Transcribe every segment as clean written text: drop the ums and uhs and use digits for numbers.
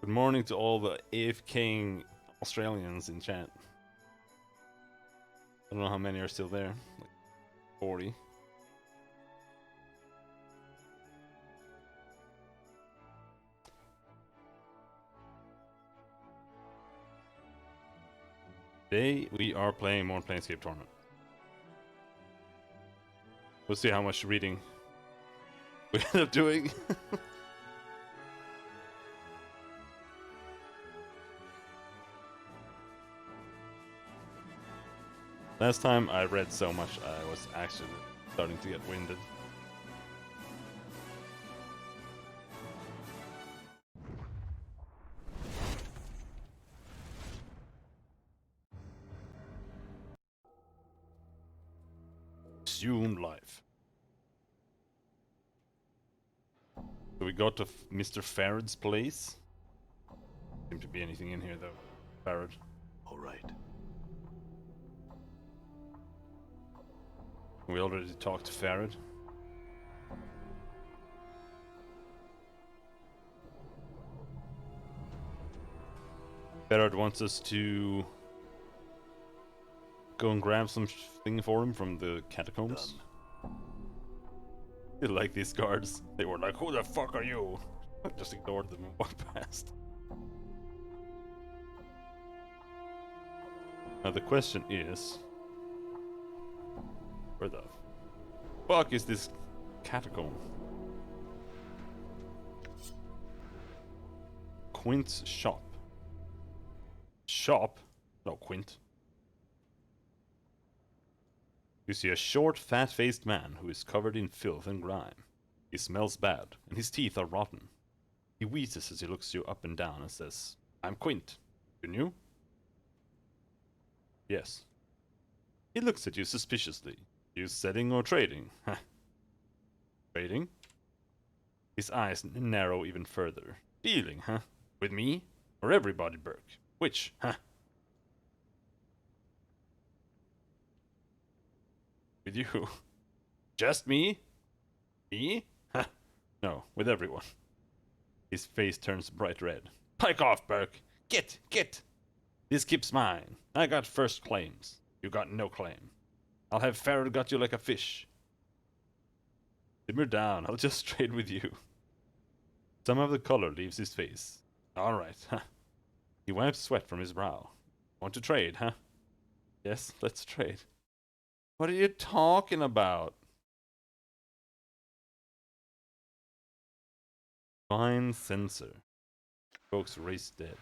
Good morning to all the AFKing Australians in chat. I don't know how many are still there. Like 40. Today we are playing more Planescape Torment. We'll see how much reading we end up doing. Last time I read so much, I was actually starting to get winded. Resume life. So we got to Mr. Farad's place. Seems to be anything in here though. Farad. All right. We already talked to Farad. Farad wants us to go and grab something for him from the Catacombs. I like these guards. They were like, who the fuck are you? I just ignored them and walked past. Now the question is, where the fuck is this catacomb? Quint's shop. Shop? No, Quint. You see a short, fat-faced man who is covered in filth and grime. He smells bad, and his teeth are rotten. He wheezes as he looks you up and down and says, I'm Quint. You new? Yes. He looks at you suspiciously. You selling or trading? Huh. Trading? His eyes narrow even further. Dealing, huh? With me? Or everybody, Burke? Which, huh? With you? Just me? Me? Huh. No, with everyone. His face turns bright red. Pike off, Burke! Get! This keeps mine. I got first claims. You got no claim. I'll have Farad got you like a fish. Simmer down, I'll just trade with you. Some of the color leaves his face. Alright, huh? He wipes sweat from his brow. Want to trade, huh? Yes, let's trade. What are you talking about? Fine sensor. Folks race dead.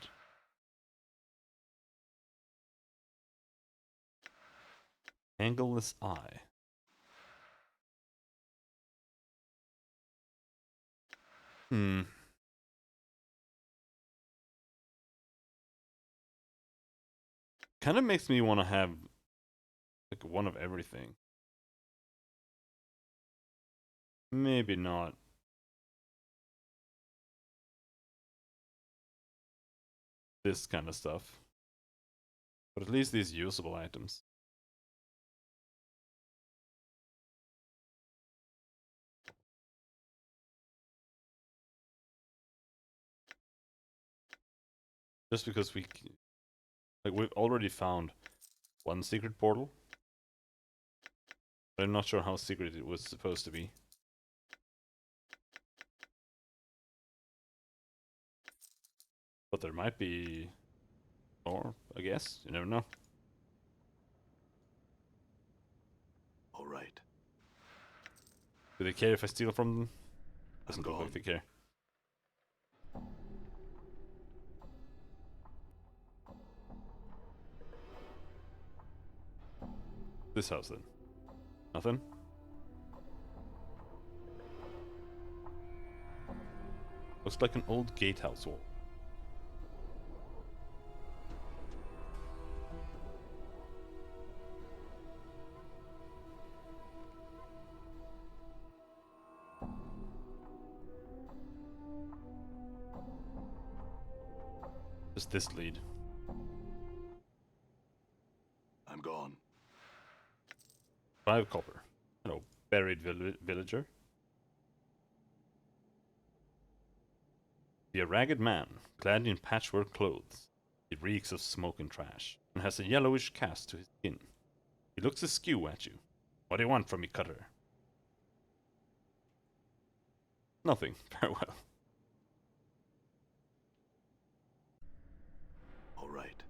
Angleless eye. Kind of makes me want to have like one of everything. Maybe not. This kind of stuff. But at least these usable items. Just because we've already found one secret portal. But I'm not sure how secret it was supposed to be. But there might be more, I guess. You never know. All right. Do they care if I steal from them? Doesn't look like they care. This house then. Nothing? Looks like an old gatehouse wall. Does this lead? I'm gone. 5 copper. Hello, buried villager. Be a ragged man, clad in patchwork clothes. He reeks of smoke and trash, and has a yellowish cast to his skin. He looks askew at you. What do you want from me, Cutter? Nothing. Farewell. All right.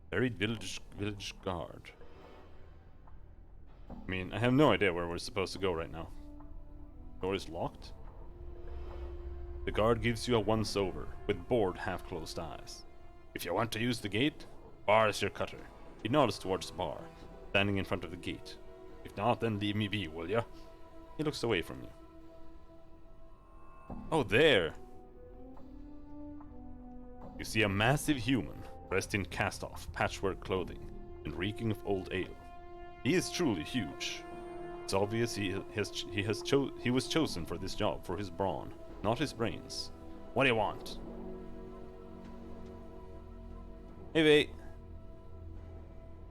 Buried village guard. I mean, I have no idea where we're supposed to go right now. Door is locked. The guard gives you a once-over, with bored, half-closed eyes. If you want to use the gate, bar is your cutter. He nods towards the bar, standing in front of the gate. If not, then leave me be, will ya? He looks away from you. Oh, there! You see a massive human, dressed in cast-off, patchwork clothing, and reeking of old ale. He is truly huge. It's obvious he was chosen for this job for his brawn, not his brains. What do you want? Hey, mate.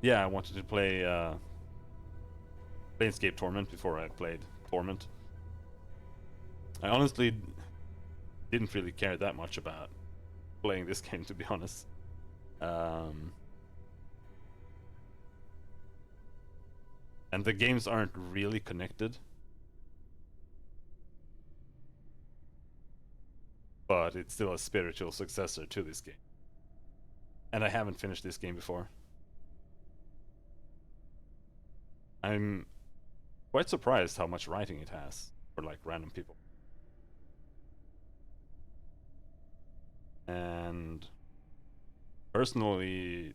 Yeah, I wanted to play Planescape Torment before I played Torment. I honestly didn't really care that much about playing this game, to be honest. And the games aren't really connected. But it's still a spiritual successor to this game. And I haven't finished this game before. I'm quite surprised how much writing it has for like random people. And personally,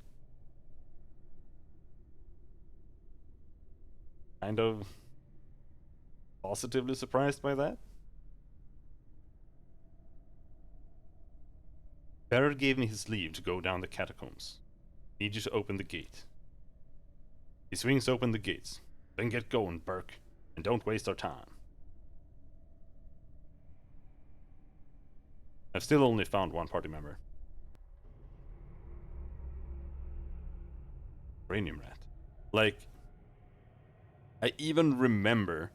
kind of positively surprised by that. Barrett gave me his leave to go down the catacombs. Need you to open the gate. He swings open the gates. Then get going, Burke, and don't waste our time. I've still only found one party member. Cranium Rat. Like, I even remember,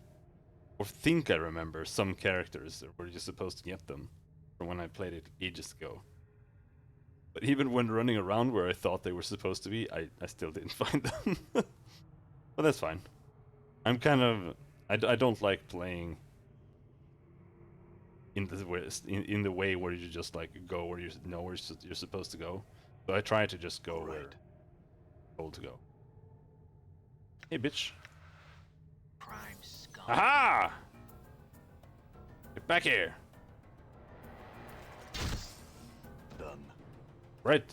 or think I remember, some characters where you're supposed to get them from when I played it ages ago. But even when running around where I thought they were supposed to be, I still didn't find them. But that's fine. I'm kind of... I don't like playing in the way where you just like go where you know where you're supposed to go. So I try to just go where I'm told to go. Hey, bitch. Prime scum. Aha! Get back here. Done. Right.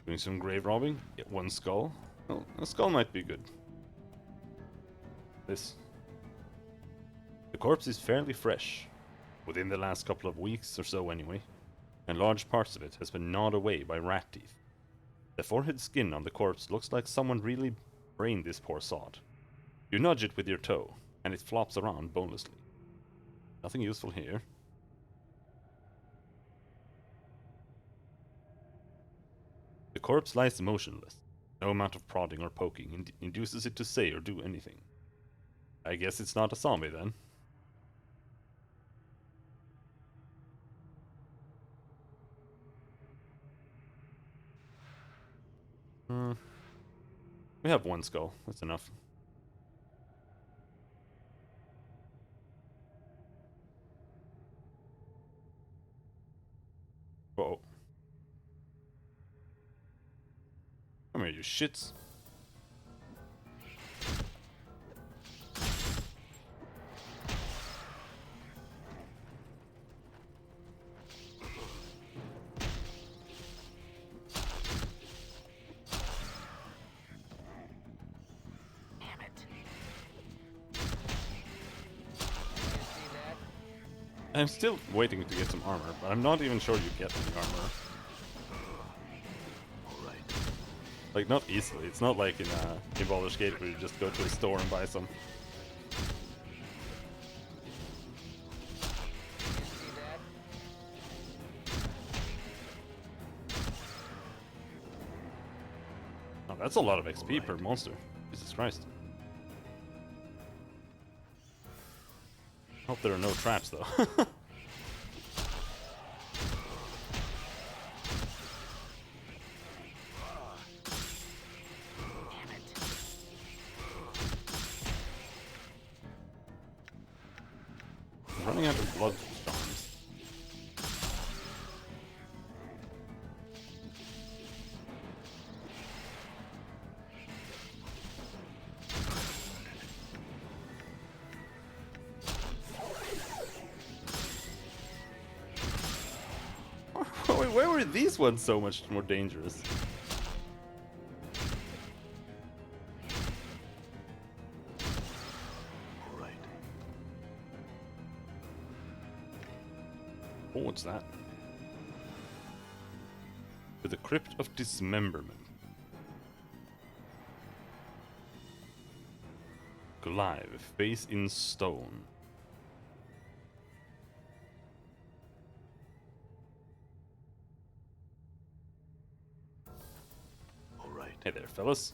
Doing some grave robbing. Get one skull. Oh, a skull might be good. This. The corpse is fairly fresh. Within the last couple of weeks or so anyway. And large parts of it has been gnawed away by rat teeth. The forehead skin on the corpse looks like someone really brained this poor sod. You nudge it with your toe, and it flops around bonelessly. Nothing useful here. The corpse lies motionless. No amount of prodding or poking induces it to say or do anything. I guess it's not a zombie then. We have one skull. That's enough. Uh-oh. Come here, you shits. Damn it. I'm still waiting to get some armor, but I'm not even sure you get any armor. All right. Like, not easily. It's not like in Baldur's Gate where you just go to a store and buy some. That's a lot of XP per monster. Jesus Christ. Hope there are no traps though. Damn it. I'm running out of blood charms. Where were these ones so much more dangerous? All right. Oh, what's that? To the Crypt of Dismemberment. Golive, face in stone. All right. Hey there, fellas.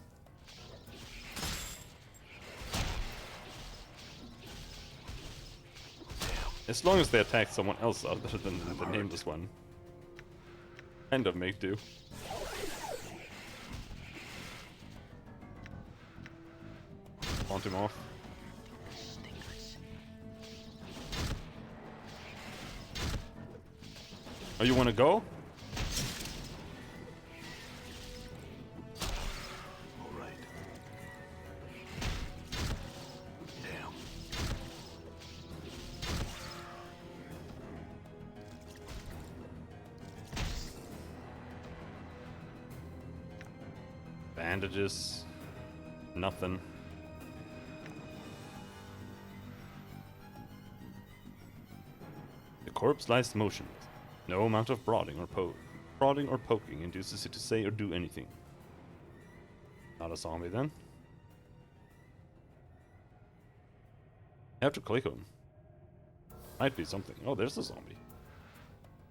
As long as they attack someone else other than the nameless one. Kind of make do. Want him off. Stinkers. Oh, you wanna go? All right. Damn. Bandages. Nothing. The corpse lies motionless. No amount of prodding or poking induces it to say or do anything. Not a zombie then. I have to click on. Might be something. Oh, there's a zombie.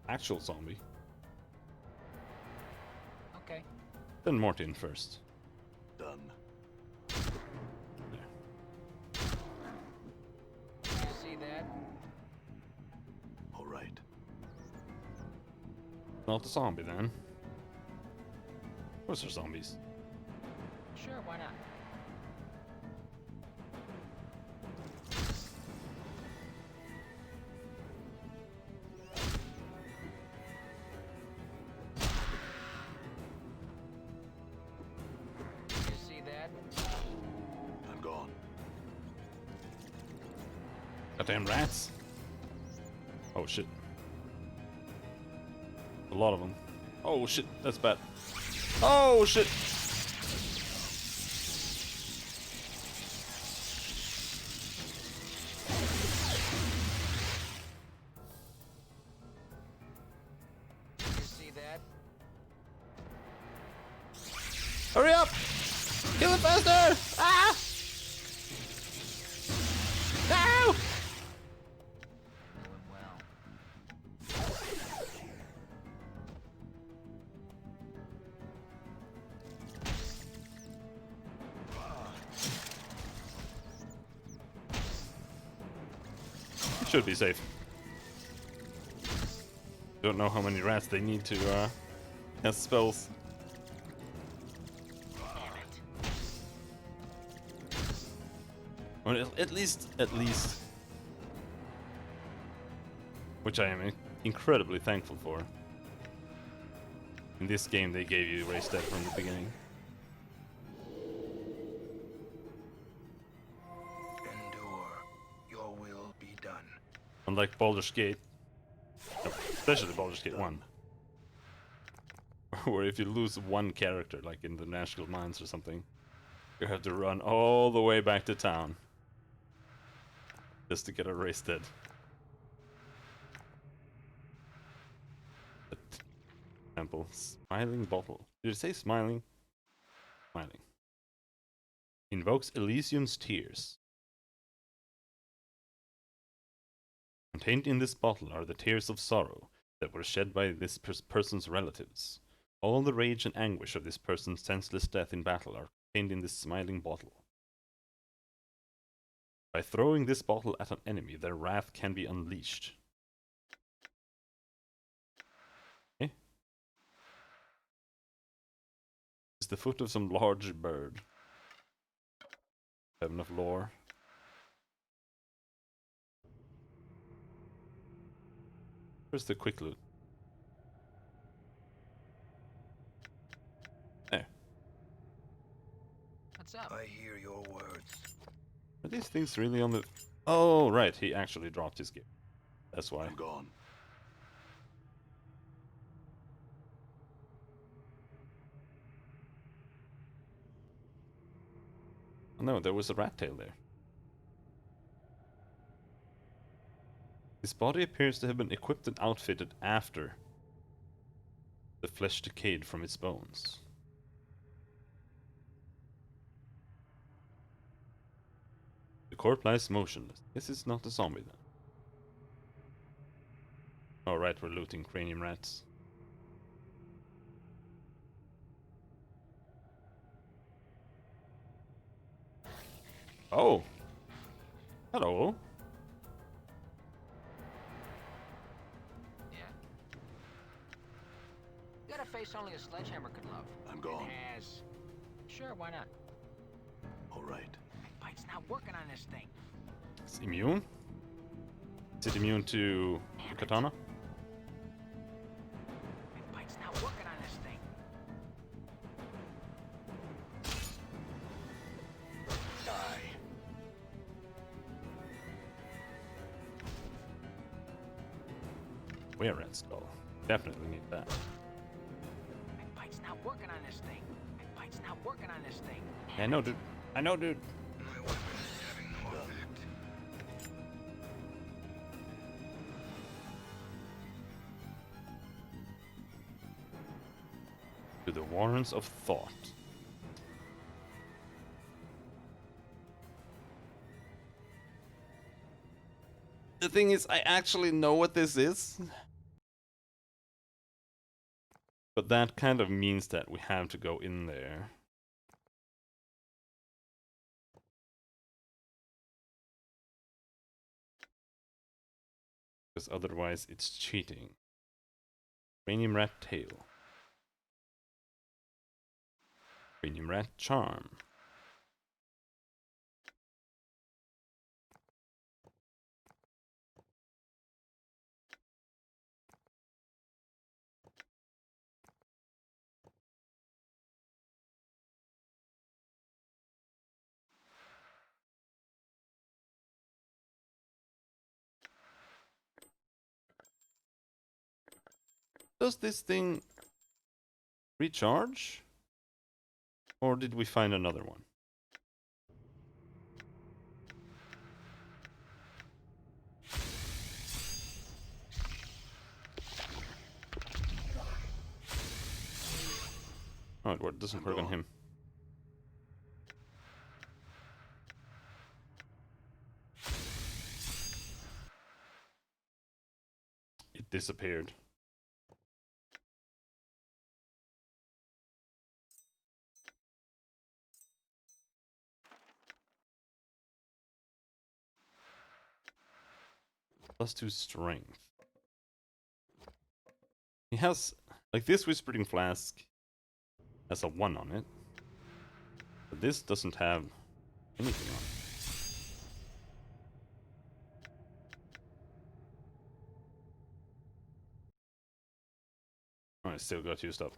Actual zombie. Okay. Then Mortin first. Done. There. You see that? All right. Not a zombie then. Of course they're zombies. Sure, why not? You see that? I'm gone. Goddamn rats. Oh shit. A lot of them. Oh shit, that's bad. Oh shit! You see that? Hurry up! Kill it faster! Ah! No! Doing well. Should be safe. Don't know how many rats they need to cast spells. Damn it. Or at least, which I am incredibly thankful for. In this game, they gave you race death from the beginning. Endure. Your will be done. Unlike Baldur's Gate, especially Baldur's Gate 1, where if you lose one character, like in the National Mines or something, you have to run all the way back to town just to get a race dead. Temple. Smiling bottle. Did it say smiling? Smiling. Invokes Elysium's tears. Contained in this bottle are the tears of sorrow that were shed by this person's relatives. All the rage and anguish of this person's senseless death in battle are contained in this smiling bottle. By throwing this bottle at an enemy, their wrath can be unleashed. Okay. It's the foot of some large bird. Have enough lore. Where's the quick loot? There. What's up? I hear your words. Are these things really on the... Oh, right, he actually dropped his gear. That's why. I'm gone. Oh, no, there was a rat tail there. His body appears to have been equipped and outfitted after the flesh decayed from its bones. The corpse lies motionless. Guess it's not a zombie then. Alright, we're looting cranium rats. Oh! Hello! Yeah. You got a face only a sledgehammer could love. I'm gone. It has. Sure, why not? All right. My bite's not working on this thing. It's immune? Is it immune to the katana? My bite's not working on this thing. Die. Where red skull? Definitely need that. My bite's not working on this thing. My bite's not working on this thing. I know, dude. I know, dude. My weapon is having no effect. To the warrants of thought. The thing is, I actually know what this is. But that kind of means that we have to go in there. Because otherwise it's cheating. Cranium rat tail. Cranium rat charm. Does this thing recharge? Or did we find another one? Oh, it doesn't work on him. It disappeared. +2 strength. He has, like, this Whispering Flask has a 1 on it. But this doesn't have anything on it. Oh, it still got used up.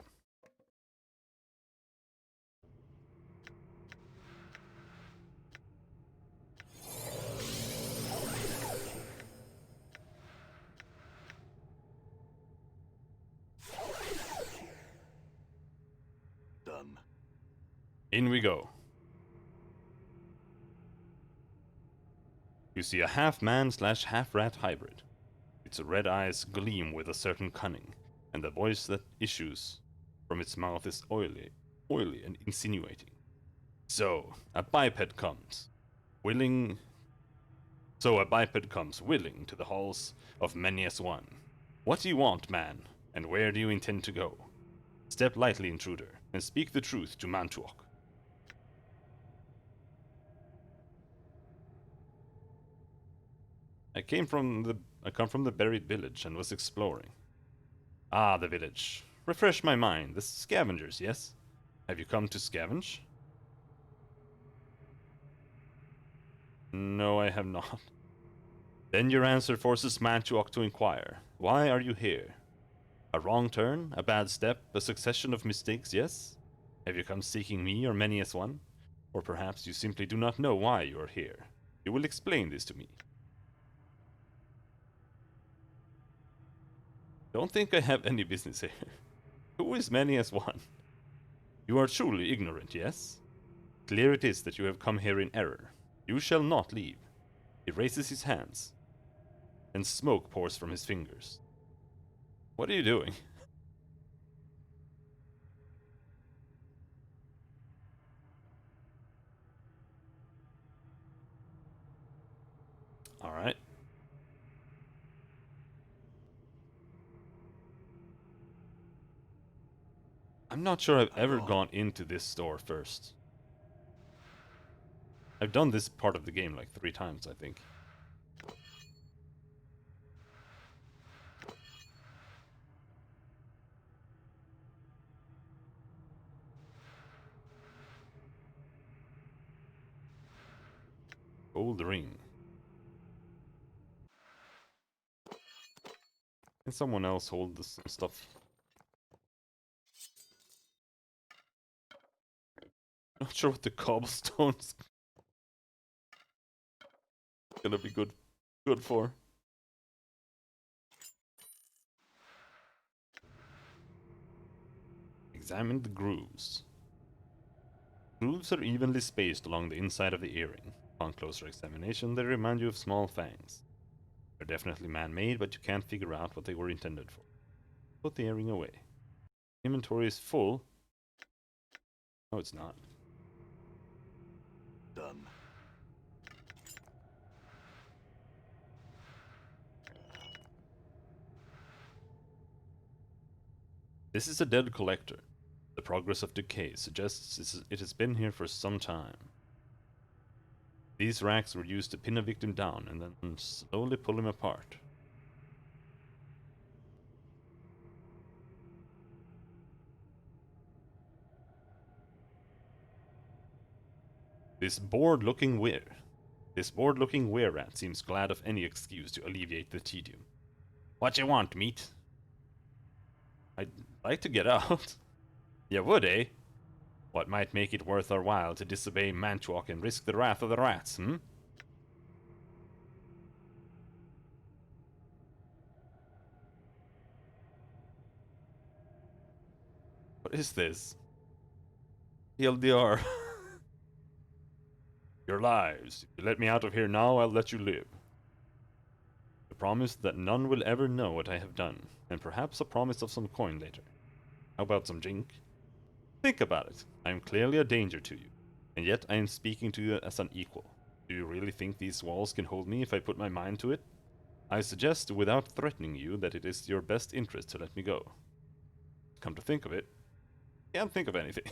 Done. In we go. You see a half-man/half-rat hybrid. Its red eyes gleam with a certain cunning, and the voice that issues from its mouth is oily and insinuating. So, a biped comes, willing to the halls of many as one. What do you want, man, and where do you intend to go? Step lightly, intruder, and speak the truth to Mantuok. I come from the buried village and was exploring. Ah, the village. Refresh my mind. The scavengers, yes? Have you come to scavenge? No, I have not. Then your answer forces Mantuok to inquire. Why are you here? A wrong turn? A bad step? A succession of mistakes, yes? Have you come seeking me or many as one? Or perhaps you simply do not know why you are here. You will explain this to me. Don't think I have any business here. Who is many as one? You are truly ignorant, yes? Clear it is that you have come here in error. You shall not leave. He raises his hands, and smoke pours from his fingers. What are you doing? Alright. I'm not sure I've ever gone into this store first. I've done this part of the game like 3 times, I think. Gold ring. Can someone else hold this stuff? Not sure what the cobblestone's gonna be good for. Examine the grooves. Grooves are evenly spaced along the inside of the earring. Upon closer examination, they remind you of small fangs. They're definitely man-made, but you can't figure out what they were intended for. Put the earring away. Inventory is full. No, it's not. Done. This is a dead collector. The progress of decay suggests it has been here for some time. These racks were used to pin a victim down and then slowly pull him apart. This bored-looking were-rat seems glad of any excuse to alleviate the tedium. What you want, meat? I'd like to get out. You would, eh? What might make it worth our while to disobey Mantuok and risk the wrath of the rats, hmm? What is this? TLDR. Your lives. If you let me out of here now, I'll let you live. A promise that none will ever know what I have done, and perhaps a promise of some coin later. How about some jink? Think about it. I am clearly a danger to you, and yet I am speaking to you as an equal. Do you really think these walls can hold me if I put my mind to it? I suggest, without threatening you, that it is your best interest to let me go. Come to think of it, can't think of anything.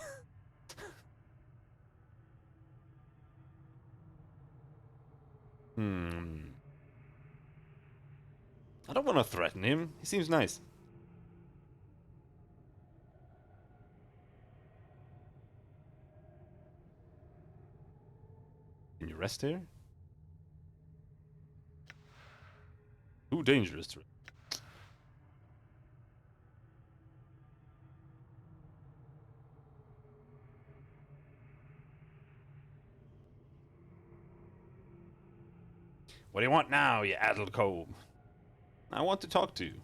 I don't want to threaten him. He seems nice. Can you rest here? Too dangerous to... What do you want now, you addled cove? I want to talk to you.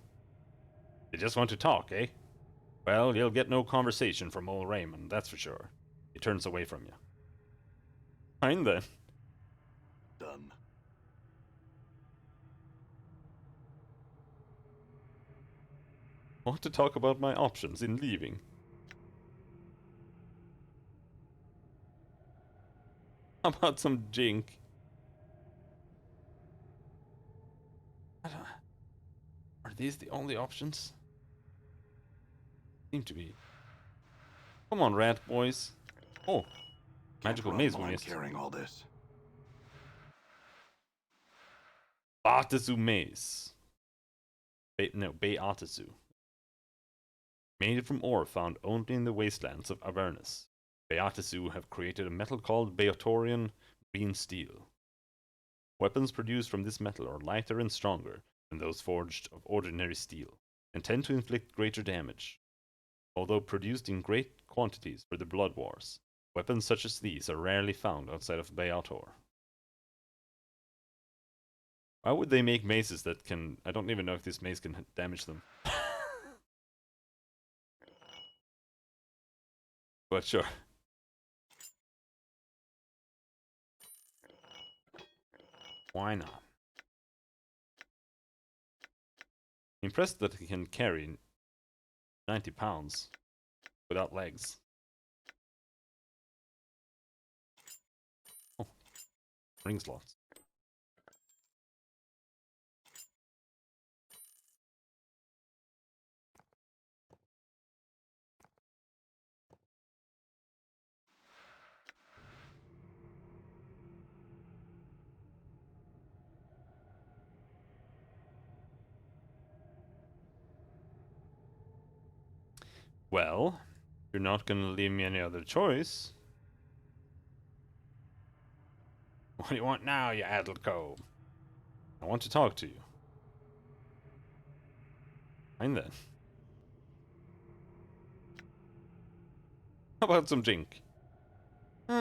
You just want to talk, eh? Well, you'll get no conversation from old Raymond, that's for sure. He turns away from you. Fine then. Done. I want to talk about my options in leaving. How about some jink? Are these the only options? Seem to be. Come on, rat boys. Oh, Can't magical run maze while we I'm missed. carrying all this. Artazu maze. Bay Artazu. Made from ore found only in the wastelands of Avernus. Bay Artazu have created a metal called Beatorian green steel. Weapons produced from this metal are lighter and stronger than those forged of ordinary steel, and tend to inflict greater damage. Although produced in great quantities for the Blood Wars, weapons such as these are rarely found outside of Beator. Why would they make mazes that can... I don't even know if this maze can damage them. But sure. Why not? Impressed that he can carry 90 pounds without legs. Oh, ring slots. Well, you're not gonna leave me any other choice. What do you want now, you addled cove? I want to talk to you. Fine then. How about some drink?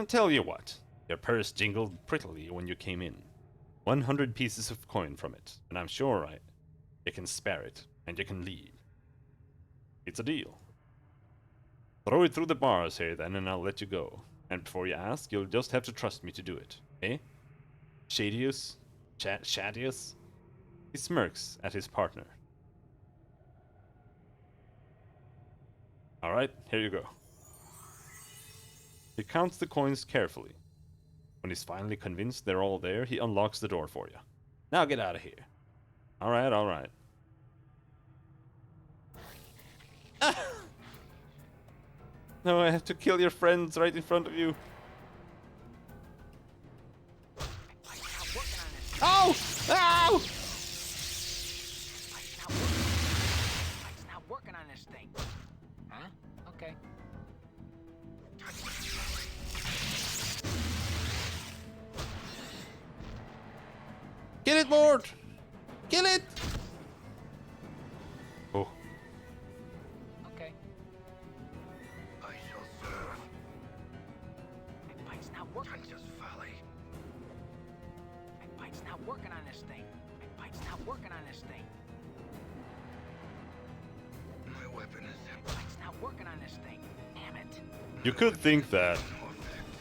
Tell you what, your purse jingled prettily when you came in. 100 pieces of coin from it, and I'm sure you can spare it, and you can leave. It's a deal. Throw it through the bars here then, and I'll let you go. And before you ask, you'll just have to trust me to do it, eh? Shadius? Shadius? He smirks at his partner. Alright, here you go. He counts the coins carefully. When he's finally convinced they're all there, he unlocks the door for you. Now get out of here. Alright, alright. No, I have to kill your friends right in front of you. Oh! Ow! Mike's not working on this thing. Huh? Okay. Kill it, Lord! Kill it! Oh. Okay. I shall serve. Mike's not working. Just folly. Mike's not working on this thing. Mike's not working on this thing. My weapon is Mike's not working on this thing. Damn it. You could think that no effect.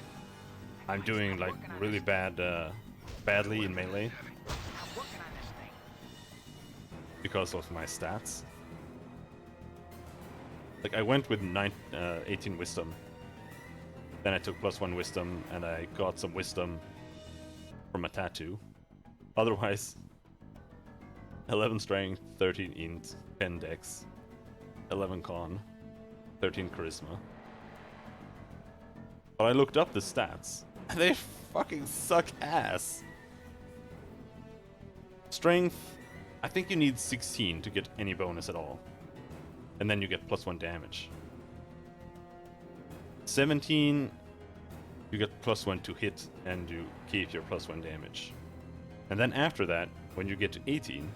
I'm doing like really badly in melee Not working on this thing. because of my stats. Like I went with 18 wisdom, then I took +1 wisdom, and I got some wisdom from a tattoo. Otherwise, 11 strength, 13 int, 10 dex, 11 con, 13 charisma. But I looked up the stats, and they fucking suck ass. Strength, I think you need 16 to get any bonus at all. And then you get +1 damage. 17, you get +1 to hit, and you keep your +1 damage. And then after that, when you get to 18,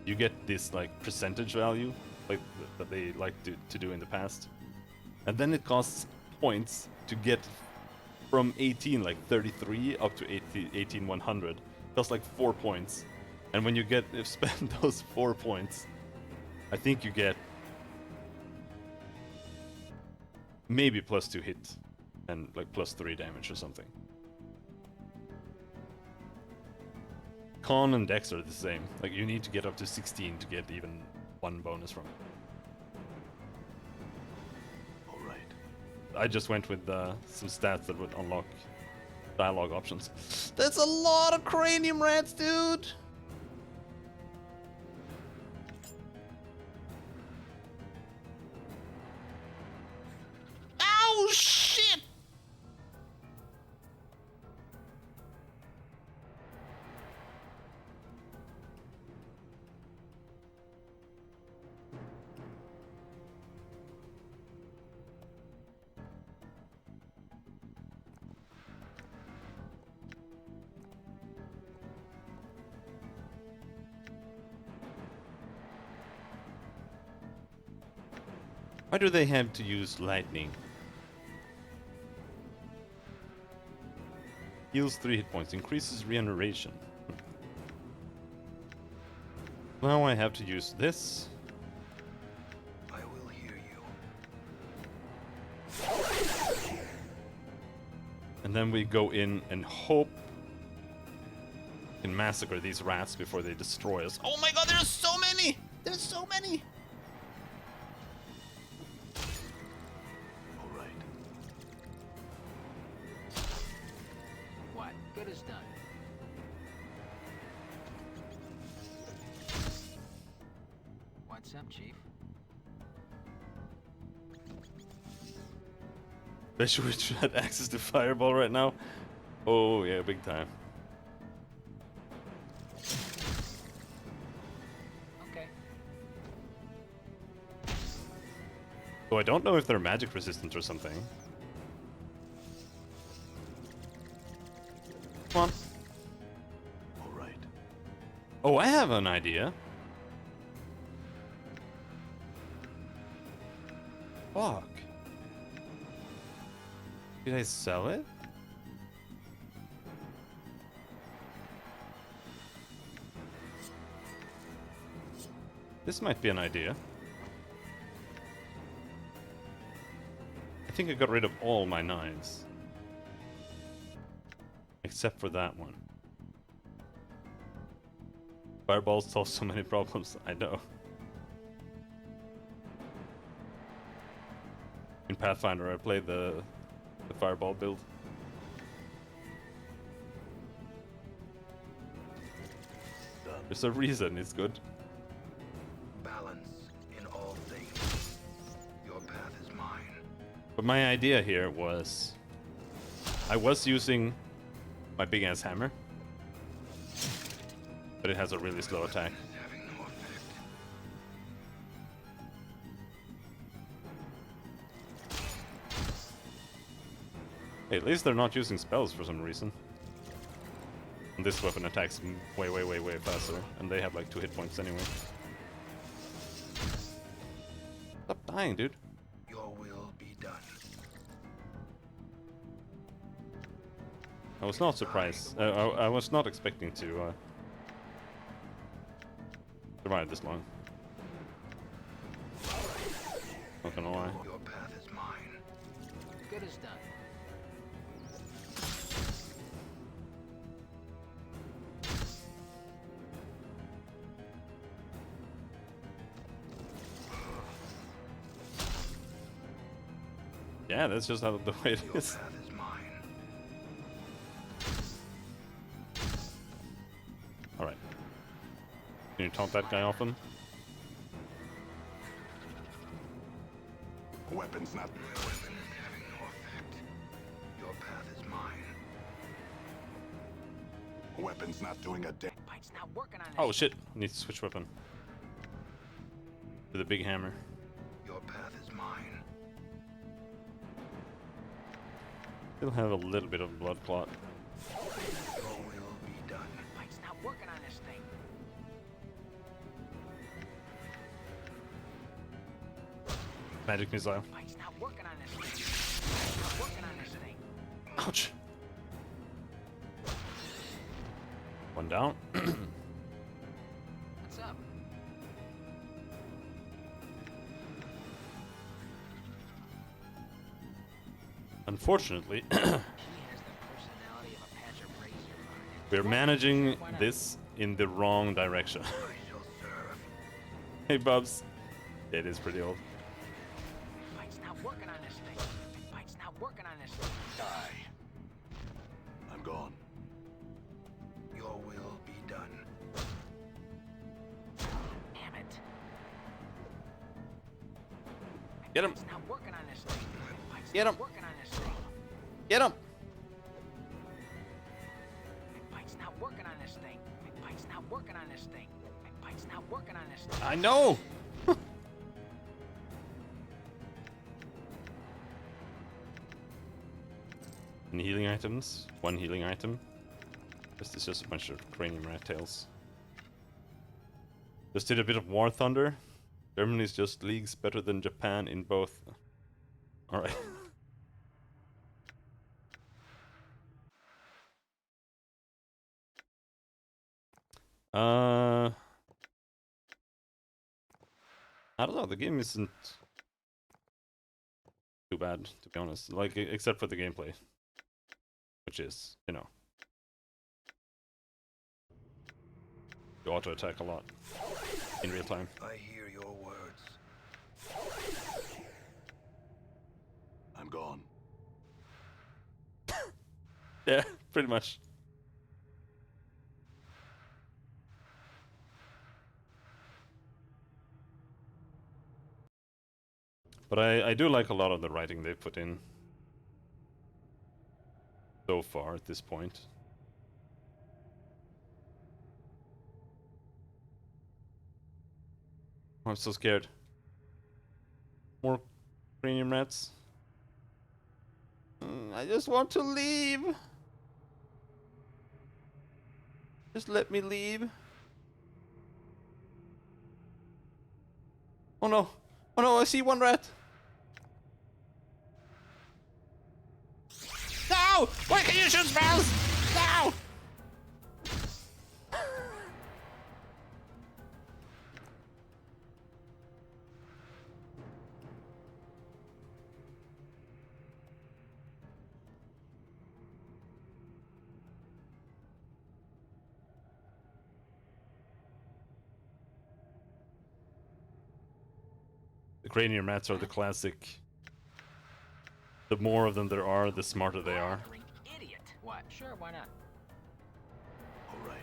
you get this like percentage value, like that they like to do in the past. And then it costs points to get from 18, like 33, up to 18 100. That's like 4 points. And when you spend those 4 points, I think you get maybe +2 hit and like +3 damage or something. Con and Dex are the same. Like you need to get up to 16 to get even 1 bonus from it. Alright. I just went with some stats that would unlock dialogue options. That's a lot of cranium rats, dude! Ow! shit! Why do they have to use lightning? Heals 3 hit points, increases regeneration. Now I have to use this. I will hear you. And then we go in and hope we can massacre these rats before they destroy us. Oh my god, there's so many! There's so many! All right. What good is done? What's up, Chief? Bet you wish you had access to Fireball right now. Oh yeah, big time. Okay. So I don't know if they're magic resistant or something. Come on. All right. Oh, I have an idea. Fuck. Did I sell it? This might be an idea. I think I got rid of all my knives. Except for that one. Fireballs solve so many problems, I know. In Pathfinder, I played the Fireball build. Done. There's a reason it's good. Balance in all things. Your path is mine. But my idea here was... I was using my big ass hammer. But it has a really slow attack. It's having no effect. Hey, at least they're not using spells for some reason. And this weapon attacks way, way, way, way faster. And they have like 2 hit points anyway. Stop dying, dude. Your will be done. I was not surprised. I was not expecting to survive this long. Not gonna lie. Your path is mine. Good is done. Yeah, that's just how the way it Your is. path is mine. Alright. Can you taunt that guy often? Weapons not. My weapon is having no effect. Your path is mine. Weapons not doing a damn. Bite's not working on this. Oh shit, I need to switch weapon. To the big hammer. Your path is mine. Still have a little bit of blood clot. Your will be done. Bite's not working on this thing. Magic missile. Bite's not working on this thing. Not working on this thing. Ouch. One down. What's up? Unfortunately, He has the personality of a patch of razor. we're managing this in the wrong direction. I shall serve. Hey, Bubs. It is pretty old. Bite's not working on this thing. Bite's not working on this thing. Die. I'm gone. Your will be done. Damn it. Get him. Bite's not working on this thing. Bite's Get not him. working on Get him! My bite's not working on this thing. My bite's not working on this thing. My bite's not working on this thing. I know! Any healing items? One healing item. This is just a bunch of cranium rat tails. Just did a bit of War Thunder. Germany's just leagues better than Japan in both. Alright. I don't know, the game isn't too bad, to be honest. Like, except for the gameplay. Which is, you know. You auto attack a lot. In real time. I hear your words. I'm gone. Yeah, pretty much. But I do like a lot of the writing they put in so far at this point. Oh, I'm so scared. More cranium rats. I just want to leave. Just let me leave. Oh no. Oh no, I see one rat. No! Why can you shoot spells? No! The cranium rats are the classic. The more of them there are, the smarter they are. Idiot. What? Sure, why not? All right.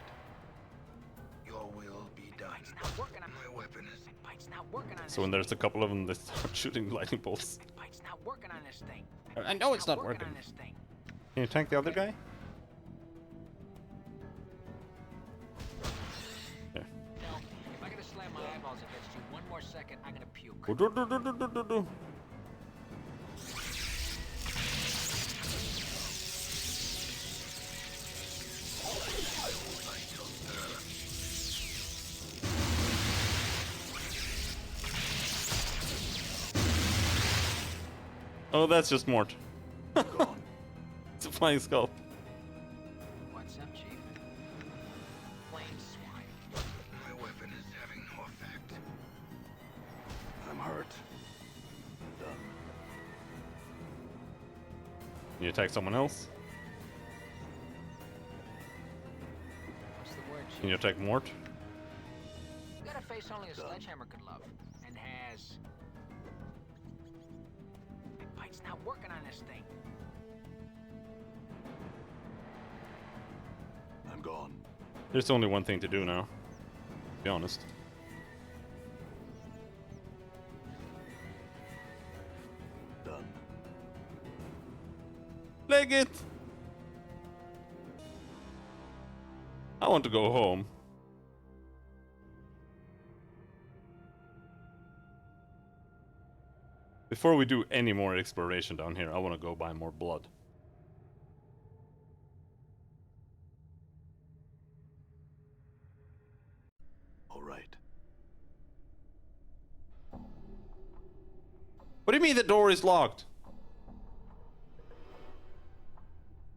Your will be done. Bite's not working on My weapon is... My bite's not working on this. So when there's a couple of them, they start shooting lightning bolts. My bite's not working on this thing. I know it's not working. on this thing. Can you tank the other guy? There. No, if I gotta slam my eyeballs against you one more second, I'm gonna puke. Do-do-do-do-do-do-do. Oh, that's just Mort. Gone. It's a flying skull. What's up, Chief? Plain swine. My weapon is having no effect. I'm hurt. Done. Can you attack someone else? What's the word, Chief? Can you attack Mort? You got a face only a sledgehammer could love. And has... My bite's not working on this thing. I'm gone. There's only one thing to do now. To be honest. Done. Leg it! I want to go home. Before we do any more exploration down here, I want to go buy more blood. All right. What do you mean the door is locked?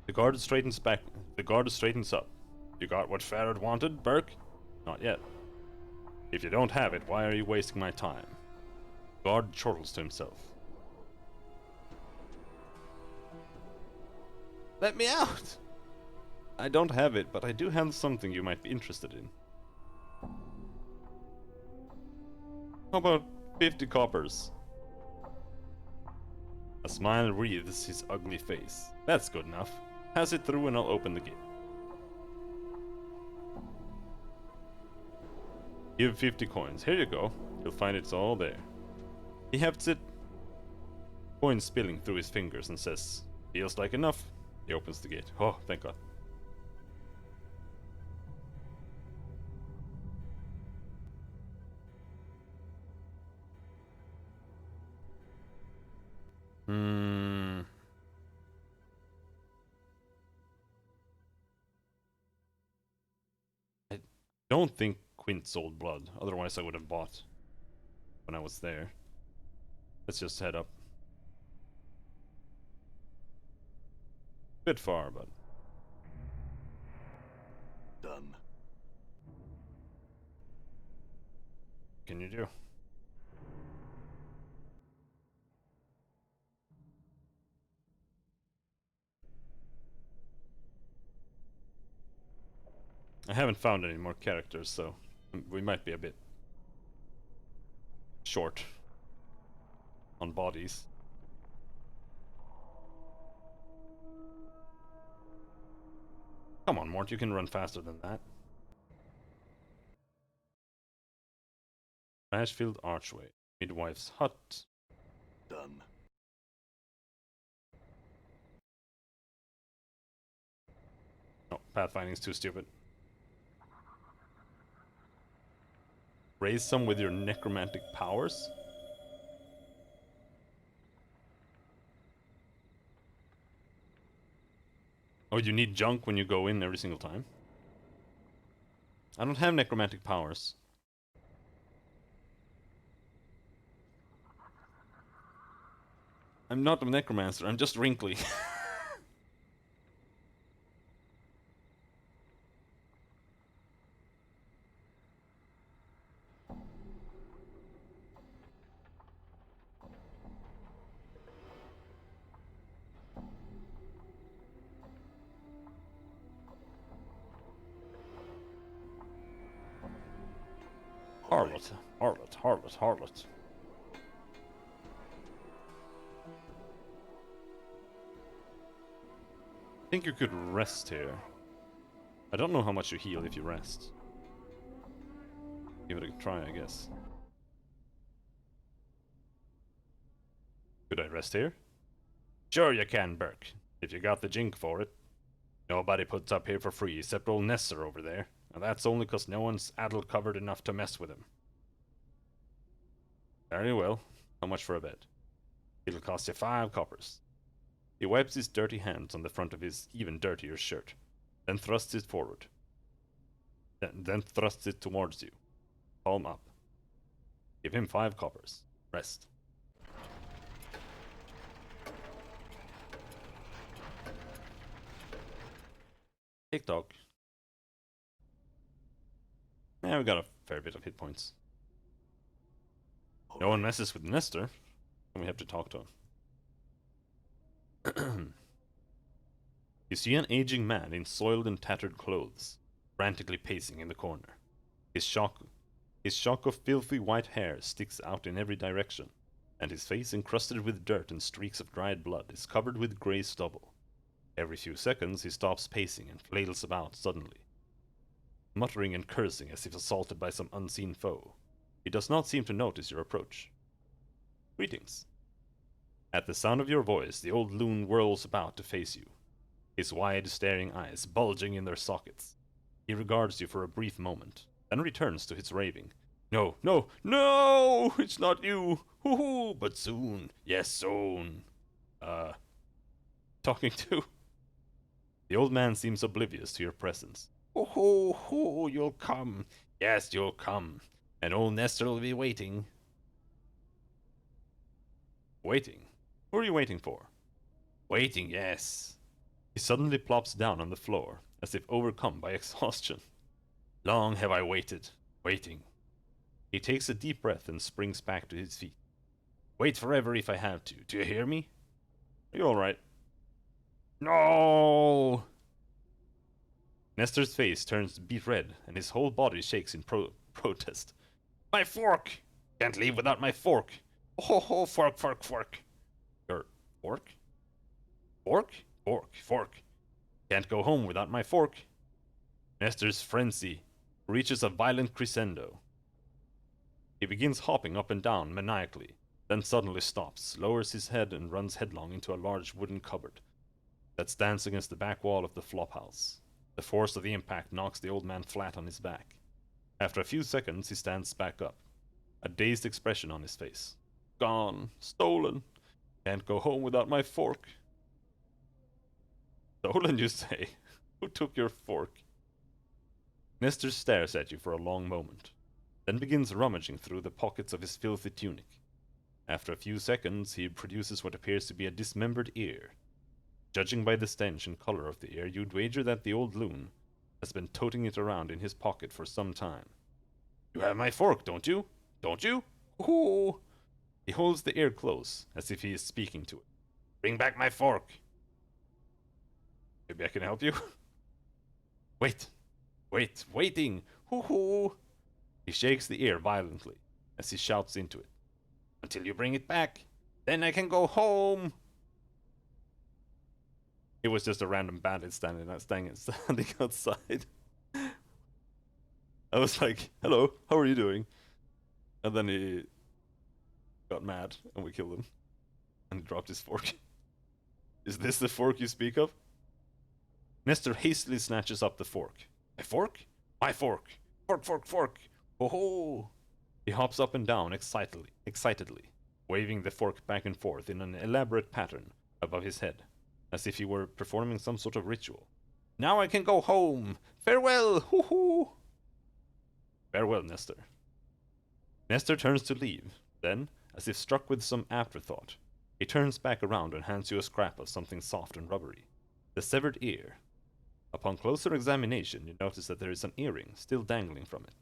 The guard straightens back. The guard straightens up. You got what Farrad wanted, Burke? Not yet. If you don't have it, why are you wasting my time? Guard chortles to himself. Let me out! I don't have it, but I do have something you might be interested in. How about 50 coppers? A smile wreathes his ugly face. That's good enough. Pass it through and I'll open the gate. Give 50 coins. Here you go. You'll find it's all there. He hefts it, coins spilling through his fingers, and says, Feels like enough. He opens the gate. Oh, thank God. I don't think Quint sold blood. Otherwise, I would have bought when I was there. Let's just head up. Bit far, but Done. what can you do? I haven't found any more characters, so we might be a bit short on bodies. Come on, Mort, you can run faster than that. Ashfield Archway. Midwife's hut. Done. No, pathfinding's too stupid. Raise some with your necromantic powers? Oh, you need junk when you go in every single time? I don't have necromantic powers. I'm not a necromancer, I'm just wrinkly. Harlot, harlot, harlot, harlot. I think you could rest here. I don't know how much you heal if you rest. Give it a try, I guess. Could I rest here? Sure you can, Burke. If you got the jink for it. Nobody puts up here for free except old Nestor over there. And that's only 'cause no one's addle covered enough to mess with him. Very well. How much for a bed? It'll cost you 5 coppers. He wipes his dirty hands on the front of his even dirtier shirt, then thrusts it forward. Then thrusts it towards you. Palm up. Give him 5 coppers. Rest. TikTok. Yeah, we got a fair bit of hit points. No one messes with Nestor, and we have to talk to him. You see an aging man in soiled and tattered clothes, frantically pacing in the corner. His shock of filthy white hair sticks out in every direction, and his face, encrusted with dirt and streaks of dried blood, is covered with grey stubble. Every few seconds he stops pacing and flails about suddenly, muttering and cursing as if assaulted by some unseen foe. He does not seem to notice your approach. Greetings. At the sound of your voice, the old loon whirls about to face you, his wide, staring eyes bulging in their sockets. He regards you for a brief moment, then returns to his raving. No, no, no! It's not you! Hoo-hoo! But soon, yes, soon. Talking to? The old man seems oblivious to your presence. Oh, you'll come. Yes, you'll come. And old Nestor will be waiting. Waiting? Who are you waiting for? Waiting, yes. He suddenly plops down on the floor, as if overcome by exhaustion. Long have I waited, waiting. He takes a deep breath and springs back to his feet. Wait forever if I have to. Do you hear me? Are you alright? No! Nestor's face turns beet red, and his whole body shakes in protest. My fork! Can't leave without my fork! Oh, fork, fork, fork! Your fork? Fork? Fork, fork. Can't go home without my fork. Nestor's frenzy reaches a violent crescendo. He begins hopping up and down maniacally, then suddenly stops, lowers his head, and runs headlong into a large wooden cupboard, that stands against the back wall of the flophouse. The force of the impact knocks the old man flat on his back. After a few seconds, he stands back up, a dazed expression on his face. Gone. Stolen. Can't go home without my fork. Stolen, you say? Who took your fork? Nestor stares at you for a long moment, then begins rummaging through the pockets of his filthy tunic. After a few seconds, he produces what appears to be a dismembered ear. Judging by the stench and color of the ear, you'd wager that the old loon has been toting it around in his pocket for some time. You have my fork, don't you? Don't you? Ooh! He holds the ear close, as if he is speaking to it. Bring back my fork! Maybe I can help you? Wait! Waiting! Hoo-hoo! He shakes the ear violently, as he shouts into it. Until you bring it back, then I can go home! It was just a random bandit standing outside. I was like, hello, how are you doing? And then he got mad, and we killed him. And he dropped his fork. Is this the fork you speak of? Nestor hastily snatches up the fork. My fork? My fork! Fork! Ho ho! He hops up and down excitedly, waving the fork back and forth in an elaborate pattern above his head, as if he were performing some sort of ritual. Now I can go home! Farewell! Hoo hoo! Farewell, Nestor. Nestor turns to leave, then, as if struck with some afterthought, he turns back around and hands you a scrap of something soft and rubbery. The severed ear. Upon closer examination, you notice that there is an earring still dangling from it.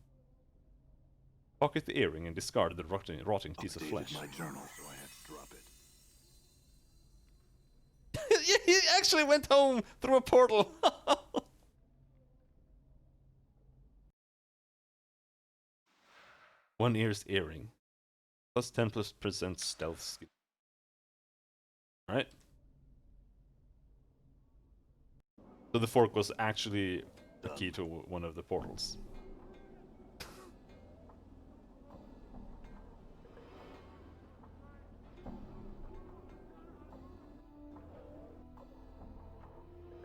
Pocket the earring and discard the rotting piece of flesh. My journal, so I had to drop it. Yeah, he actually went home through a portal! One ear's earring. Plus 10% stealth skill. Alright. So the fork was actually the key to one of the portals.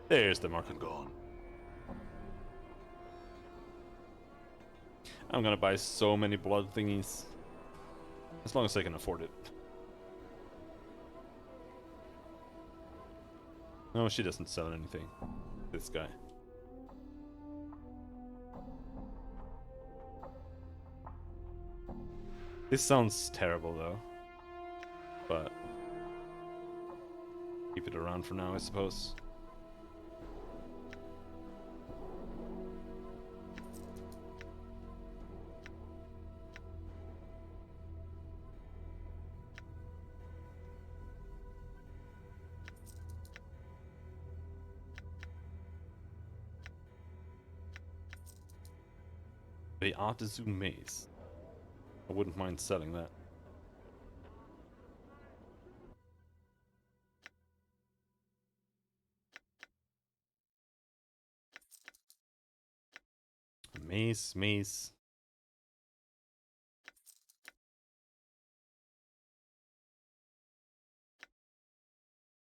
There's the market. I'm gone. I'm gonna buy so many blood thingies. As long as I can afford it. No, she doesn't sell anything. This guy. This sounds terrible though. But keep it around for now, I suppose. The Artisan Maze. I wouldn't mind selling that. Maze.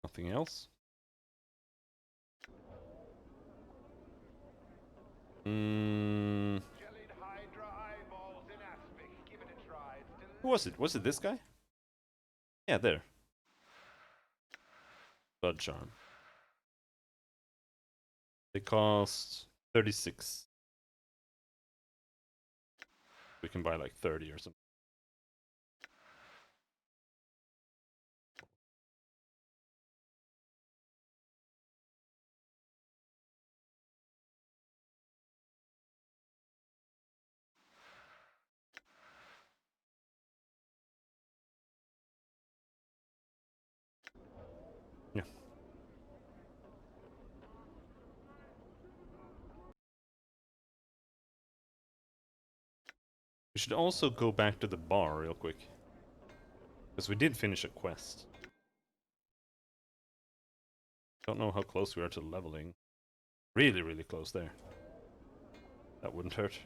Nothing else? Who was it? Was it this guy? Yeah, there. Blood Charm. They cost 36. We can buy like 30 or something. Yeah. We should also go back to the bar real quick. Because we did finish a quest. Don't know how close we are to leveling. Really, really close there. That wouldn't hurt.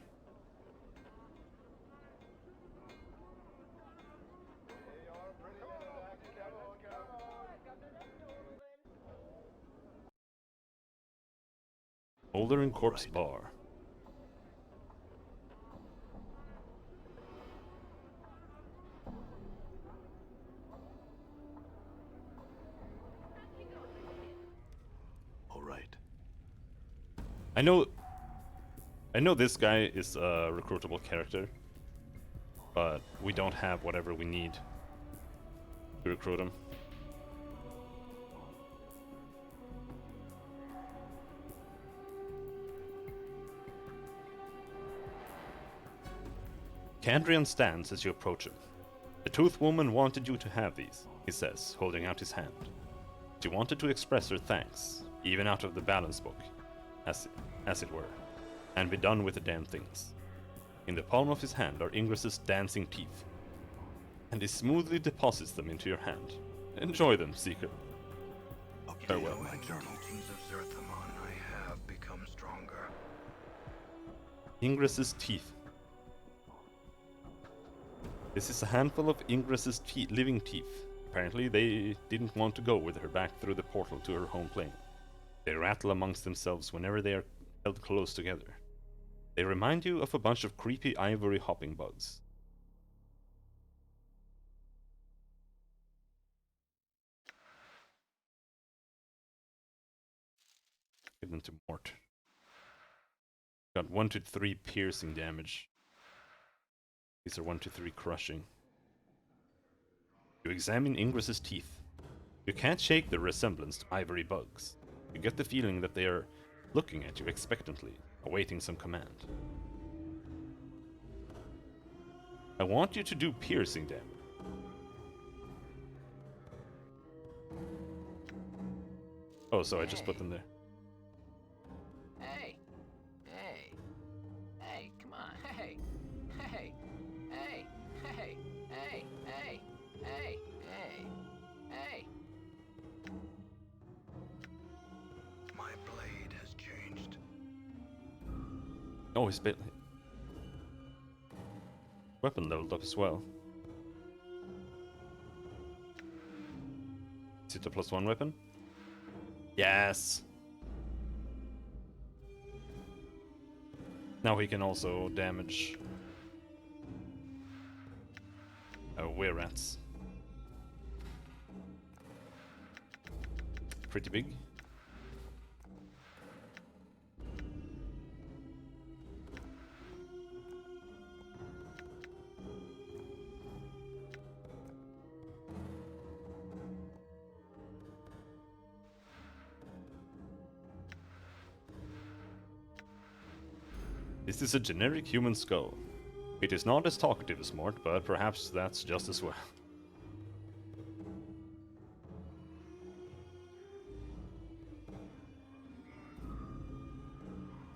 Older in Corpse Bar. All right. I know this guy is a recruitable character, but we don't have whatever we need to recruit him. Candrian stands as you approach him. The Tooth Woman wanted you to have these, he says, holding out his hand. She wanted to express her thanks, even out of the balance book, as it were, and be done with the damn things. In the palm of his hand are Ingress's dancing teeth, and he smoothly deposits them into your hand. Enjoy them, Seeker. Farewell. Knowing the teachings of Zerthamon, I have become stronger. Ingress's teeth. This is a handful of Ingress's living teeth. Apparently they didn't want to go with her back through the portal to her home plane. They rattle amongst themselves whenever they are held close together. They remind you of a bunch of creepy ivory hopping bugs. Give them to Mort. Got 1 to 3 piercing damage. These are 1 to 3 crushing. You examine Ingress's teeth. You can't shake their resemblance to ivory bugs. You get the feeling that they are looking at you expectantly, awaiting some command. I want you to do piercing damage. Oh, so I just put them there. Hey, hey, hey, come on, hey, hey, hey, hey, hey, hey, hey, hey, hey. My blade has changed. Oh, his weapon leveled up as well. Is it a +1 weapon? Yes! Now he can also damage were-rats. Pretty big. This is a generic human skull. It is not as talkative as Mort, but perhaps that's just as well.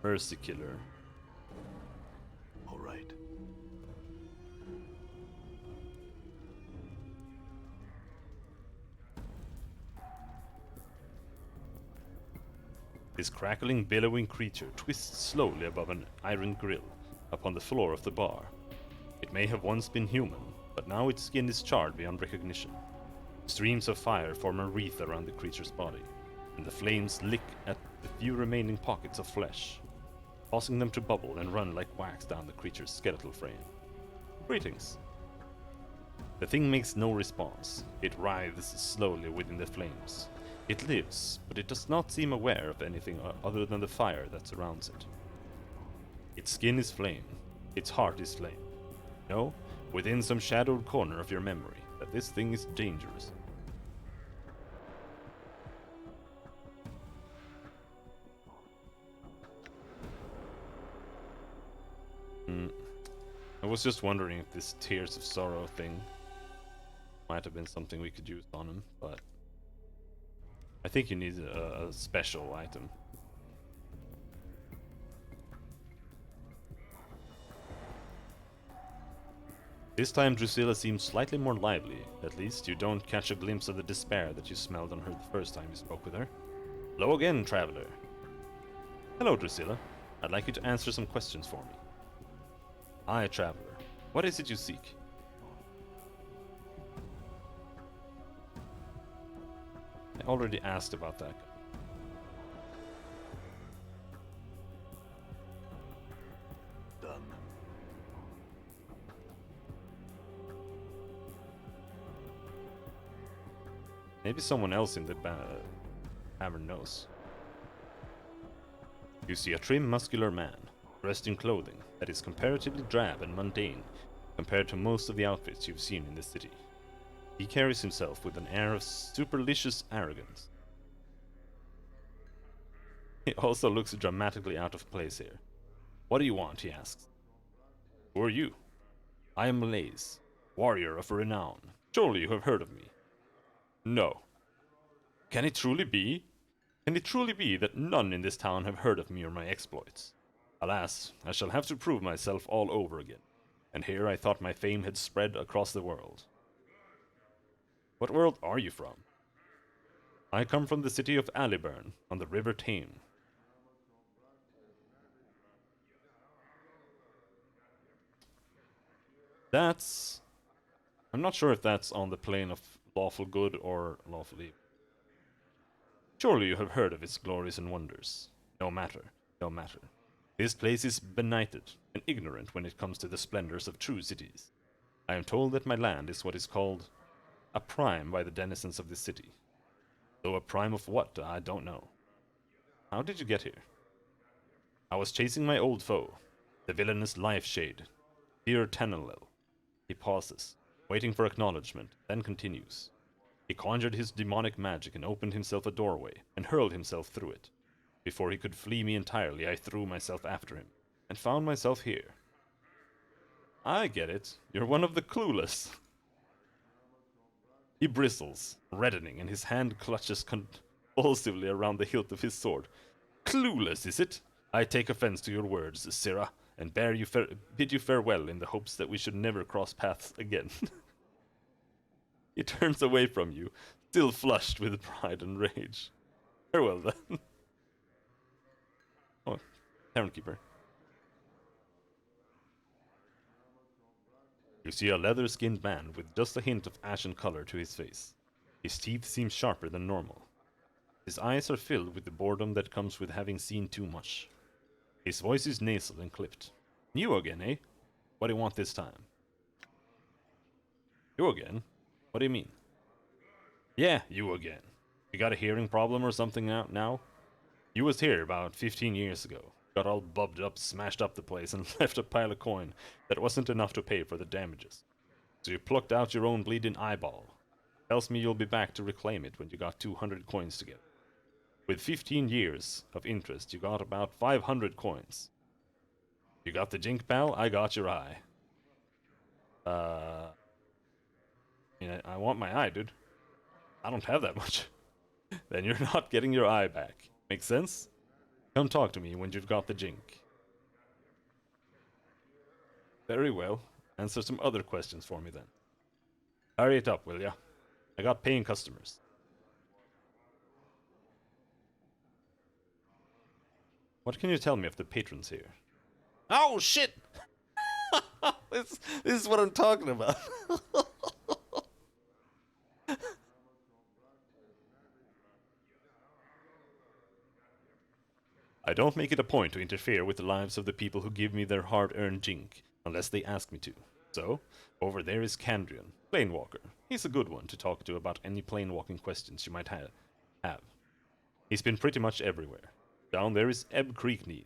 Mercy Killer. All right. This crackling, billowing creature twists slowly above an iron grill upon the floor of the bar. It may have once been human, but now its skin is charred beyond recognition. Streams of fire form a wreath around the creature's body, and the flames lick at the few remaining pockets of flesh, causing them to bubble and run like wax down the creature's skeletal frame. Greetings. The thing makes no response. It writhes slowly within the flames. It lives, but it does not seem aware of anything other than the fire that surrounds it. Its skin is flame. Its heart is flame. Know, within some shadowed corner of your memory, that this thing is dangerous. I was just wondering if this Tears of Sorrow thing might have been something we could use on him, but I think you need a special item. This time Drusilla seems slightly more lively. At least you don't catch a glimpse of the despair that you smelled on her the first time you spoke with her. Hello again, traveler. Hello, Drusilla. I'd like you to answer some questions for me. Aye, traveler. What is it you seek? I already asked about that. Maybe someone else in the tavern knows. You see a trim, muscular man, dressed in clothing that is comparatively drab and mundane compared to most of the outfits you've seen in the city. He carries himself with an air of supercilious arrogance. He also looks dramatically out of place here. What do you want? He asks. Who are you? I am Malaise, warrior of renown. Surely you have heard of me. No. Can it truly be? Can it truly be that none in this town have heard of me or my exploits? Alas, I shall have to prove myself all over again. And here I thought my fame had spread across the world. What world are you from? I come from the city of Aliburn, on the river Tame. That's... I'm not sure if that's on the plane of lawful good or lawful evil. Surely you have heard of its glories and wonders. No matter, no matter. This place is benighted and ignorant when it comes to the splendors of true cities. I am told that my land is what is called a prime by the denizens of this city. Though a prime of what, I don't know. How did you get here? I was chasing my old foe, the villainous Life Shade, Dear Tanalel. He pauses, waiting for acknowledgement, then continues. He conjured his demonic magic and opened himself a doorway, and hurled himself through it. Before he could flee me entirely, I threw myself after him, and found myself here. I get it. You're one of the clueless. He bristles, reddening, and his hand clutches convulsively around the hilt of his sword. Clueless, is it? I take offense to your words, Sirrah, and bid you farewell in the hopes that we should never cross paths again. He turns away from you, still flushed with pride and rage. Farewell, then. Oh, Tavern Keeper. You see a leather-skinned man with just a hint of ashen color to his face. His teeth seem sharper than normal. His eyes are filled with the boredom that comes with having seen too much. His voice is nasal and clipped. You again, eh? What do you want this time? You again? What do you mean? Yeah, you again. You got a hearing problem or something out now? You was here about 15 years ago. Got all bubbed up, smashed up the place, and left a pile of coin that wasn't enough to pay for the damages. So you plucked out your own bleeding eyeball. Tells me you'll be back to reclaim it when you got 200 coins together. With 15 years of interest, you got about 500 coins. You got the jink, pal? I got your eye. I want my eye, dude. I don't have that much. Then you're not getting your eye back. Make sense? Come talk to me when you've got the jink. Very well. Answer some other questions for me then. Hurry it up, will ya? I got paying customers. What can you tell me of the patrons here? Oh, shit! this is what I'm talking about. I don't make it a point to interfere with the lives of the people who give me their hard-earned jink, unless they ask me to. So, over there is Candrian, Planewalker. He's a good one to talk to about any planewalking questions you might have. He's been pretty much everywhere. Down there is Ebb Creekneath,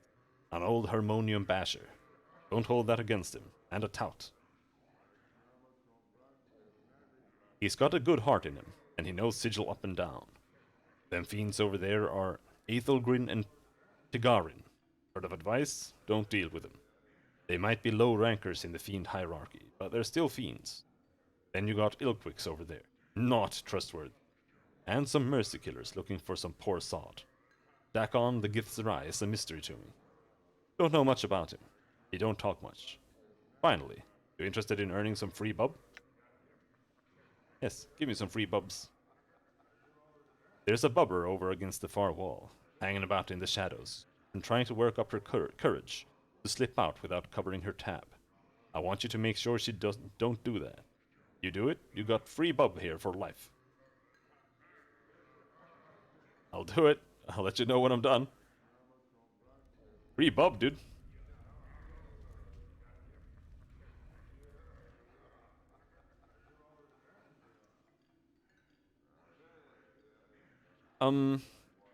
an old harmonium basher. Don't hold that against him, and a tout. He's got a good heart in him, and he knows Sigil up and down. Them fiends over there are Aethelgrin and Tigarin. Word of advice, don't deal with them. They might be low rankers in the fiend hierarchy, but they're still fiends. Then you got Ilkwix over there, not trustworthy. And some mercy killers looking for some poor sod. Dakon the Githzerai is a mystery to me. Don't know much about him. He don't talk much. Finally, you interested in earning some free bub? Yes, give me some free bubs. There's a bubber over against the far wall, hanging about in the shadows, and trying to work up her courage to slip out without covering her tab. I want you to make sure she don't do that. You do it, you got free bub here for life. I'll do it. I'll let you know when I'm done. Free bub, dude.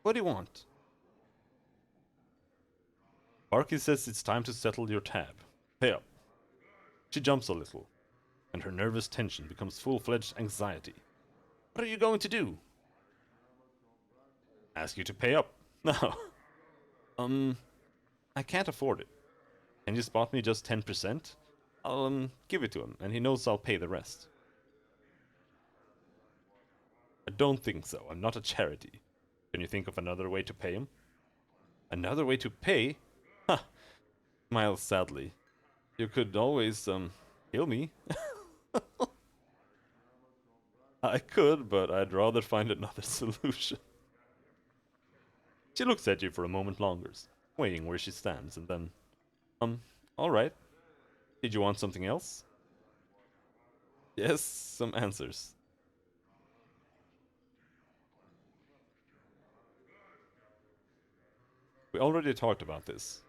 What do you want? Barky says it's time to settle your tab. Pay up. She jumps a little, and her nervous tension becomes full-fledged anxiety. What are you going to do? Ask you to pay up. No. I can't afford it. Can you spot me just 10%? I'll, give it to him, and he knows I'll pay the rest. I don't think so. I'm not a charity. Can you think of another way to pay him? Another way to pay? Ha! Smiles sadly. You could always, kill me. I could, but I'd rather find another solution. She looks at you for a moment longer, weighing where she stands, and then, alright. Did you want something else? Yes, some answers. We already talked about this.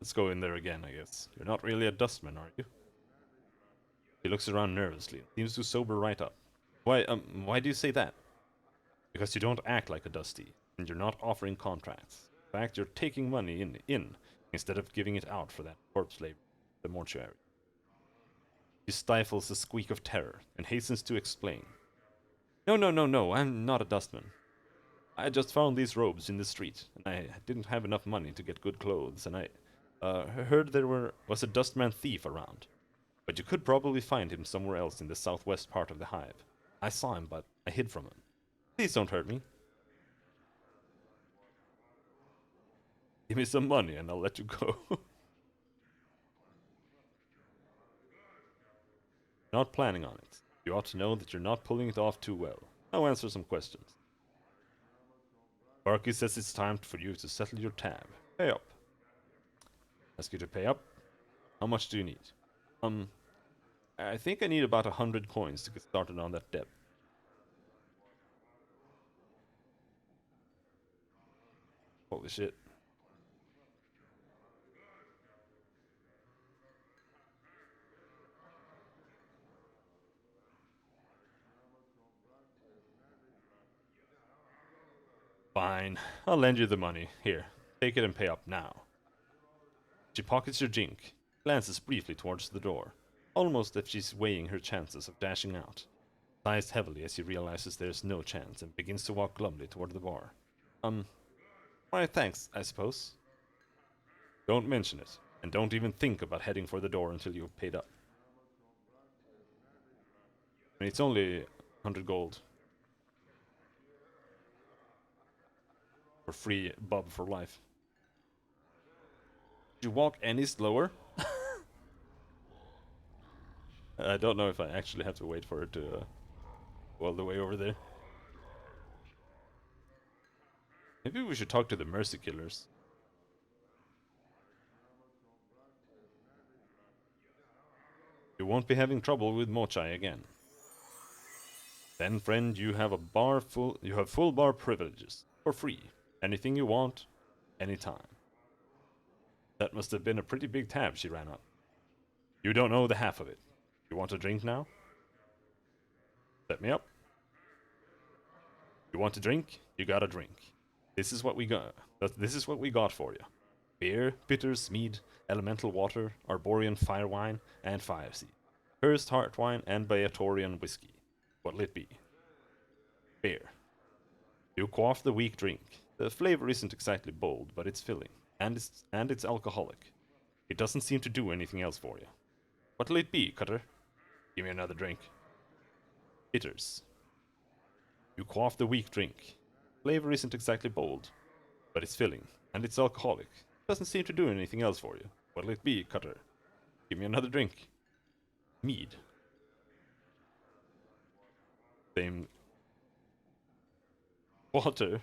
Let's go in there again, I guess. You're not really a dustman, are you? He looks around nervously, seems to sober right up. Why do you say that? Because you don't act like a dusty, and you're not offering contracts. In fact, you're taking money in instead of giving it out for that corpse labor, the mortuary. He stifles a squeak of terror and hastens to explain. No, I'm not a dustman. I just found these robes in the street, and I didn't have enough money to get good clothes, and I heard there was a dustman thief around. But you could probably find him somewhere else in the southwest part of the hive. I saw him, but I hid from him. Please don't hurt me. Give me some money and I'll let you go. Not planning on it. You ought to know that you're not pulling it off too well. Now answer some questions. Barky says it's time for you to settle your tab. Pay up. Ask you to pay up. How much do you need? I think I need about 100 coins to get started on that debt. Holy shit. Fine. I'll lend you the money. Here, take it and pay up now. She pockets your jink, glances briefly towards the door, almost as if she's weighing her chances of dashing out. Sighs heavily as she realizes there's no chance and begins to walk glumly toward the bar. Why, thanks, I suppose. Don't mention it, and don't even think about heading for the door until you've paid up. I mean, it's only 100 gold. For free bub for life. Did you walk any slower? I don't know if I actually have to wait for it to go all the way over there. Maybe we should talk to the Mercy Killers. You won't be having trouble with Mochai again. Then, friend, you have full bar privileges for free. Anything you want, anytime. That must have been a pretty big tab she ran up. You don't know the half of it. You want a drink now? Set me up. You want a drink? You got a drink. This is what we got. This is what we got for you. Beer, bitters, mead, elemental water, Arborean fire wine, and fire seed. Cursed heart wine and Beatorian whiskey. What'll it be? Beer. You quaff the weak drink. The flavor isn't exactly bold, but it's filling, and it's alcoholic. It doesn't seem to do anything else for you. What'll it be, Cutter? Give me another drink. Bitters. You quaff the weak drink. Flavor isn't exactly bold, but it's filling, and it's alcoholic. Doesn't seem to do anything else for you. What'll it be, Cutter? Give me another drink. Mead. Same. Water.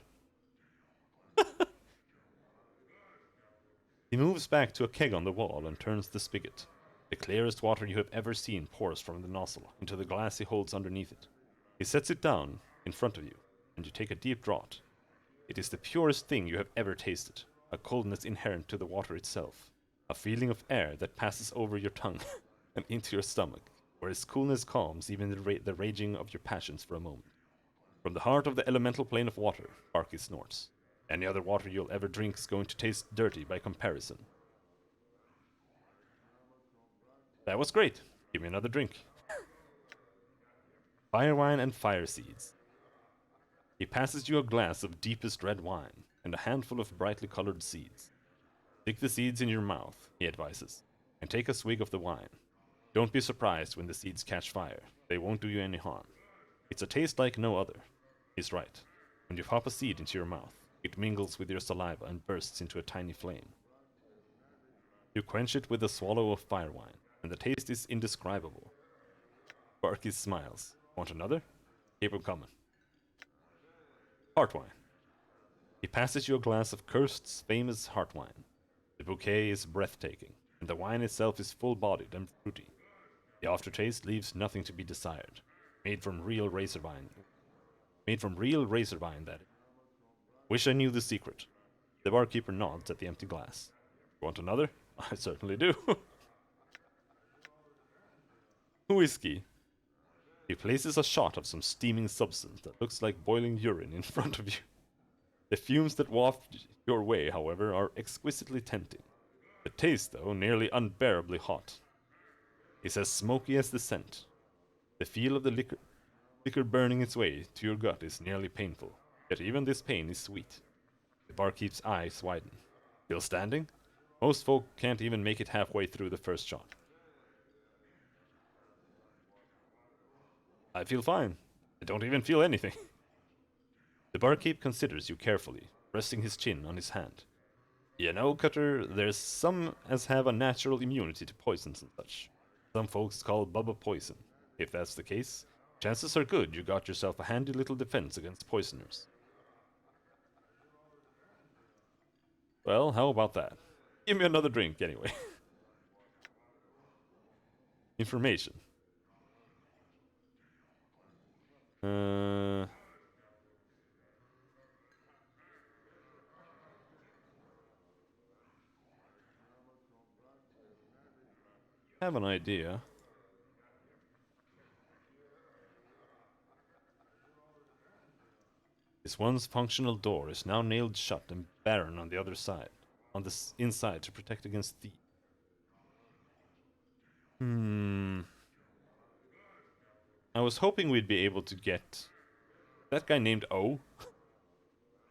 He moves back to a keg on the wall and turns the spigot. The clearest water you have ever seen pours from the nozzle into the glass he holds underneath it. He sets it down in front of you, and you take a deep draught. It is the purest thing you have ever tasted, a coldness inherent to the water itself, a feeling of air that passes over your tongue and into your stomach, where its coolness calms even the raging of your passions for a moment. From the heart of the elemental plane of water, Barky snorts. Any other water you'll ever drink is going to taste dirty by comparison. That was great. Give me another drink. Fire wine and fire seeds. He passes you a glass of deepest red wine and a handful of brightly colored seeds. Stick the seeds in your mouth, he advises, and take a swig of the wine. Don't be surprised when the seeds catch fire. They won't do you any harm. It's a taste like no other. He's right. When you pop a seed into your mouth, it mingles with your saliva and bursts into a tiny flame. You quench it with a swallow of fire wine, and the taste is indescribable. Barky smiles. Want another? Keep 'em coming. Heart wine. He passes you a glass of Kirst's famous heart wine. The bouquet is breathtaking, and the wine itself is full-bodied and fruity. The aftertaste leaves nothing to be desired. Made from real razor vine, that is. Wish I knew the secret. The barkeeper nods at the empty glass. Want another? I certainly do. Whiskey. He places a shot of some steaming substance that looks like boiling urine in front of you. The fumes that waft your way, however, are exquisitely tempting. The taste, though, nearly unbearably hot. It's as smoky as the scent. The feel of the liquor burning its way to your gut is nearly painful, yet even this pain is sweet. The barkeep's eyes widen. Still standing? Most folk can't even make it halfway through the first shot. I feel fine. I don't even feel anything. The barkeep considers you carefully, resting his chin on his hand. You know, Cutter, there's some as have a natural immunity to poisons and such. Some folks call Bubba poison. If that's the case, chances are good you got yourself a handy little defense against poisoners. Well, how about that? Give me another drink, anyway. Information. Have an idea. This once functional door is now nailed shut and barren on the other side, on the inside to protect against thieves. I was hoping we'd be able to get that guy named O.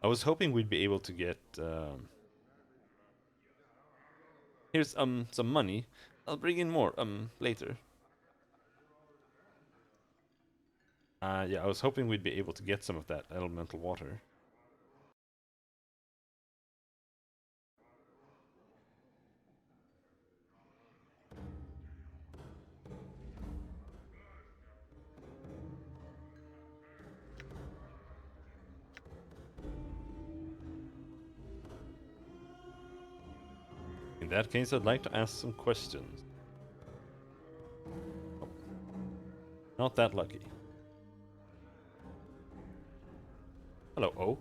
I was hoping we'd be able to get here's some money. I'll bring in more later. Yeah, I was hoping we'd be able to get some of that elemental water. In that case, I'd like to ask some questions. Oh. Not that lucky. Hello, O.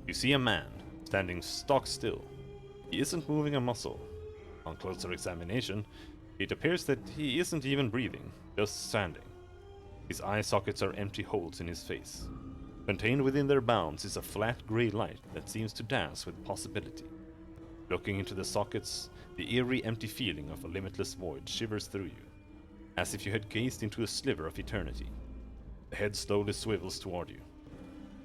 You see a man, standing stock still. He isn't moving a muscle. On closer examination, it appears that he isn't even breathing, just standing. His eye sockets are empty holes in his face. Contained within their bounds is a flat grey light that seems to dance with possibility. Looking into the sockets, the eerie empty feeling of a limitless void shivers through you, as if you had gazed into a sliver of eternity. The head slowly swivels toward you.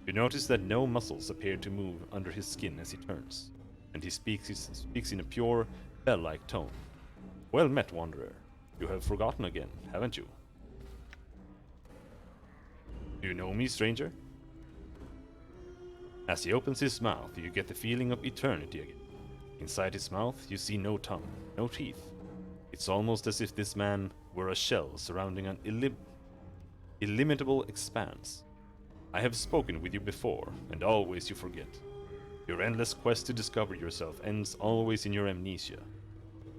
You notice that no muscles appear to move under his skin as he turns, and he speaks in a pure, bell-like tone. Well met, wanderer. You have forgotten again, haven't you? Do you know me, stranger? As he opens his mouth, you get the feeling of eternity again. Inside his mouth, you see no tongue, no teeth. It's almost as if this man were a shell surrounding an illimitable expanse. I have spoken with you before, and always you forget. Your endless quest to discover yourself ends always in your amnesia.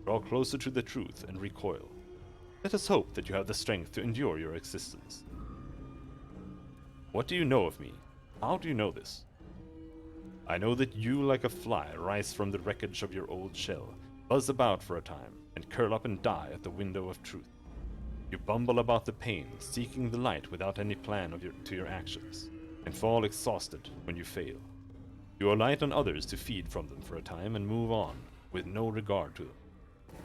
Draw closer to the truth and recoil. Let us hope that you have the strength to endure your existence. What do you know of me? How do you know this? I know that you, like a fly, rise from the wreckage of your old shell, buzz about for a time, and curl up and die at the window of truth. You bumble about the pain, seeking the light without any plan to your actions, and fall exhausted when you fail. You alight on others to feed from them for a time and move on, with no regard to them.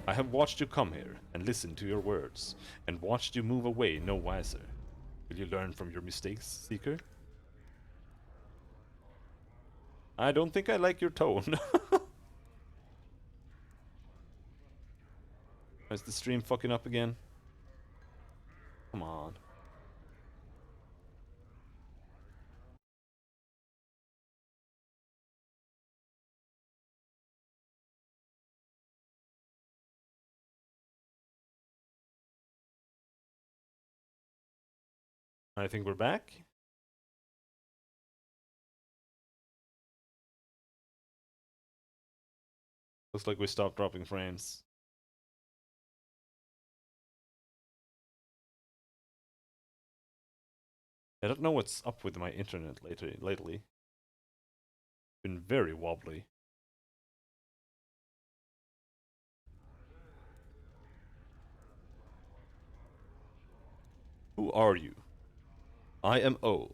I have watched you come here, and listened to your words, and watched you move away no wiser. Will you learn from your mistakes, Seeker? I don't think I like your tone. Is the stream fucking up again? Come on. I think we're back. Looks like we stopped dropping frames. I don't know what's up with my internet lately. Been very wobbly. Who are you? I am O.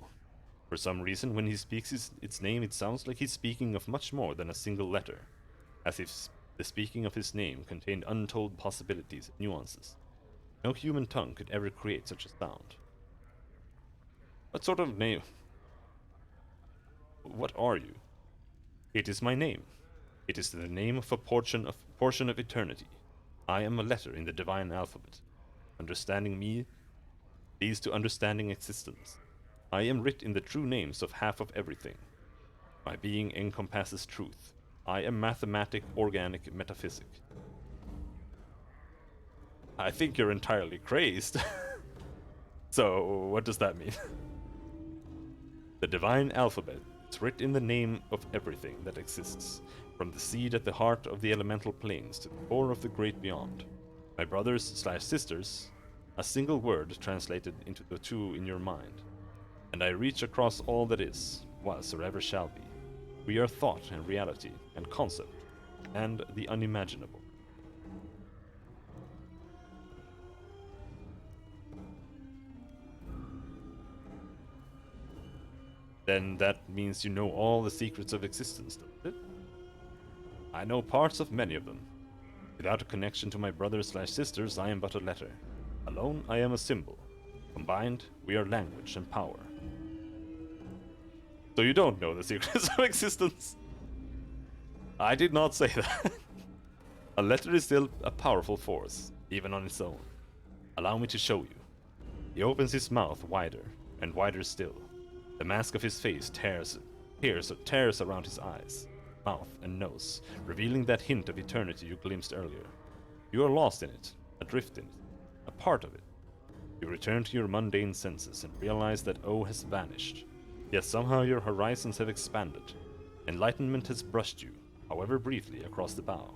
For some reason, when he speaks its name, it sounds like he's speaking of much more than a single letter, as if the speaking of his name contained untold possibilities and nuances. No human tongue could ever create such a sound. What sort of name? What are you? It is my name. It is the name of a portion of eternity. I am a letter in the divine alphabet. Understanding me leads to understanding existence. I am writ in the true names of half of everything. My being encompasses truth. I am mathematic, organic, metaphysic. I think you're entirely crazed. So, what does that mean? The divine alphabet is writ in the name of everything that exists, from the seed at the heart of the elemental planes to the core of the great beyond. My brothers/sisters, a single word translated into the two in your mind. And I reach across all that is, was, or ever shall be. We are thought and reality and concept, and the unimaginable. Then that means you know all the secrets of existence, doesn't it? I know parts of many of them. Without a connection to my brothers/sisters, I am but a letter. Alone, I am a symbol. Combined, we are language and power. So you don't know the secrets of existence? I did not say that. A letter is still a powerful force, even on its own. Allow me to show you. He opens his mouth wider, and wider still. The mask of his face tears around his eyes, mouth, and nose, revealing that hint of eternity you glimpsed earlier. You are lost in it, adrift in it, a part of it. You return to your mundane senses and realize that O has vanished. Yet somehow your horizons have expanded. Enlightenment has brushed you, however briefly, across the brow.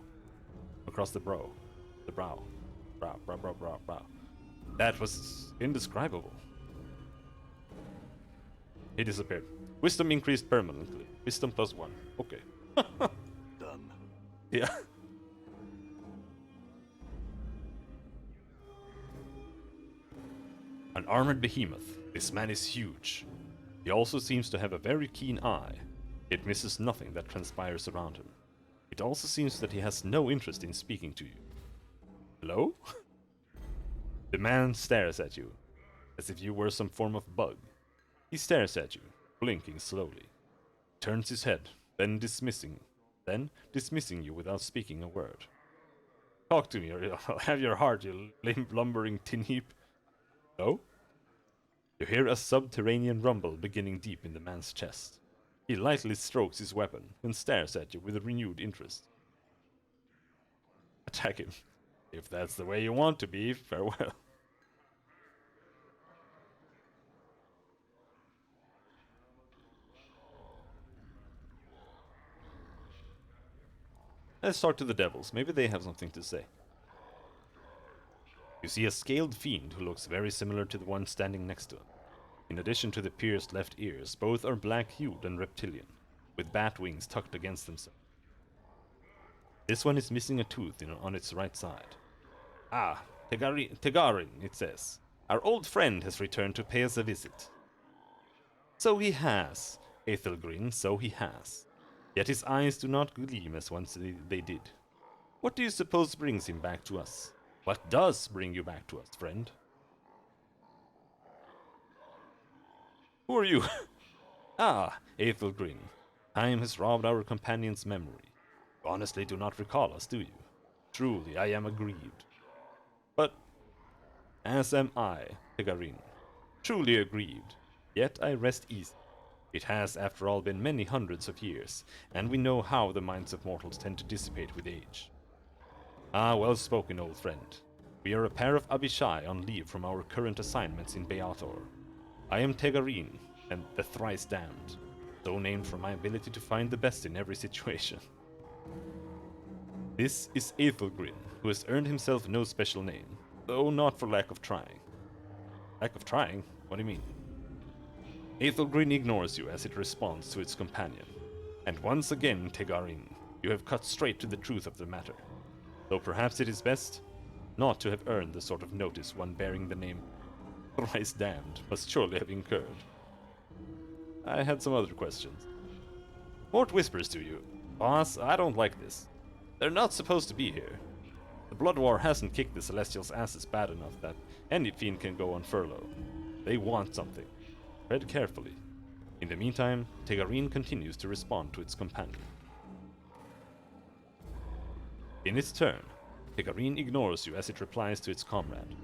That was indescribable. He disappeared. Wisdom increased permanently. Wisdom +1. Okay. Done. Yeah. An armored behemoth. This man is huge. He also seems to have a very keen eye. It misses nothing that transpires around him. It also seems that he has no interest in speaking to you. Hello? The man stares at you, as if you were some form of bug. He stares at you, blinking slowly. Turns his head, then dismissing you without speaking a word. Talk to me, or I'll have your heart, you lumbering tin heap. No? You hear a subterranean rumble beginning deep in the man's chest. He lightly strokes his weapon and stares at you with a renewed interest. Attack him. If that's the way you want to be, farewell. Let's talk to the devils. Maybe they have something to say. You see a scaled fiend who looks very similar to the one standing next to him. In addition to the pierced left ears, both are black-hued and reptilian, with bat wings tucked against themselves. This one is missing a tooth on its right side. Ah, Tegarin, it says. Our old friend has returned to pay us a visit. So he has, Ethelgrin, so he has. Yet his eyes do not gleam as once they did. What do you suppose brings him back to us? What does bring you back to us, friend? Who are you? Ah, Ethelgrin. Time has robbed our companion's memory. You honestly do not recall us, do you? Truly, I am aggrieved. But, as am I, Tegarin. Truly aggrieved. Yet I rest easy. It has, after all, been many hundreds of years, and we know how the minds of mortals tend to dissipate with age. Ah, well spoken, old friend. We are a pair of Abishai on leave from our current assignments in Beator. I am Tegarin, and the thrice damned, so named for my ability to find the best in every situation. This is Ethelgrin, who has earned himself no special name, though not for lack of trying. Lack of trying? What do you mean? Ethelgrin ignores you as it responds to its companion. And once again, Tegarin, you have cut straight to the truth of the matter. Though perhaps it is best not to have earned the sort of notice one bearing the name thrice damned must surely have incurred. I had some other questions. Mort whispers to you, Boss, I don't like this. They're not supposed to be here. The Blood War hasn't kicked the Celestials' asses bad enough that any fiend can go on furlough. They want something. Tread carefully. In the meantime, Tegarin continues to respond to its companion. In its turn, Tegarin ignores you as it replies to its comrade.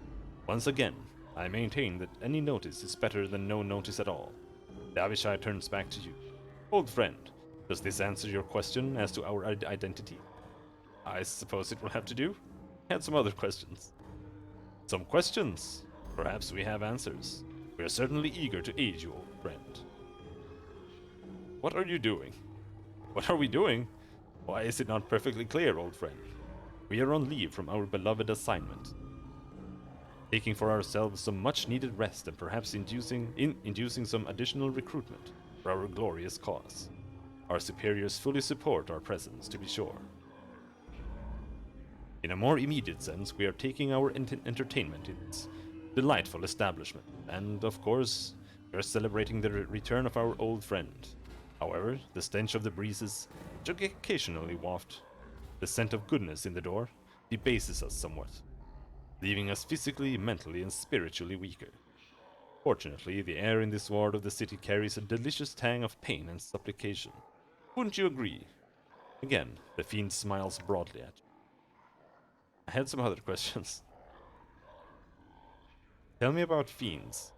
Once again, I maintain that any notice is better than no notice at all. The Abishai turns back to you. Old friend, does this answer your question as to our identity? I suppose it will have to do. I had some other questions. Some questions? Perhaps we have answers. We are certainly eager to aid you, old friend. What are you doing? What are we doing? Why is it not perfectly clear, old friend? We are on leave from our beloved assignment, taking for ourselves some much-needed rest and perhaps inducing some additional recruitment for our glorious cause. Our superiors fully support our presence, to be sure. In a more immediate sense, we are taking our entertainment in its delightful establishment, and, of course, we are celebrating the return of our old friend. However, the stench of the breezes, which occasionally waft the scent of goodness in the door, debases us somewhat, leaving us physically, mentally, and spiritually weaker. Fortunately, the air in this ward of the city carries a delicious tang of pain and supplication. Wouldn't you agree? Again, the fiend smiles broadly at you. I had some other questions. Tell me about fiends.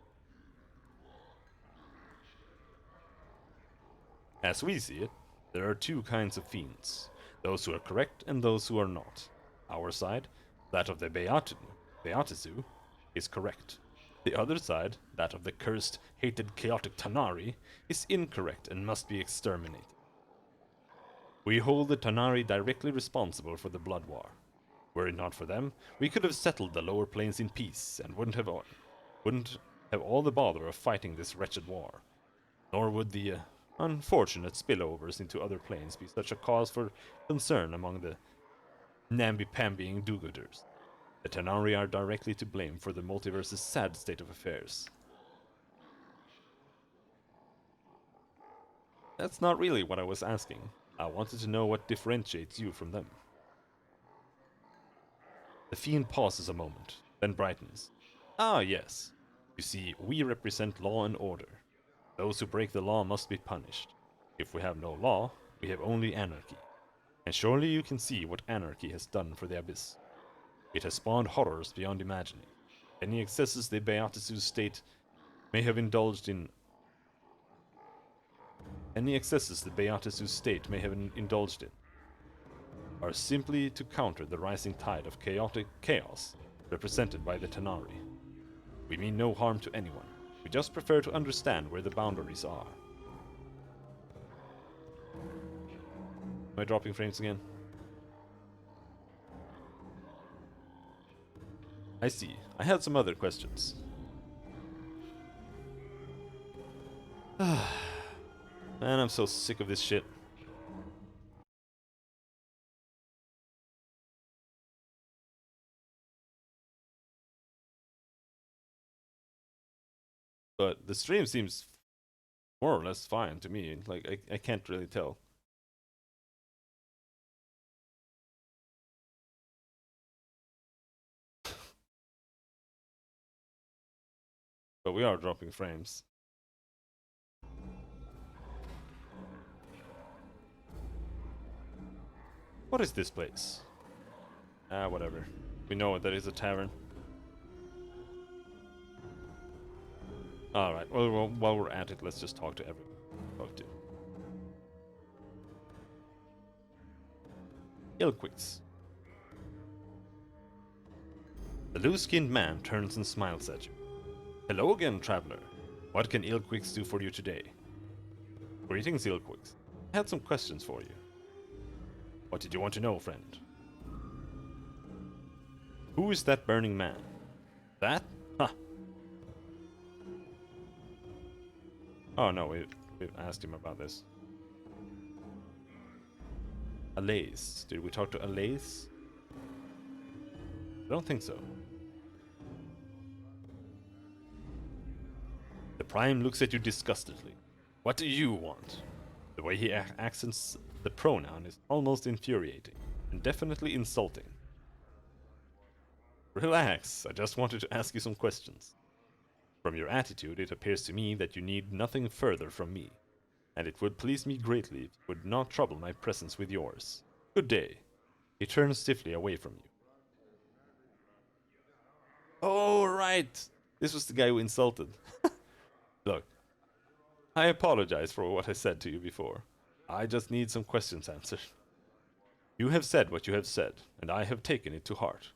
As we see it, there are two kinds of fiends, those who are correct and those who are not. Our side, that of the Beatisu, is correct. The other side, that of the cursed, hated, chaotic Tanari, is incorrect and must be exterminated. We hold the Tanari directly responsible for the Blood War. Were it not for them, we could have settled the lower planes in peace and wouldn't have all the bother of fighting this wretched war. Nor would the unfortunate spillovers into other planes be such a cause for concern among the namby-pambying do-gooders. The Tanari are directly to blame for the multiverse's sad state of affairs. That's not really what I was asking. I wanted to know what differentiates you from them. The fiend pauses a moment, then brightens. Ah, yes. You see, we represent law and order. Those who break the law must be punished. If we have no law, we have only anarchy. And surely you can see what anarchy has done for the Abyss. It has spawned horrors beyond imagining. Any excesses the Beatisu state may have indulged in are simply to counter the rising tide of chaotic chaos represented by the Tanari. We mean no harm to anyone. We just prefer to understand where the boundaries are. Am I dropping frames again? I see. I had some other questions. Man, I'm so sick of this shit. but the stream seems more or less fine to me. Like, I can't really tell. But we are dropping frames. What is this place? Ah, whatever. We know that is a tavern. Alright, well, while we're at it, let's just talk to everyone. Talk to. Ilquix. The loose-skinned man turns and smiles at you. Hello again, traveler. What can Ilquix do for you today? Greetings, Ilquix. I had some questions for you. What did you want to know, friend? Who is that burning man? That? Huh. Oh no, we've asked him about this. Alaise. Did we talk to Alaise? I don't think so. The Prime looks at you disgustedly. What do you want? The way he accents the pronoun is almost infuriating, and definitely insulting. Relax, I just wanted to ask you some questions. From your attitude, it appears to me that you need nothing further from me, and it would please me greatly if you would not trouble my presence with yours. Good day. He turns stiffly away from you. Oh, right! This was the guy who insulted. Look, I apologize for what I said to you before. I just need some questions answered. You have said what you have said, and I have taken it to heart.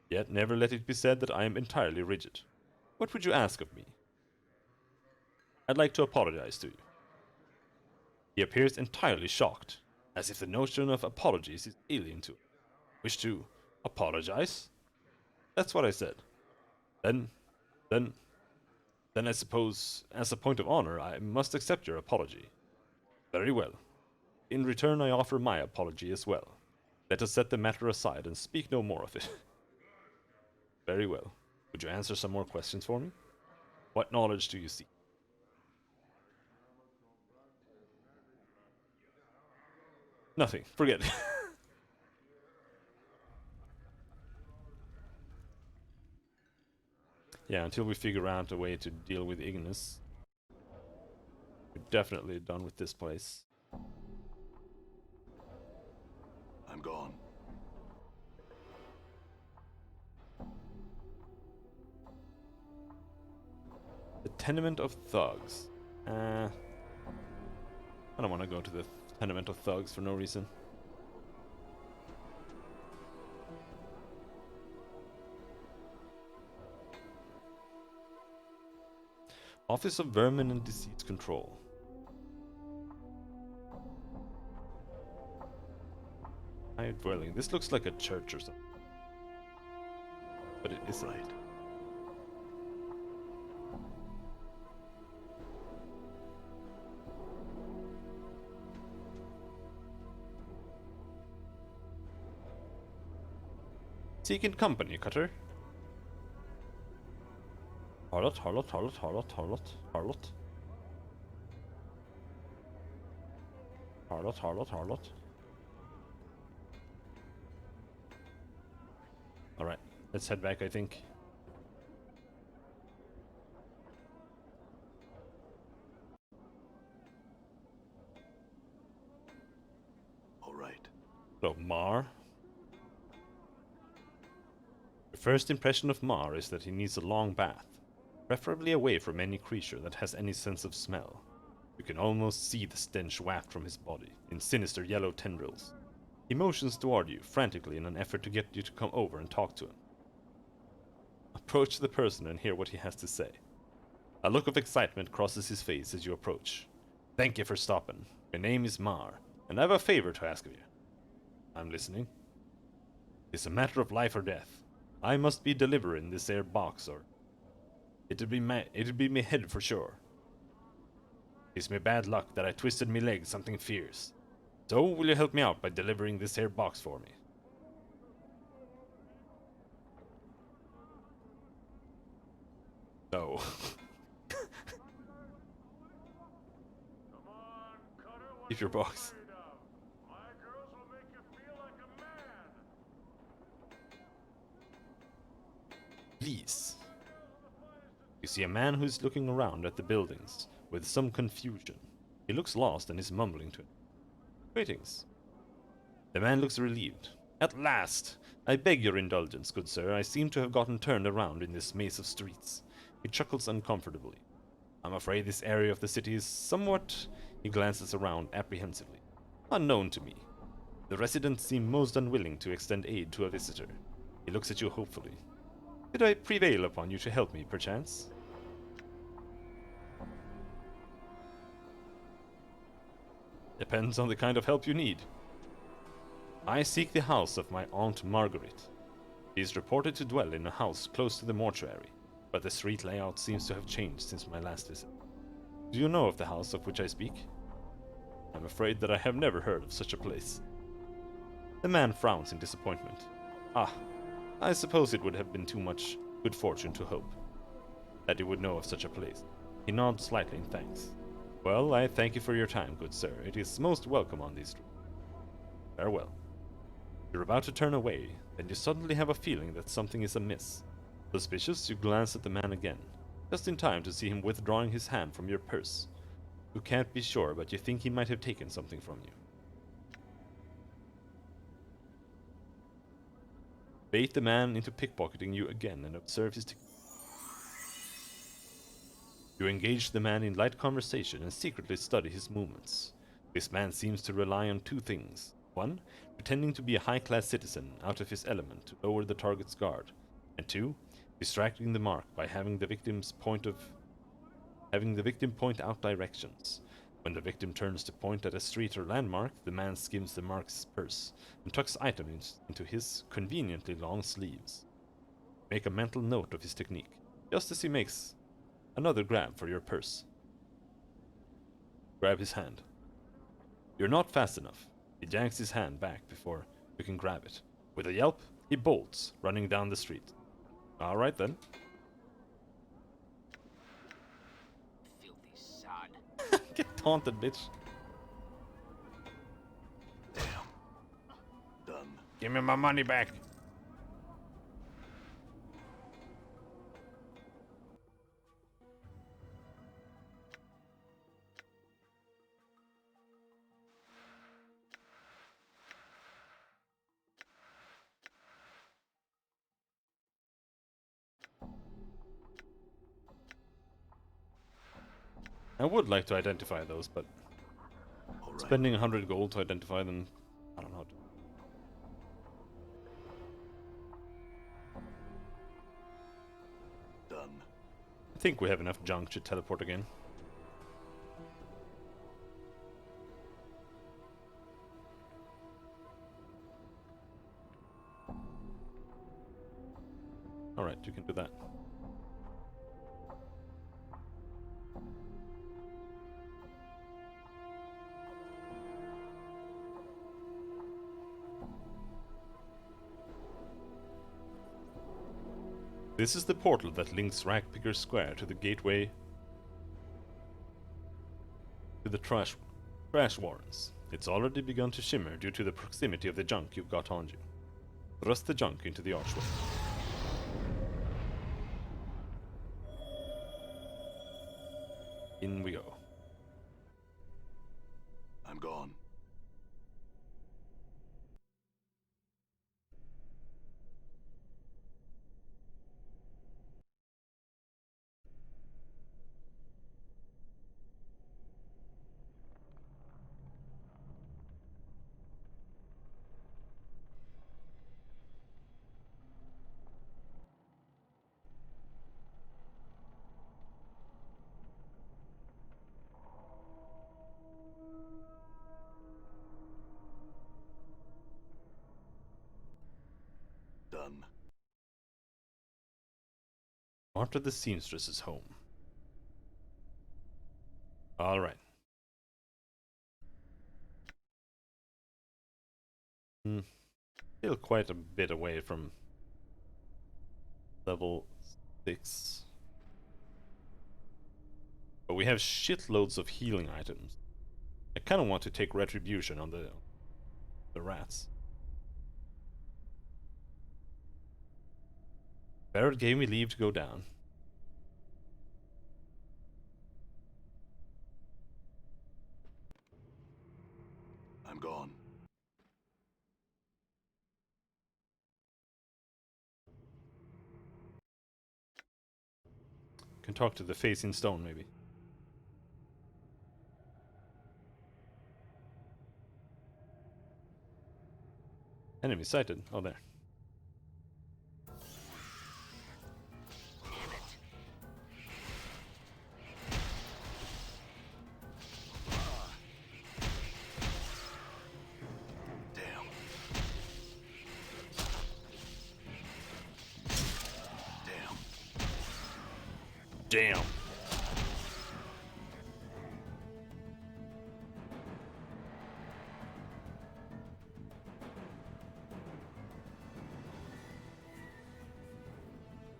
Yet never let it be said that I am entirely rigid. What would you ask of me? I'd like to apologize to you. He appears entirely shocked, as if the notion of apologies is alien to him. Wish to apologize? That's what I said. Then I suppose, as a point of honor, I must accept your apology. Very well. In return, I offer my apology as well. Let us set the matter aside and speak no more of it. Very well. Would you answer some more questions for me? What knowledge do you seek? Nothing. Forget it. Yeah, until we figure out a way to deal with Ignis. We're definitely done with this place. I'm gone. The Tenement of Thugs. I don't want to go to the Tenement of Thugs for no reason. Office of Vermin and Disease Control. High dwelling. This looks like a church or something. But it isn't. Right. Seeking company, Cutter. Harlot, harlot, harlot, harlot, harlot, harlot. Harlot, harlot, harlot. Alright, let's head back, I think. All right. So, Mar. Your first impression of Mar is that he needs a long bath. Preferably away from any creature that has any sense of smell. You can almost see the stench waft from his body, in sinister yellow tendrils. He motions toward you, frantically in an effort to get you to come over and talk to him. Approach the person and hear what he has to say. A look of excitement crosses his face as you approach. Thank you for stopping. My name is Mar, and I have a favor to ask of you. I'm listening. It's a matter of life or death. I must be delivering this air box, or it'd be me head for sure. It's me bad luck that I twisted me leg something fierce. So will you help me out by delivering this here box for me? No. Keep your box. Please. You see a man who is looking around at the buildings with some confusion. He looks lost and is mumbling to him. Greetings. The man looks relieved. At last! I beg your indulgence, good sir. I seem to have gotten turned around in this maze of streets. He chuckles uncomfortably. I'm afraid this area of the city is somewhat... He glances around apprehensively. Unknown to me. The residents seem most unwilling to extend aid to a visitor. He looks at you hopefully. Could I prevail upon you to help me, perchance? Depends on the kind of help you need. I seek the house of my Aunt Margaret. She is reported to dwell in a house close to the mortuary, but the street layout seems to have changed since my last visit. Do you know of the house of which I speak? I'm afraid that I have never heard of such a place. The man frowns in disappointment. Ah, I suppose it would have been too much good fortune to hope that you would know of such a place. He nods slightly in thanks. Well, I thank you for your time, good sir. It is most welcome on these streets. Farewell. You're about to turn away, then you suddenly have a feeling that something is amiss. Suspicious, you glance at the man again, just in time to see him withdrawing his hand from your purse. You can't be sure, but you think he might have taken something from you. Bait the man into pickpocketing you again and observe his technique. You engage the man in light conversation and secretly study his movements. This man seems to rely on two things. One, pretending to be a high-class citizen out of his element to lower the target's guard. And two, distracting the mark by having the victim point out directions. When the victim turns to point at a street or landmark, the man skims the mark's purse and tucks items into his conveniently long sleeves. Make a mental note of his technique, just as he makes another grab for your purse. Grab his hand. You're not fast enough. He yanks his hand back before you can grab it. With a yelp, he bolts, running down the street. Alright then. Filthy sod. Get taunted, bitch. Damn. Done. Give me my money back. I would like to identify those, but All right. spending 100 gold to identify them, I don't know. Done. I think we have enough junk to teleport again. Alright, you can do that. This is the portal that links Ragpicker Square to the gateway to the trash warrens. It's already begun to shimmer due to the proximity of the junk you've got on you. Thrust the junk into the archway. In we go. I'm gone. Done. Marta the seamstress is home. Alright. Still quite a bit away from level 6. But we have shitloads of healing items. I kind of want to take retribution on the rats. Barrett gave me leave to go down. I'm gone. Can talk to the face in stone, maybe. Enemy sighted. Oh, there. Damn. Damn. Damn.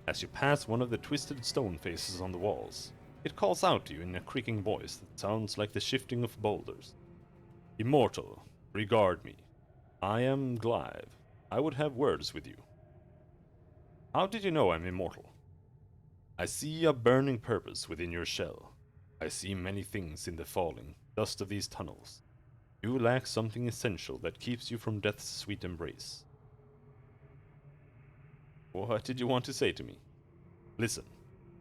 As you pass one of the twisted stone faces on the walls, it calls out to you in a creaking voice that sounds like the shifting of boulders. Immortal, regard me. I am Glyve. I would have words with you. How did you know I'm immortal? I see a burning purpose within your shell. I see many things in the falling dust of these tunnels. You lack something essential that keeps you from death's sweet embrace. What did you want to say to me? Listen,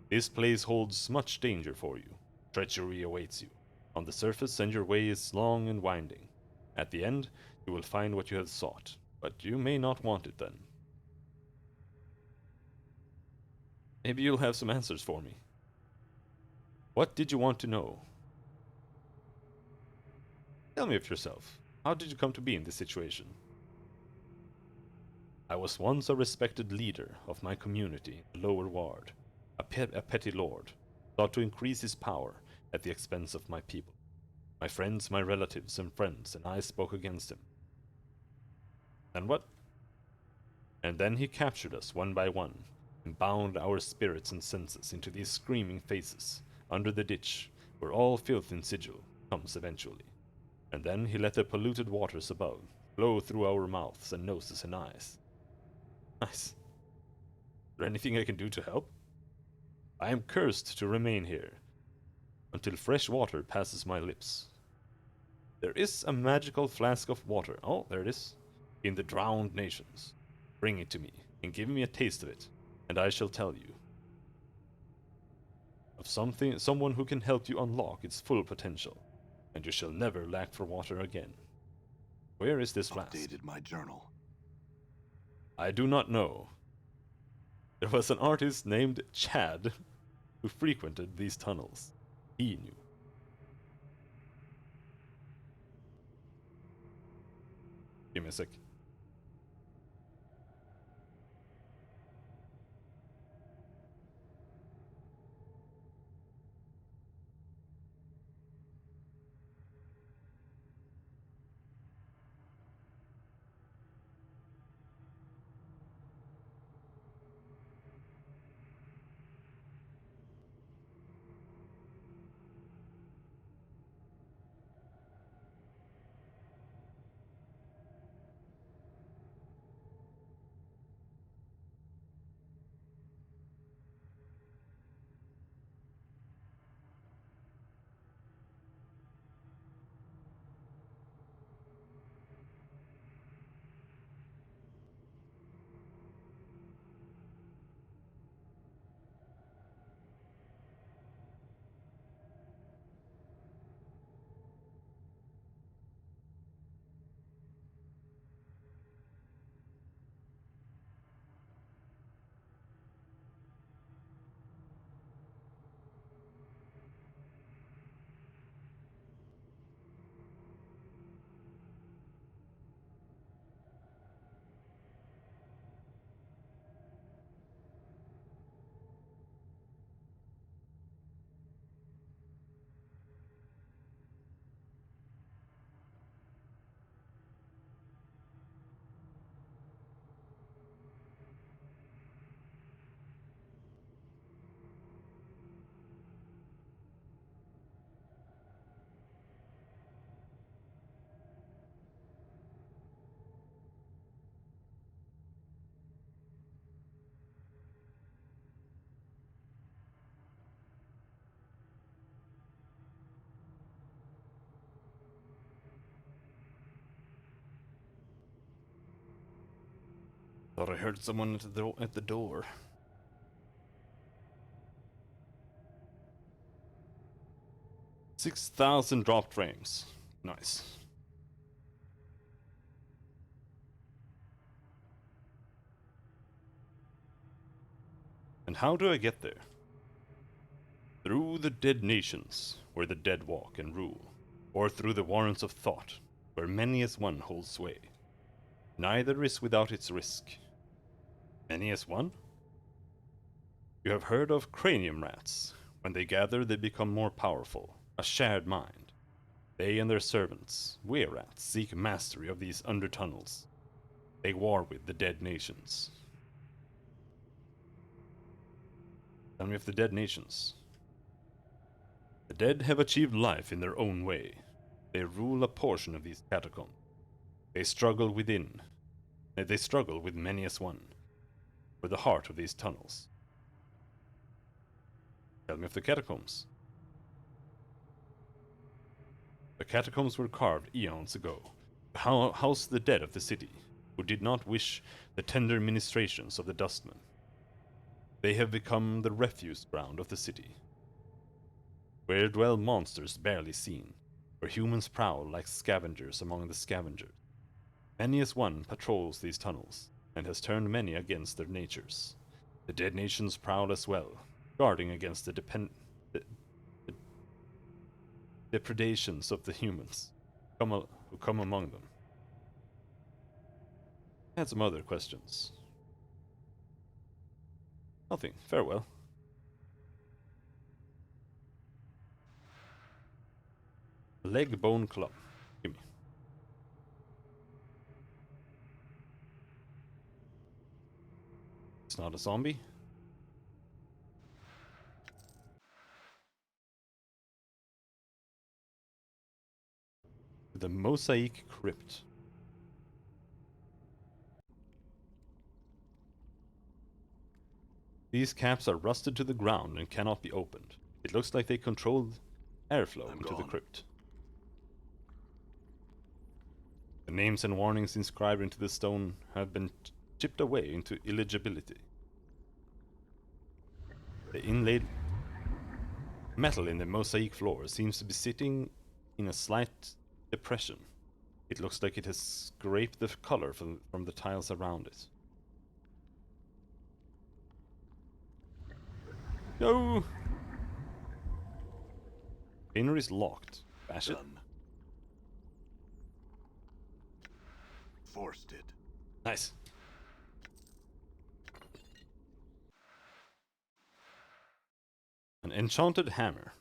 this place holds much danger for you. Treachery awaits you. On the surface, and your way is long and winding. At the end, you will find what you have sought, but you may not want it then. Maybe you'll have some answers for me. What did you want to know? Tell me of yourself. How did you come to be in this situation? I was once a respected leader of my community in the lower ward, a petty lord, thought to increase his power at the expense of my people. My friends, my relatives and friends, and I spoke against him. And what? And then he captured us one by one, and bound our spirits and senses into these screaming faces, under the ditch, where all filth and sigil comes eventually. And then he let the polluted waters above flow through our mouths and noses and eyes. Nice. Is there anything I can do to help? I am cursed to remain here, until fresh water passes my lips. There is a magical flask of water, oh, there it is, in the drowned nations. Bring it to me, and give me a taste of it, and I shall tell you of someone who can help you unlock its full potential, and you shall never lack for water again. Where is this flask? Updated my journal. I do not know. There was an artist named Chad who frequented these tunnels. He knew. Give me a sec. Thought I heard someone at the door. $6,000 dropped frames. Nice. And how do I get there? Through the dead nations, where the dead walk and rule, or through the warrens of thought, where many as one holds sway. Neither is without its risk. Many as one? You have heard of cranium rats. When they gather, they become more powerful, a shared mind. They and their servants, were-rats, seek mastery of these undertunnels. They war with the dead nations. Tell me of the dead nations. The dead have achieved life in their own way. They rule a portion of these catacombs. They struggle within. They struggle with many as one. For the heart of these tunnels. Tell me of the catacombs. The catacombs were carved eons ago to house the dead of the city, who did not wish the tender ministrations of the dustmen. They have become the refuse ground of the city, where dwell monsters barely seen, where humans prowl like scavengers among the scavengers. Many as one patrols these tunnels, and has turned many against their natures. The dead nations prowl as well, guarding against the depredations of the humans who come among them. I had some other questions. Nothing. Farewell. Leg bone club. Gimme. It's not a zombie. The Mosaic Crypt. These caps are rusted to the ground and cannot be opened. It looks like they controlled airflow into the crypt. The names and warnings inscribed into the stone have been chipped away into illegibility. The inlaid metal in the mosaic floor seems to be sitting in a slight depression. It looks like it has scraped the color from the tiles around it. No! Container is locked. Bash it. Done. Forced it. Nice. An enchanted hammer.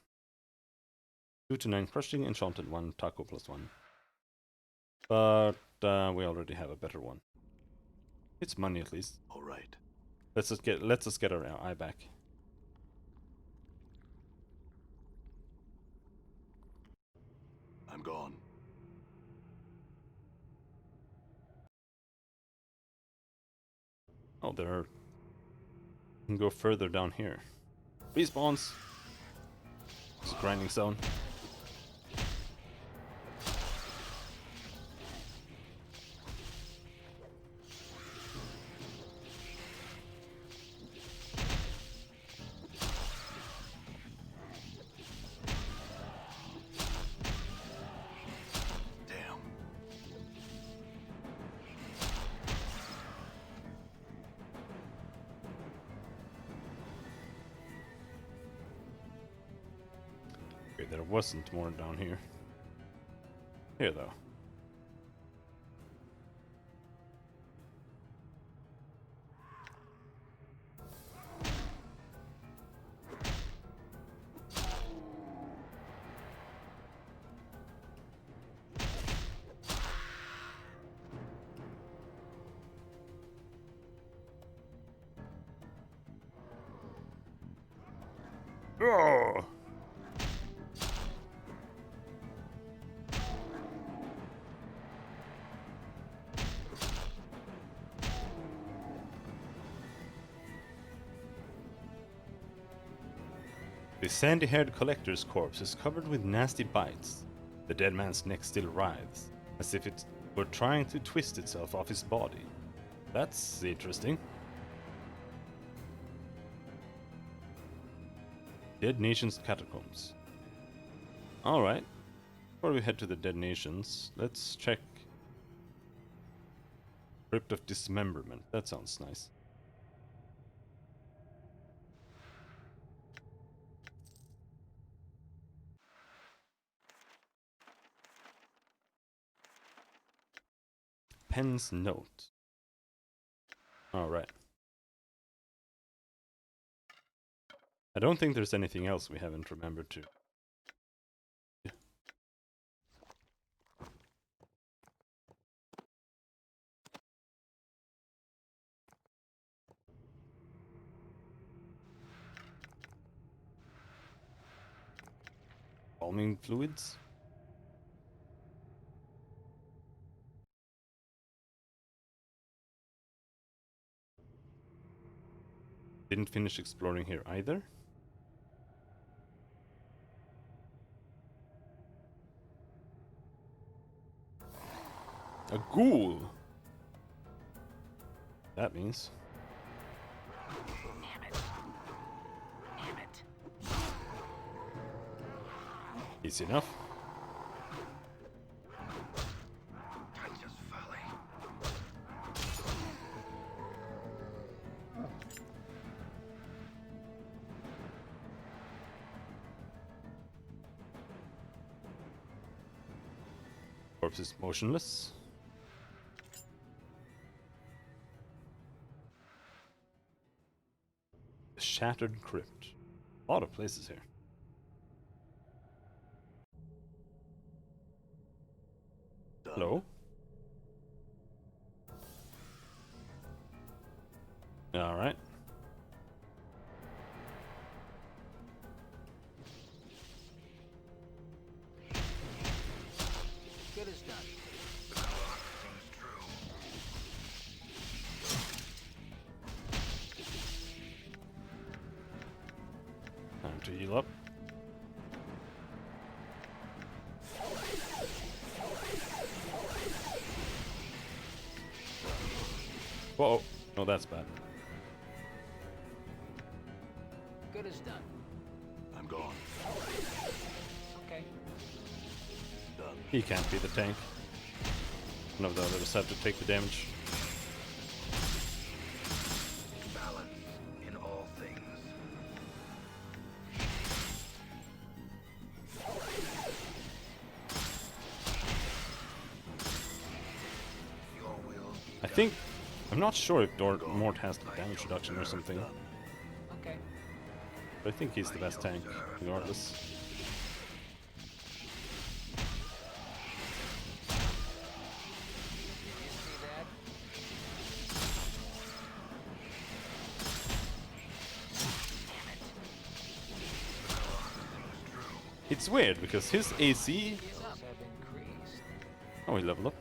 2 to 9 crushing, enchanted 1, taco +1. But we already have a better one. It's money at least. All right. Let's just get our eye back. I'm gone. Oh, there are... We can go further down here. Respawns! It's a grinding zone. Damn. Okay, there wasn't more down here. Here, though. Oh! The sandy-haired collector's corpse is covered with nasty bites. The dead man's neck still writhes, as if it were trying to twist itself off his body. That's interesting. Dead Nations Catacombs. Alright. Before we head to the Dead Nations, let's check Crypt of Dismemberment. That sounds nice. Pen's Note. Alright. I don't think there's anything else we haven't remembered to. Calming fluids? Didn't finish exploring here either. A ghoul! That means. Damn it. Damn it. Easy enough. Just folly. Corpse is motionless. The Shattered Crypt. A lot of places here. Done. Hello? Alright. Good as done. Seems true. Time to heal up. Whoa. No, that's bad. Good as done. I'm gone. Okay. Done. He can't be the tank. None of the others have to take the damage. Balance in all things. Your will be I done. think... I'm not sure if Mort has the damage reduction or something. Done. Okay. But I think he's the best tank, regardless. Did you see that? It's weird, because his AC... His up. Have increased. Oh, he leveled up.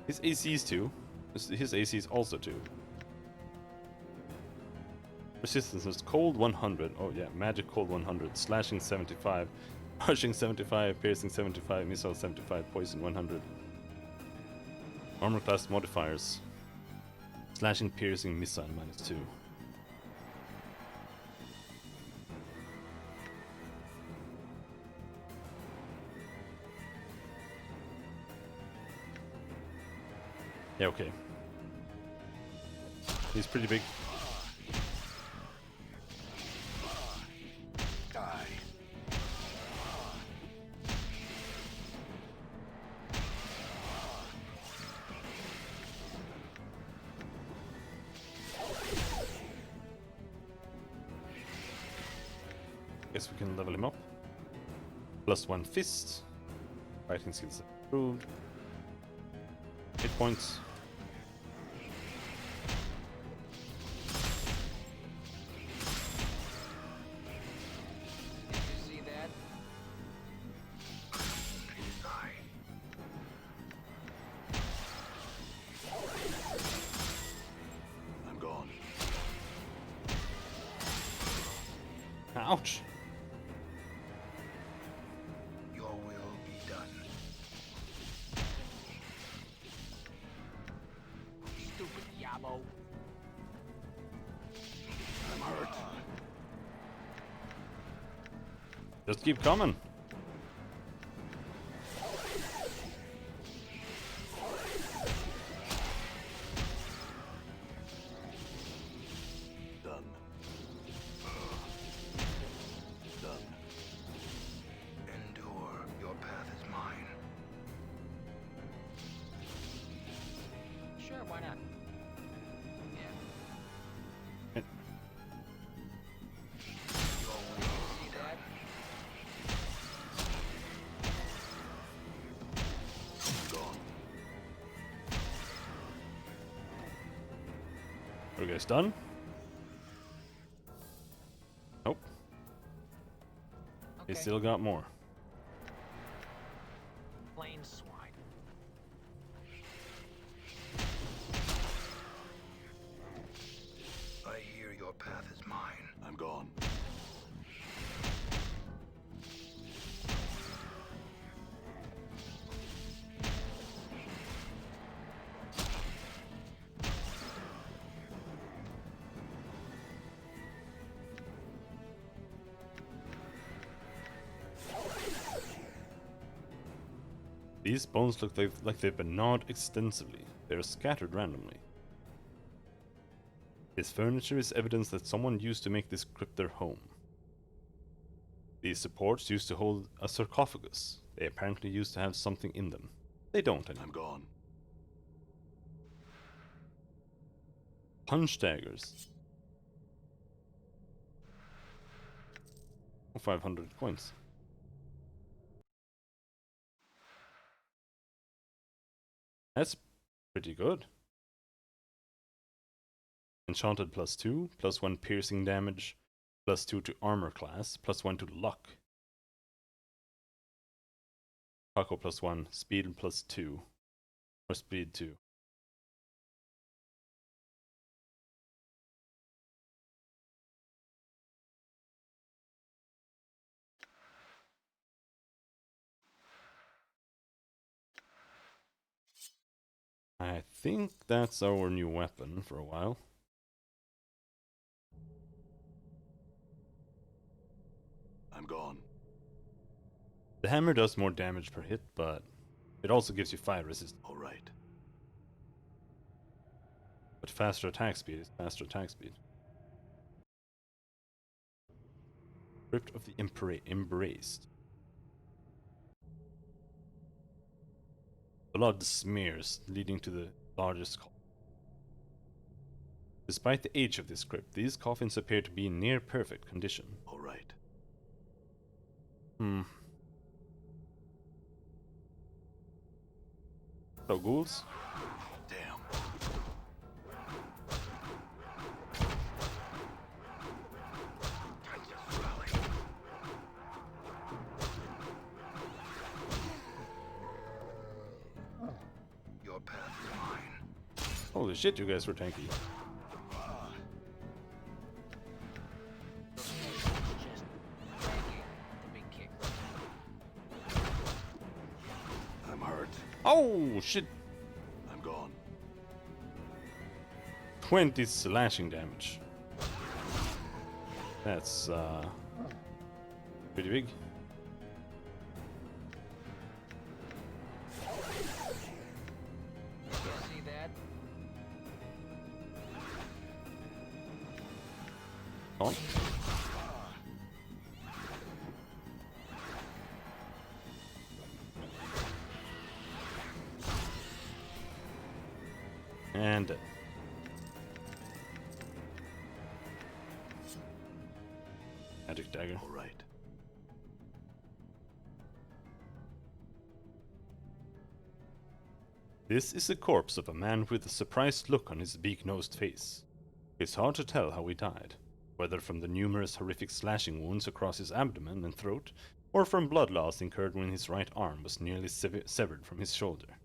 His AC is 2. His AC is also 2. Resistance is cold 100. Oh yeah, magic cold 100. Slashing 75. Crushing 75. Piercing 75. Missile 75. Poison 100. Armor class modifiers. Slashing, piercing, missile -2. Yeah, okay. He's pretty big. Die. Guess we can level him up. +1 fist. Fighting skills improved. Hit points. Did you see that? I'm gone. Ouch! Your will be done. Stupid Just keep coming. Done. Done. Endure. Your path is mine. Sure, why not? Yeah. Your will be done. I'm gone. Are you guys done? Nope. They Okay. still got more. Plain swine. I hear your path is mine. I'm gone. These bones look like they've been gnawed extensively. They're scattered randomly. This furniture is evidence that someone used to make this crypt their home. These supports used to hold a sarcophagus. They apparently used to have something in them. They don't I'm anymore. gone. Punch daggers. Oh, 500 coins. That's pretty good. Enchanted +2, +1 piercing damage, +2 to armor class, +1 to luck. Taco +1, speed +2, or speed 2. I think that's our new weapon for a while. I'm gone. The hammer does more damage per hit, but it also gives you fire resistance. All right. But faster attack speed is faster attack speed. Crypt of the Embraced. Blood smears leading to the largest coffin. Despite the age of this crypt, these coffins appear to be in near perfect condition. All right. So ghouls? Damn. Your path is mine. Holy shit, you guys were tanky. Just taking the big kick. I'm hurt. Oh shit! I'm gone. 20 slashing damage. That's pretty big. See that? On. And dead. Magic dagger. All right. This is the corpse of a man with a surprised look on his beak-nosed face. It's hard to tell how he died, whether from the numerous horrific slashing wounds across his abdomen and throat, or from blood loss incurred when his right arm was nearly severed from his shoulder.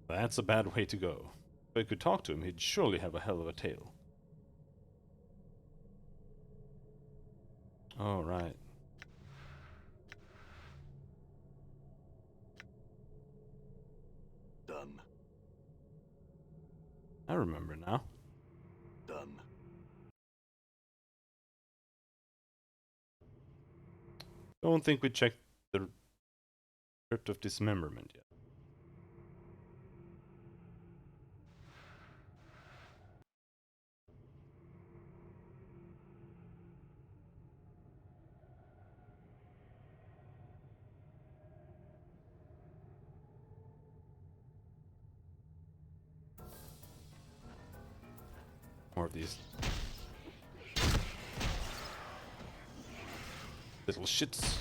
That's a bad way to go. If I could talk to him, he'd surely have a hell of a tale. Alright. Done. I remember now. Done. Don't think we checked the Crypt of Dismemberment yet. More of these little shits.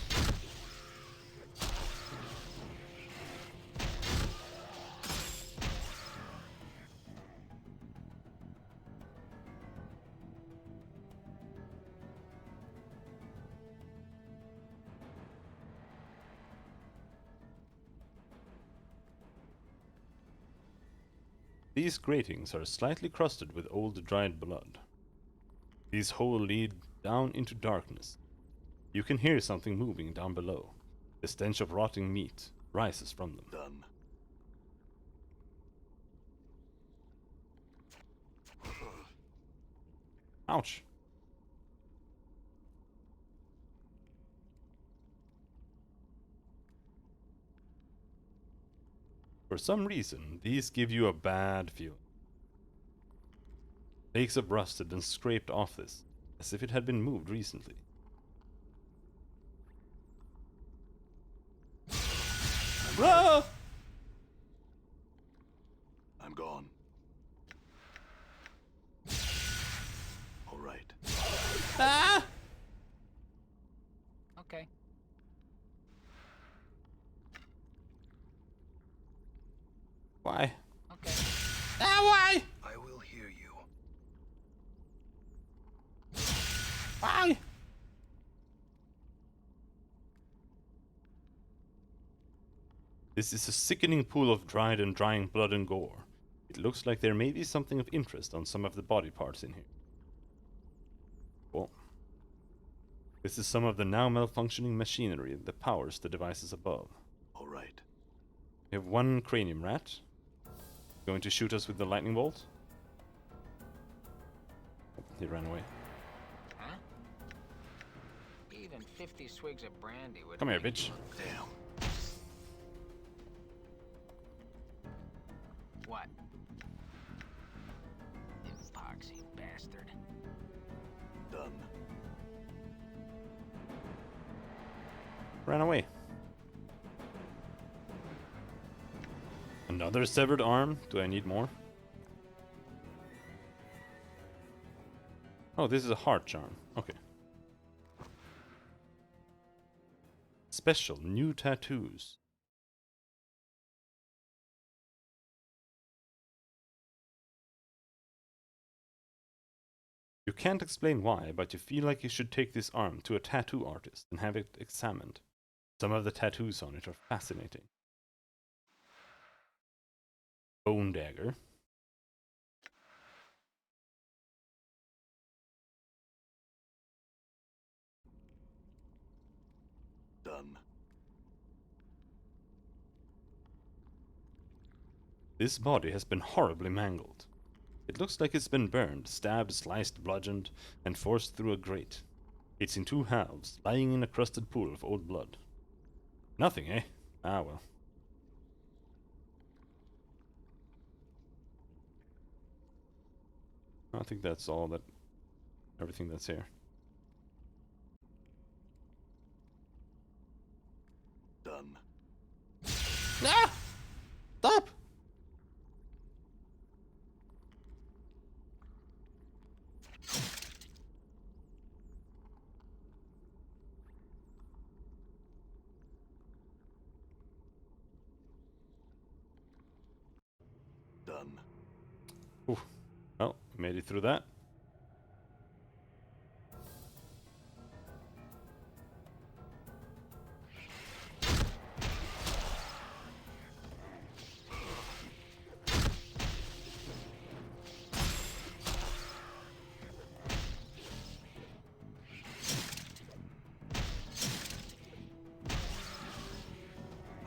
These gratings are slightly crusted with old dried blood. These holes lead down into darkness. You can hear something moving down below. The stench of rotting meat rises from them. Done. Ouch. For some reason, these give you a bad feeling. Flakes of rust had been scraped off this, as if it had been moved recently. Ah! I'm gone. All right. Ah! Okay. Why? Okay. Ah, why? I will hear you. Why? This is a sickening pool of dried and drying blood and gore. It looks like there may be something of interest on some of the body parts in here. Cool. This is some of the now malfunctioning machinery that powers the devices above. All right. We have one cranium rat. Going to shoot us with the lightning bolt. He ran away. Huh? Even 50 swigs of brandy would Come here, make bitch. Damn. What? Epoxy bastard. Done. Ran away. Another severed arm? Do I need more? Oh, this is a heart charm. Okay. Special new tattoos. You can't explain why, but you feel like you should take this arm to a tattoo artist and have it examined. Some of the tattoos on it are fascinating. Bone dagger. Done. This body has been horribly mangled. It looks like it's been burned, stabbed, sliced, bludgeoned, and forced through a grate. It's in two halves, lying in a crusted pool of old blood. Nothing, eh? Ah, well. I think that's all that... everything that's here. Done. Ah! Stop! Done. Ooh. Well, made it through that.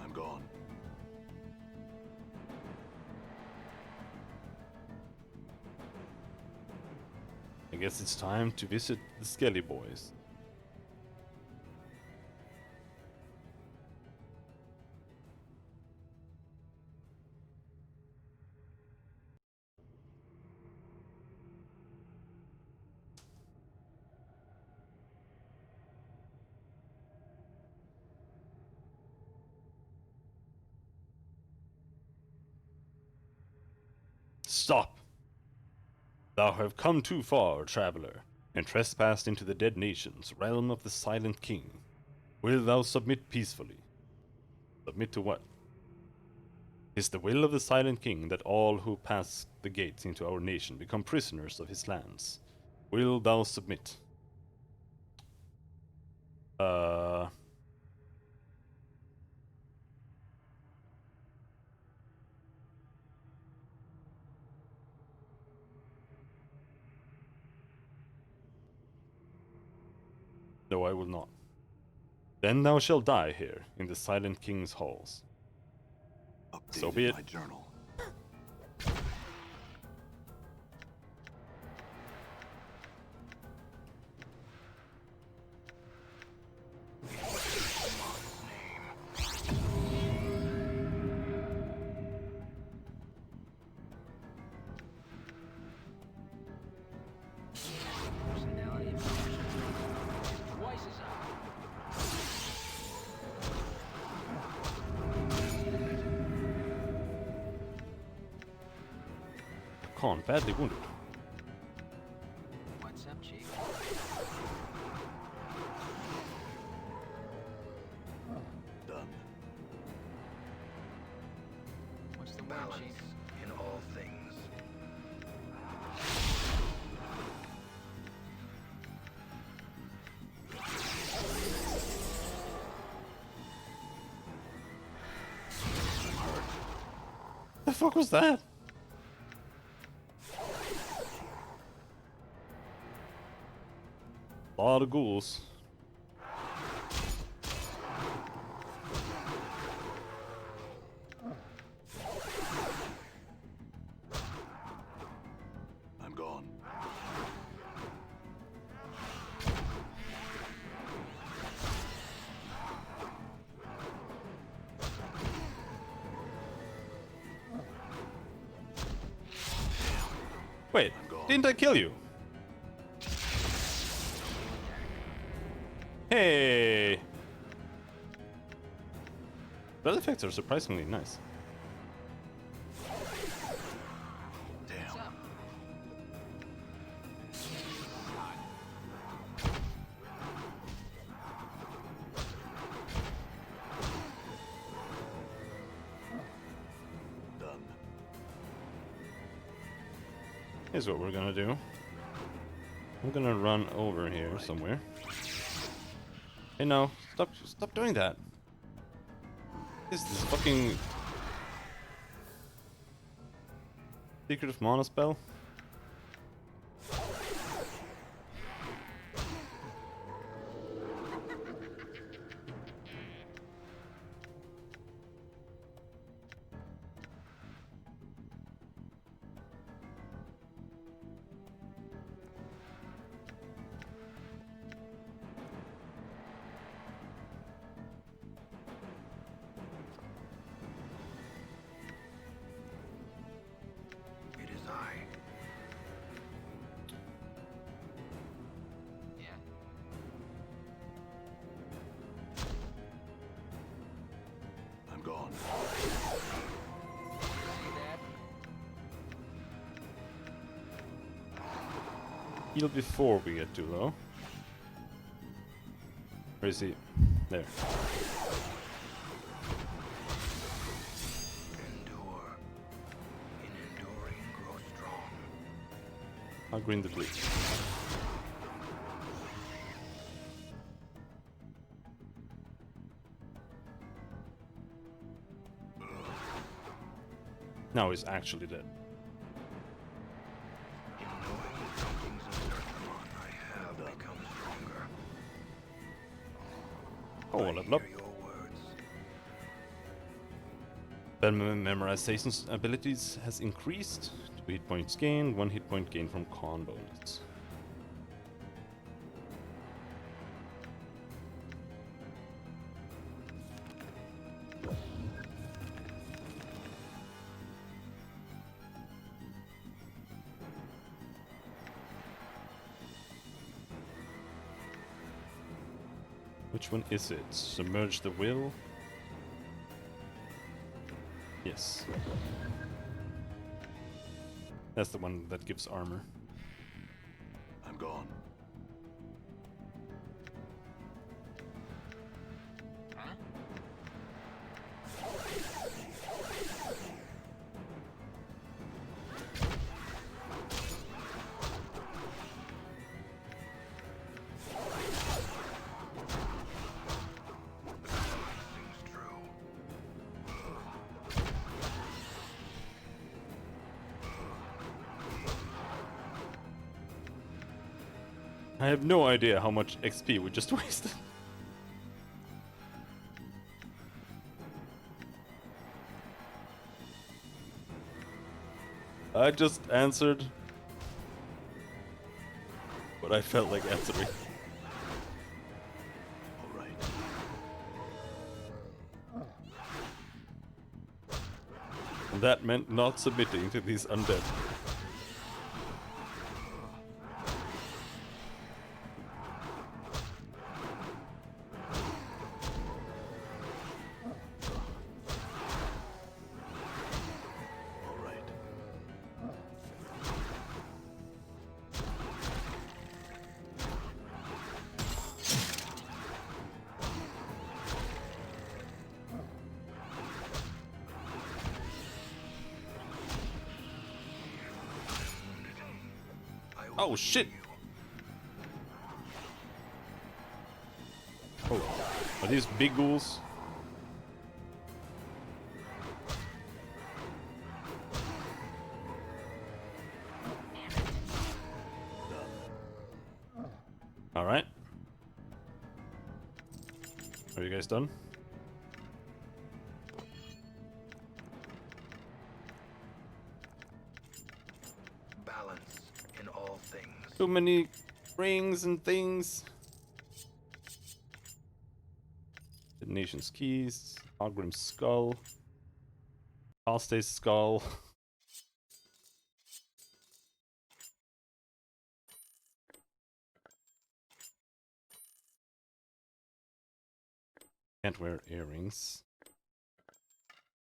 I'm gone. I guess it's time to visit the Skelly Boys. Stop! Thou have come too far, traveler, and trespassed into the dead nations, realm of the Silent King. Will thou submit peacefully? Submit to what? 'Tis the will of the Silent King that all who pass the gates into our nation become prisoners of his lands. Will thou submit? No, I will not. Then thou shalt die here, in the Silent King's halls. Updated So be it. my journal. Personality of voice is up. Khan, badly wounded. What's up, Chief? Done. What's the word, Balance Chief? in all things. The fuck was that? A lot of ghouls. I'm gone. Wait, I'm gone. didn't I kill you? Hey! Spell effects are surprisingly nice. Damn. What's up? Done. Here's what we're gonna do. I'm gonna run over here somewhere. Hey, no, stop doing that. This is fucking Secret of Mana spell. It is I. Yeah. I'm gone. See that? Heal before we get too low. Where is he? There. Endure. In enduring, grow strong. I'll green the bleed. Now he's actually dead. In knowing the promptings of Earthmon, I have become stronger. Oh, I level up. hear your words. Spell memorization abilities has increased. 2 hit points gained, 1 hit point gained from con bonus. Which one is it? Submerge the will? Yes. That's the one that gives armor. I'm gone. Huh? Seems true. I have no idea how much XP we just wasted. I just answered what I felt like answering. All right. And that meant not submitting to these undead. All right. I will Oh shit! Oh, are these big ghouls? Alright. Are you guys done? balance in all things. Too many rings and things. The nation's keys. Ogrim's skull. Alstay's skull. Can't wear earrings.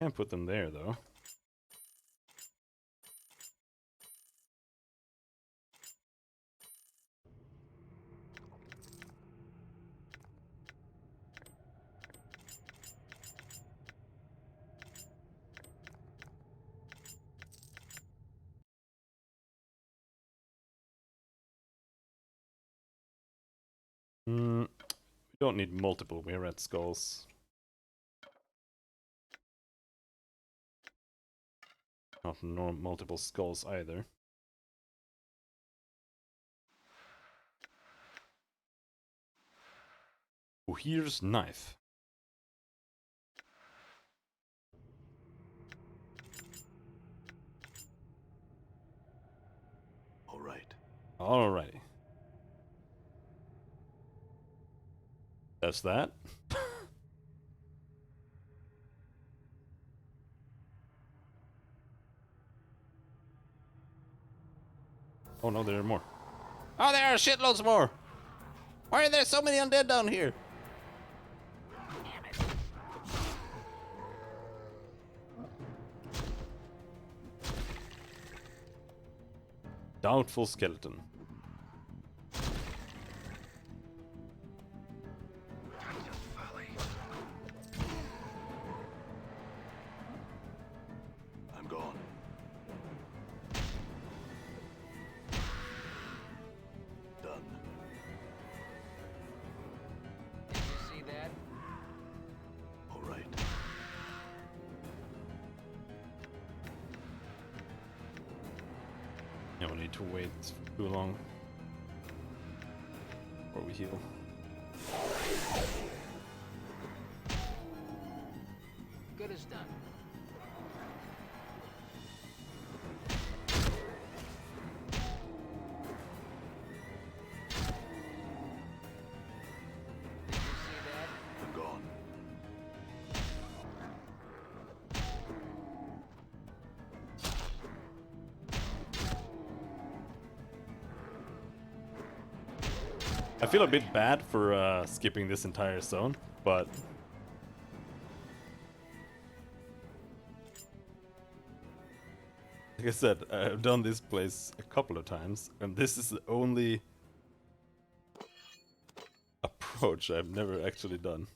Can't put them there though. We don't need multiple red skulls. Not multiple skulls either. Oh, here's knife. All right. Alrighty. That's that. Oh no, there are more. Oh, there are shitloads more! Why are there so many undead down here? Damn it. Doubtful skeleton. Titans Valley. I'm gone. Done. Did you see that? All right. Yeah, we need to wait too long before we heal. Good as done. Did you see that? I'm gone. I feel a bit bad for skipping this entire zone, but Like I said, I've done this place a couple of times, and this is the only approach I've never actually done.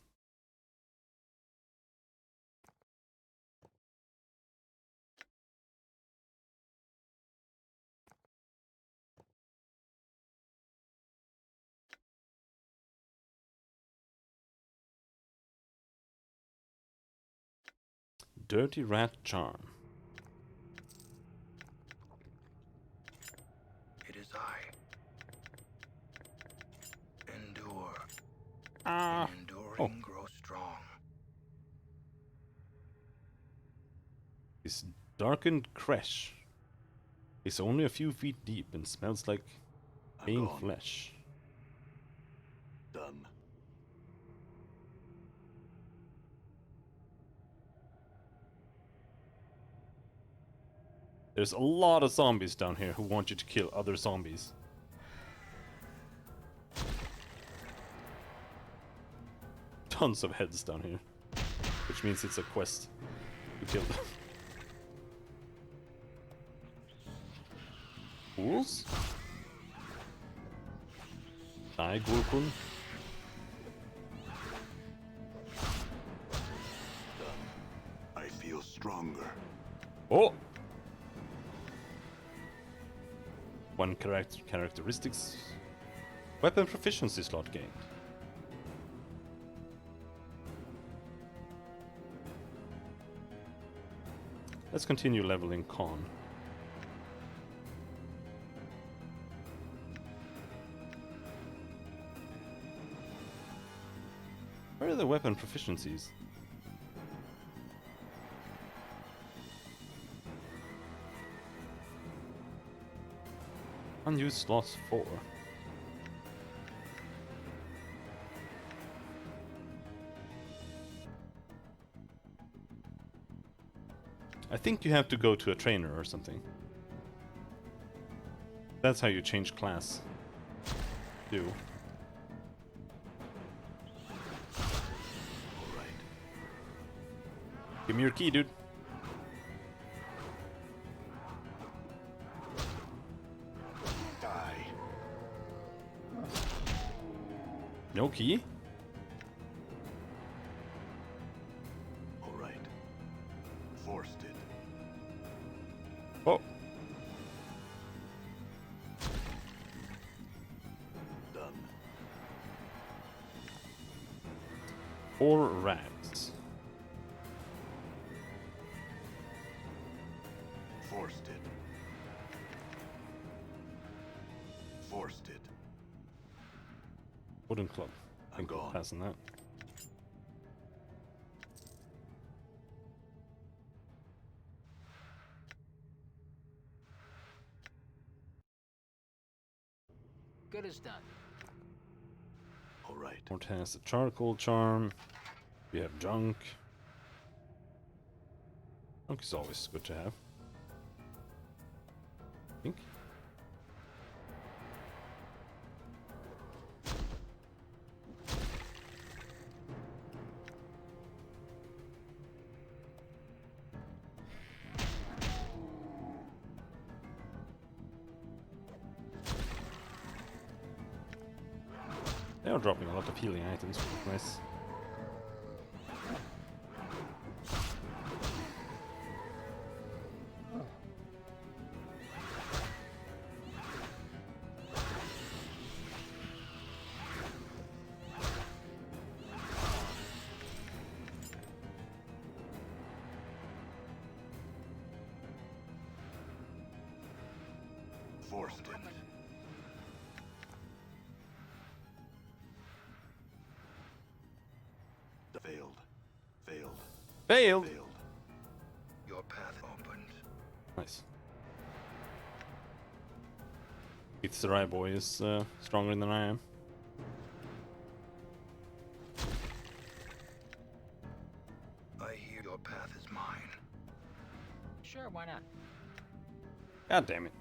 Dirty Rat Charm. It is I. Endure. Ah. In enduring, grow strong. This darkened crash is only a few feet deep and smells like I'm being gone. flesh. Done. There's a lot of zombies down here who want you to kill other zombies. Tons of heads down here, which means it's a quest to kill them. Ghouls? Die, Ghoulkun. I feel stronger. Oh! One characteristics. Weapon proficiency slot gained. Let's continue leveling Con. Where are the weapon proficiencies? Unused slots 4. I think you have to go to a trainer or something. That's how you change class. Do. Alright. Give me your key, dude. Die. No key? Alright. Forced it. Oh. Done. 4 rats. Forced it. Forced it. Wooden club. I think I'm we'll gone. pass on that. Good as done. Alright. Mort has a charcoal charm. We have junk. Junk is always good to have. I think. They are dropping a lot of healing items, which is nice. Forced it. Failed. Failed. Failed! Failed. Your path opened. Nice. It's the right boy is stronger than I am. I hear your path is mine. Sure, why not? God damn it.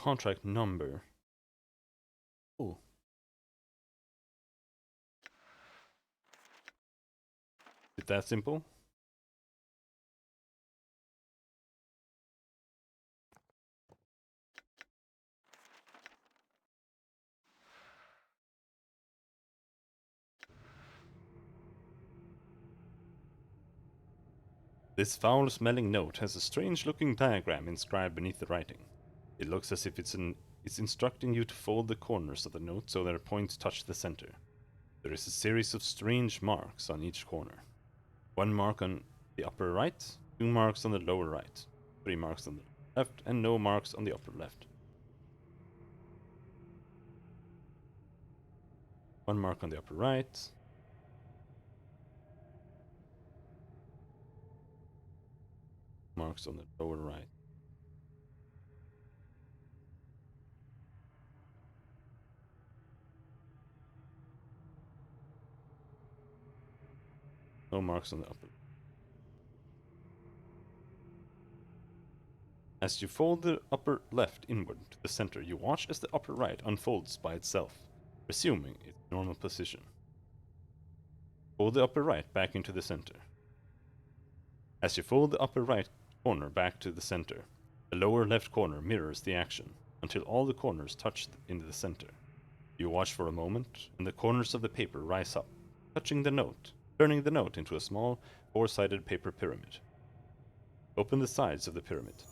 contract number. Oh. Is it that simple? This foul-smelling note has a strange-looking diagram inscribed beneath the writing. It looks as if it's instructing you to fold the corners of the note so their points touch the center. There is a series of strange marks on each corner. 1 mark on the upper right, 2 marks on the lower right, 3 marks on the left, and no marks on the upper left. 1 mark on the upper right. Marks on the lower right. No marks on the upper. As you fold the upper left inward to the center, you watch as the upper right unfolds by itself, resuming its normal position. Fold the upper right back into the center. As you fold the upper right corner back to the center, the lower left corner mirrors the action until all the corners touch into the center. You watch for a moment, and the corners of the paper rise up, touching the note, turning the note into a small, 4-sided paper pyramid. Open the sides of the pyramid.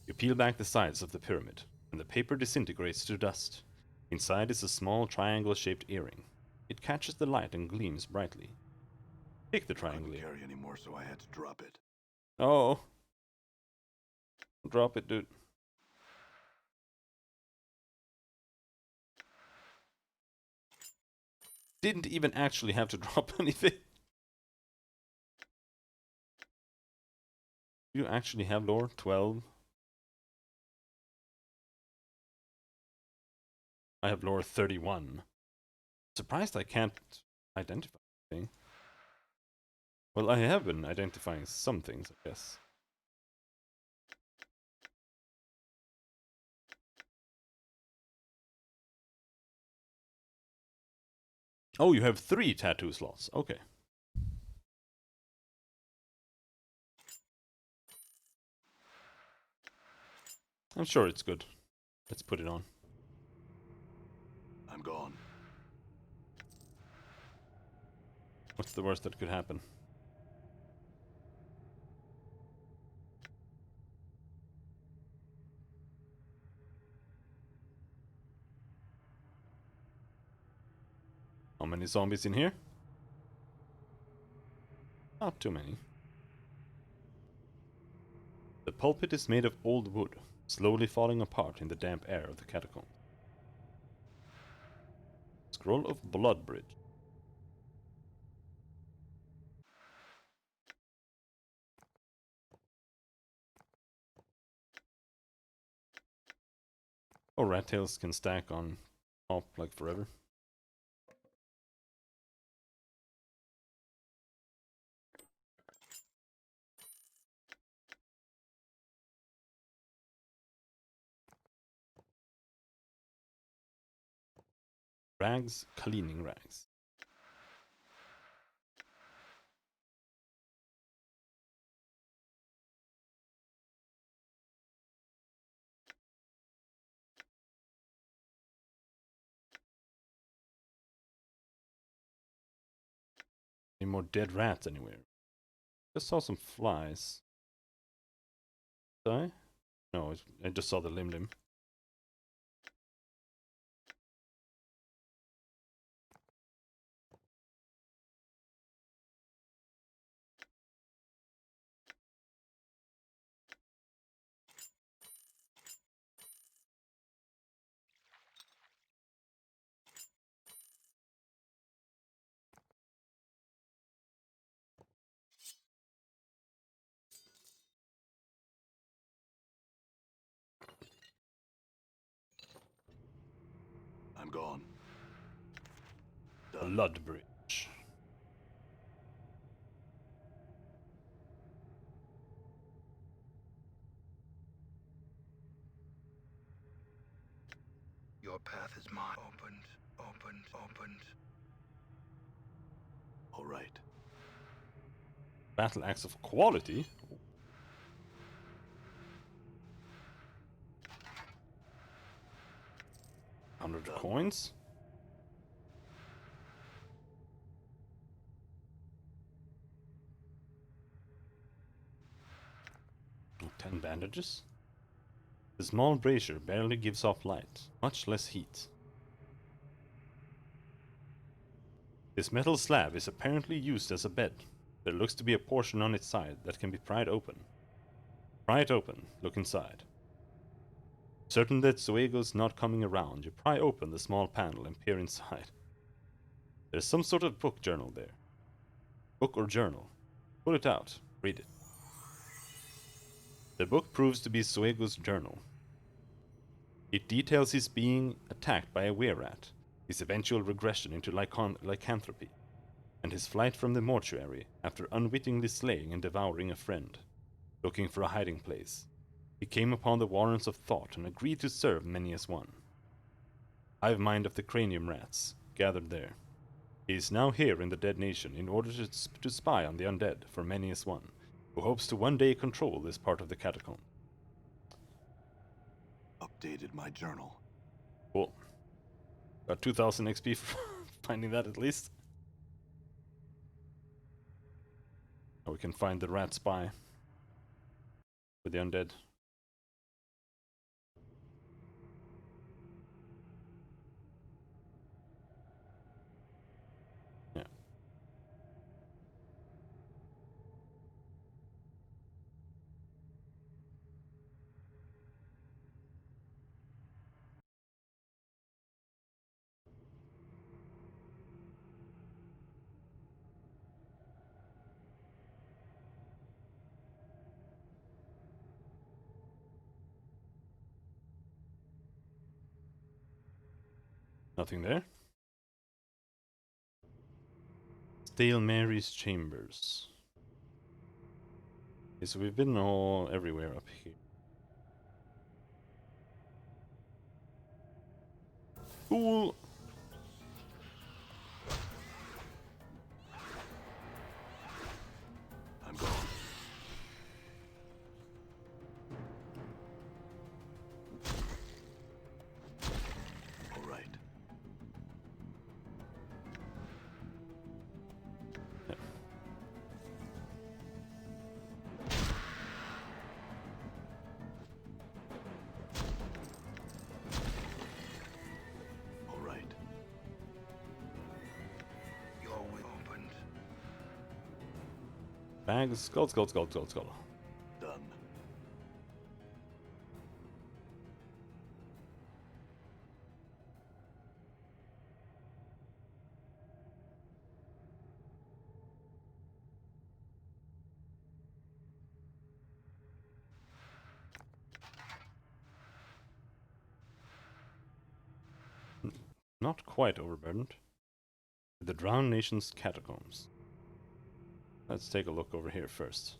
You peel back the sides of the pyramid, and the paper disintegrates to dust. Inside is a small triangle-shaped earring. It catches the light and gleams brightly. Take the I triangle couldn't earring. carry anymore, so I had to drop it. Oh. Drop it, dude. Didn't even actually have to drop anything. You actually have lore? 12. I have lore 31. Surprised I can't identify anything. Well, I have been identifying some things, I guess. Oh, you have 3 tattoo slots. Okay. I'm sure it's good. Let's put it on. I'm gone. What's the worst that could happen? How many zombies in here? Not too many. The pulpit is made of old wood, slowly falling apart in the damp air of the catacombs. Scroll of Bloodbridge. Oh, rat tails can stack on top like forever. Rags, cleaning rags. Any more dead rats anywhere? Just saw some flies. Did I? No, I just saw the limb. I'm gone. Done. Bloodbridge. path is mine. Opened. All right. Battle axe of quality? 100 coins? Oh, 10 bandages? The small brazier barely gives off light, much less heat. This metal slab is apparently used as a bed. There looks to be a portion on its side that can be pried open. Pry it open, look inside. Certain that Zuego's not coming around, you pry open the small panel and peer inside. There's some sort of book journal there. Book or journal. Pull it out, read it. The book proves to be Zuego's journal. It details his being attacked by a were-rat, his eventual regression into lycanthropy, and his flight from the mortuary after unwittingly slaying and devouring a friend. Looking for a hiding place, he came upon the warrens of thought and agreed to serve many as one. Hive mind of the cranium rats, gathered there. He is now here in the dead nation in order to spy on the undead for many as one, who hopes to one day control this part of the catacomb. Updated my journal. Cool. Got 2000 XP for finding that at least. Now we can find the rat spy with the undead. Yeah. Nothing there. Stale Mary's Chambers. Okay, so we've been all everywhere up here. Cool. I'm gone. All right. Yeah. All right. Your way opened. Bags, skull. Done. Not quite overburdened. The Drowned Nation's Catacombs. Let's take a look over here first.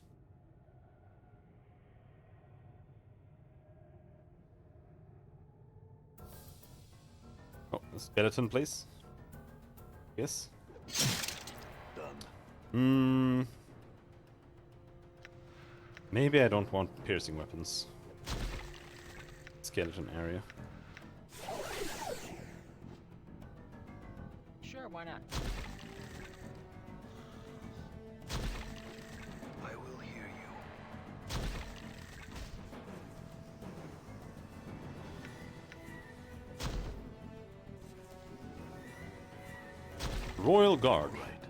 Oh, the skeleton place? Yes? Done. Maybe I don't want piercing weapons. Skeleton area. Sure, why not? I will hear you. Royal Guard. All right.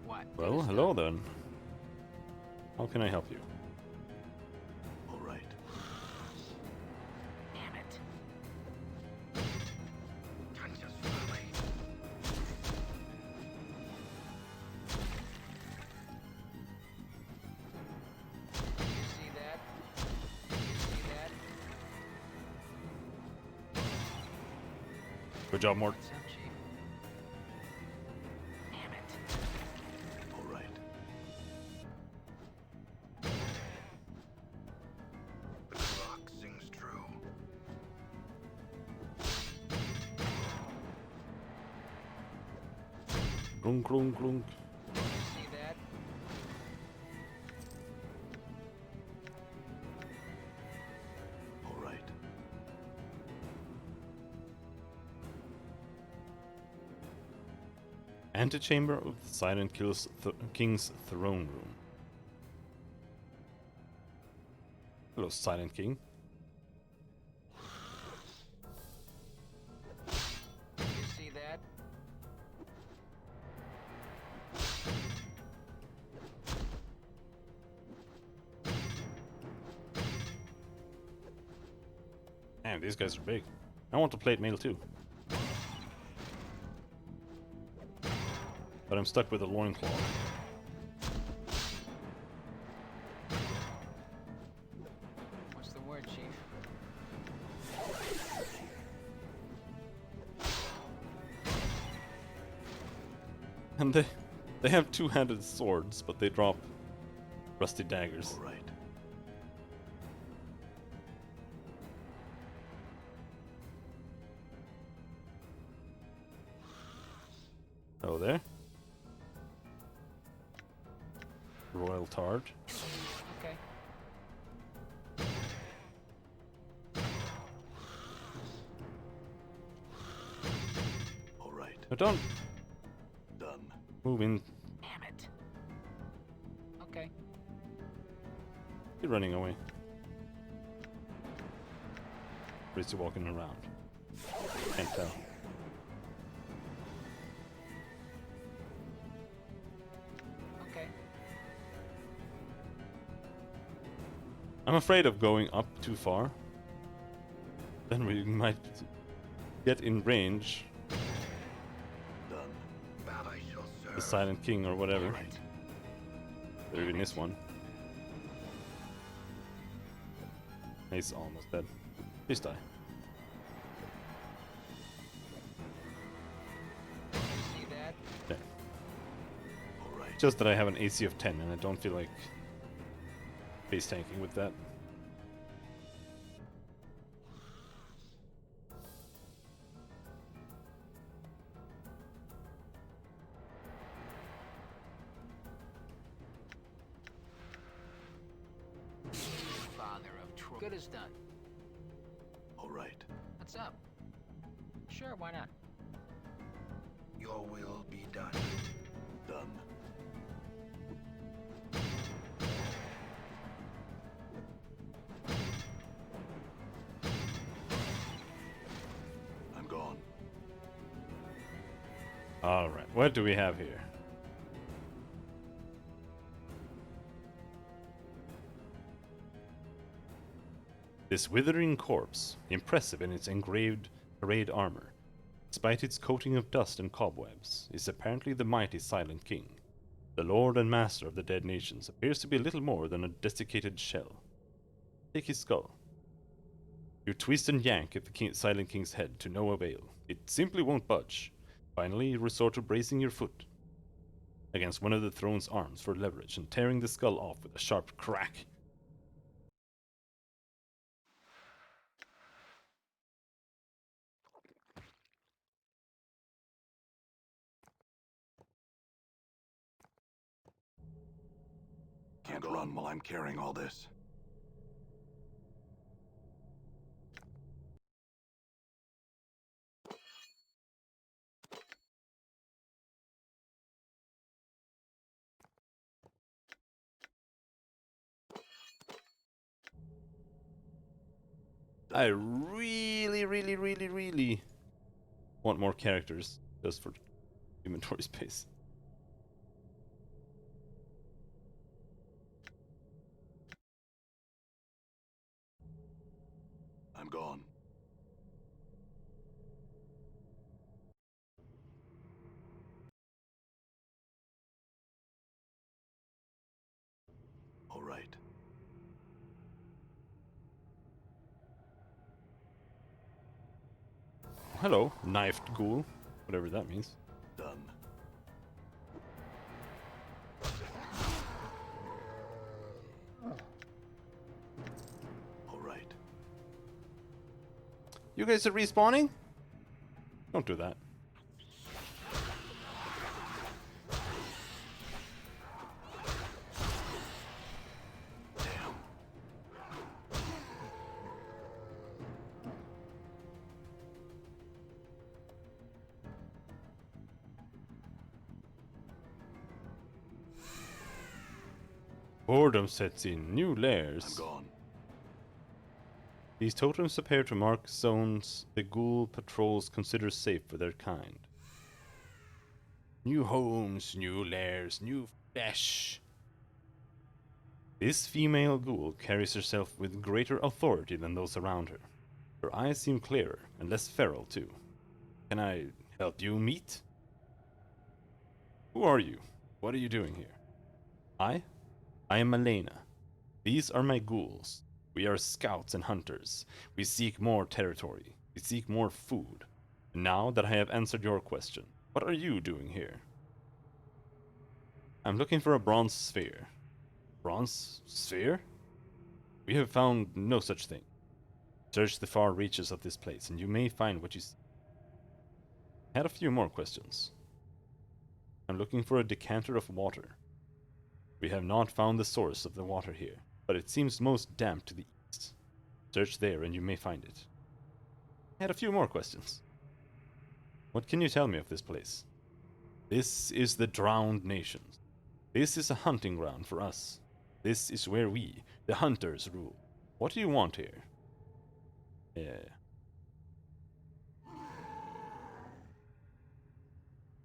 What? Well, hello then. How can I help you? All right. Damn it. Kansas Valley. You see that? You see that? Good job, Mort. What's up, Chief? Damn it. All right. The rock sings true. Clunk, clunk, clunk. See that? All right. Antechamber of the Silent King's throne room. Hello, Silent King. You see that? Man, these guys are big. I want to plate mail too. But I'm stuck with a loincloth. What's the word, Chief? And they have two-handed swords, but they drop rusty daggers. All right. Oh, there. Royal Tard. Okay. All right. No, don't Done. move in. Damn it. Okay. You're running away. Or is he walking around? Can't tell. Okay. I'm afraid of going up too far. Then we might get in range. Done. That I shall serve. The Silent King or whatever. All right. Or even this one. He's almost dead. Please die. See that? There. All right. Just that I have an AC of 10 and I don't feel like face tanking with that. Father of Troy. Good as done. All right. What's up? Sure, why not? Your will be done. Done. I'm gone. Alright, what do we have here? This withering corpse, impressive in its engraved parade armor, despite its coating of dust and cobwebs, is apparently the mighty Silent King. The lord and master of the dead nations appears to be little more than a desiccated shell. Take his skull. You twist and yank at the Silent King's head to no avail. It simply won't budge. Finally, you resort to bracing your foot against one of the throne's arms for leverage and tearing the skull off with a sharp crack. Can't run while I'm carrying all this. I really want more characters just for inventory space. I'm gone. All right. Hello, knifed ghoul, whatever that means. Done. All right. You guys are respawning? Don't do that. Boredom sets in. New I'm lairs. gone. These totems appear to mark zones the ghoul patrols consider safe for their kind. New homes, new lairs, new flesh. This female ghoul carries herself with greater authority than those around her. Her eyes seem clearer and less feral, too. Can I help you, meet? Who are you? What are you doing here? I am Malena. These are my ghouls. We are scouts and hunters. We seek more territory. We seek more food. And now that I have answered your question, what are you doing here? I'm looking for a bronze sphere. Bronze sphere? We have found no such thing. Search the far reaches of this place, and you may find what you seek. I had a few more questions. I'm looking for a decanter of water. We have not found the source of the water here, but it seems most damp to the east. Search there and you may find it. I had a few more questions. What can you tell me of this place? This is the Drowned Nations. This is a hunting ground for us. This is where we, the hunters, rule. What do you want here? Yeah.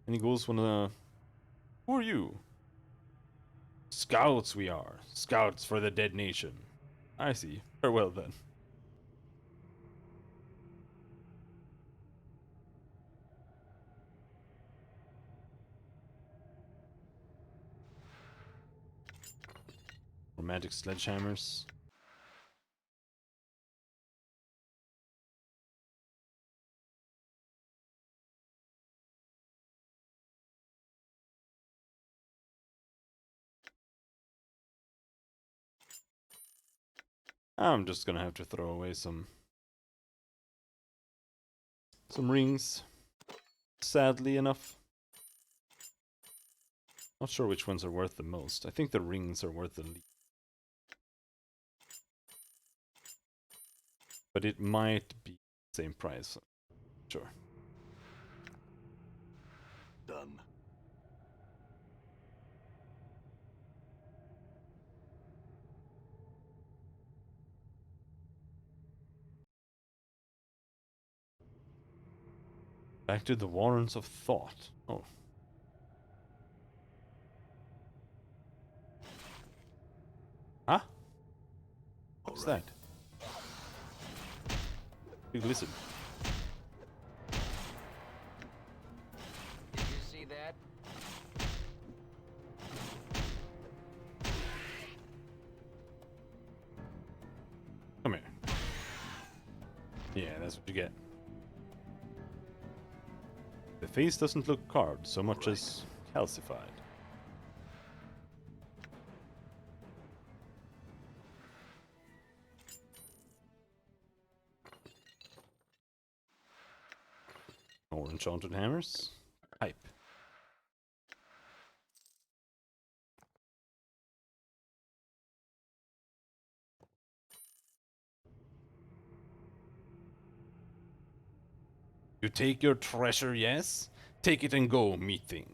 Any ghouls wanna... Who are you? Scouts we are. Scouts for the dead nation. I see. Farewell then. Romantic sledgehammers. I'm just gonna have to throw away some rings. Sadly enough. Not sure which ones are worth the most. I think the rings are worth the least. But it might be the same price. Sure. Done. Back to the Warrens of Thought. Oh. Huh? What's All right. that? Big lizard. Did you see that? Come here. Yeah, that's what you get. The face doesn't look carved so much as calcified. More enchanted hammers. Pipe. You take your treasure, yes? Take it and go, meat thing.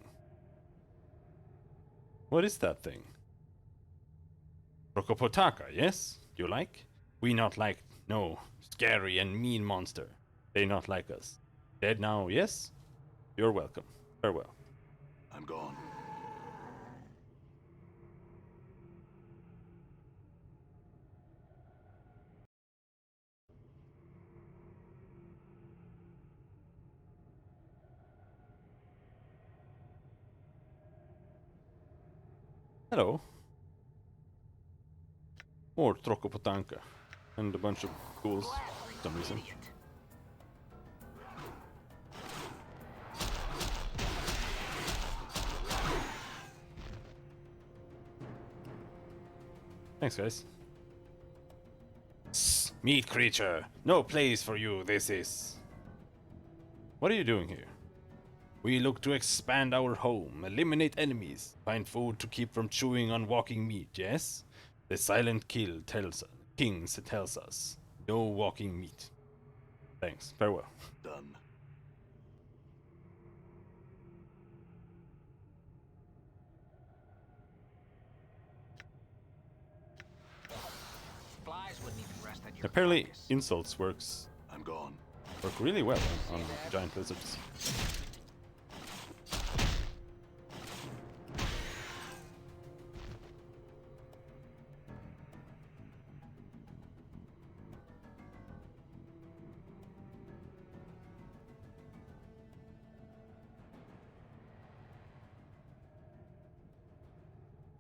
What is that thing? Rokopotaka, yes? You like? We not like, no, scary and mean monster. They not like us. Dead now, yes? You're welcome. Farewell. I'm gone. Hello. More Trokopotanka. And a bunch of ghouls for some reason. Idiot. Thanks, guys. Meat creature! No place for you, this is. What are you doing here? We look to expand our home, eliminate enemies, find food to keep from chewing on walking meat, yes? The silent kill tells us, kings tells us, no walking meat. Thanks, farewell. Done. Apparently, insults work I'm gone. really well on giant lizards.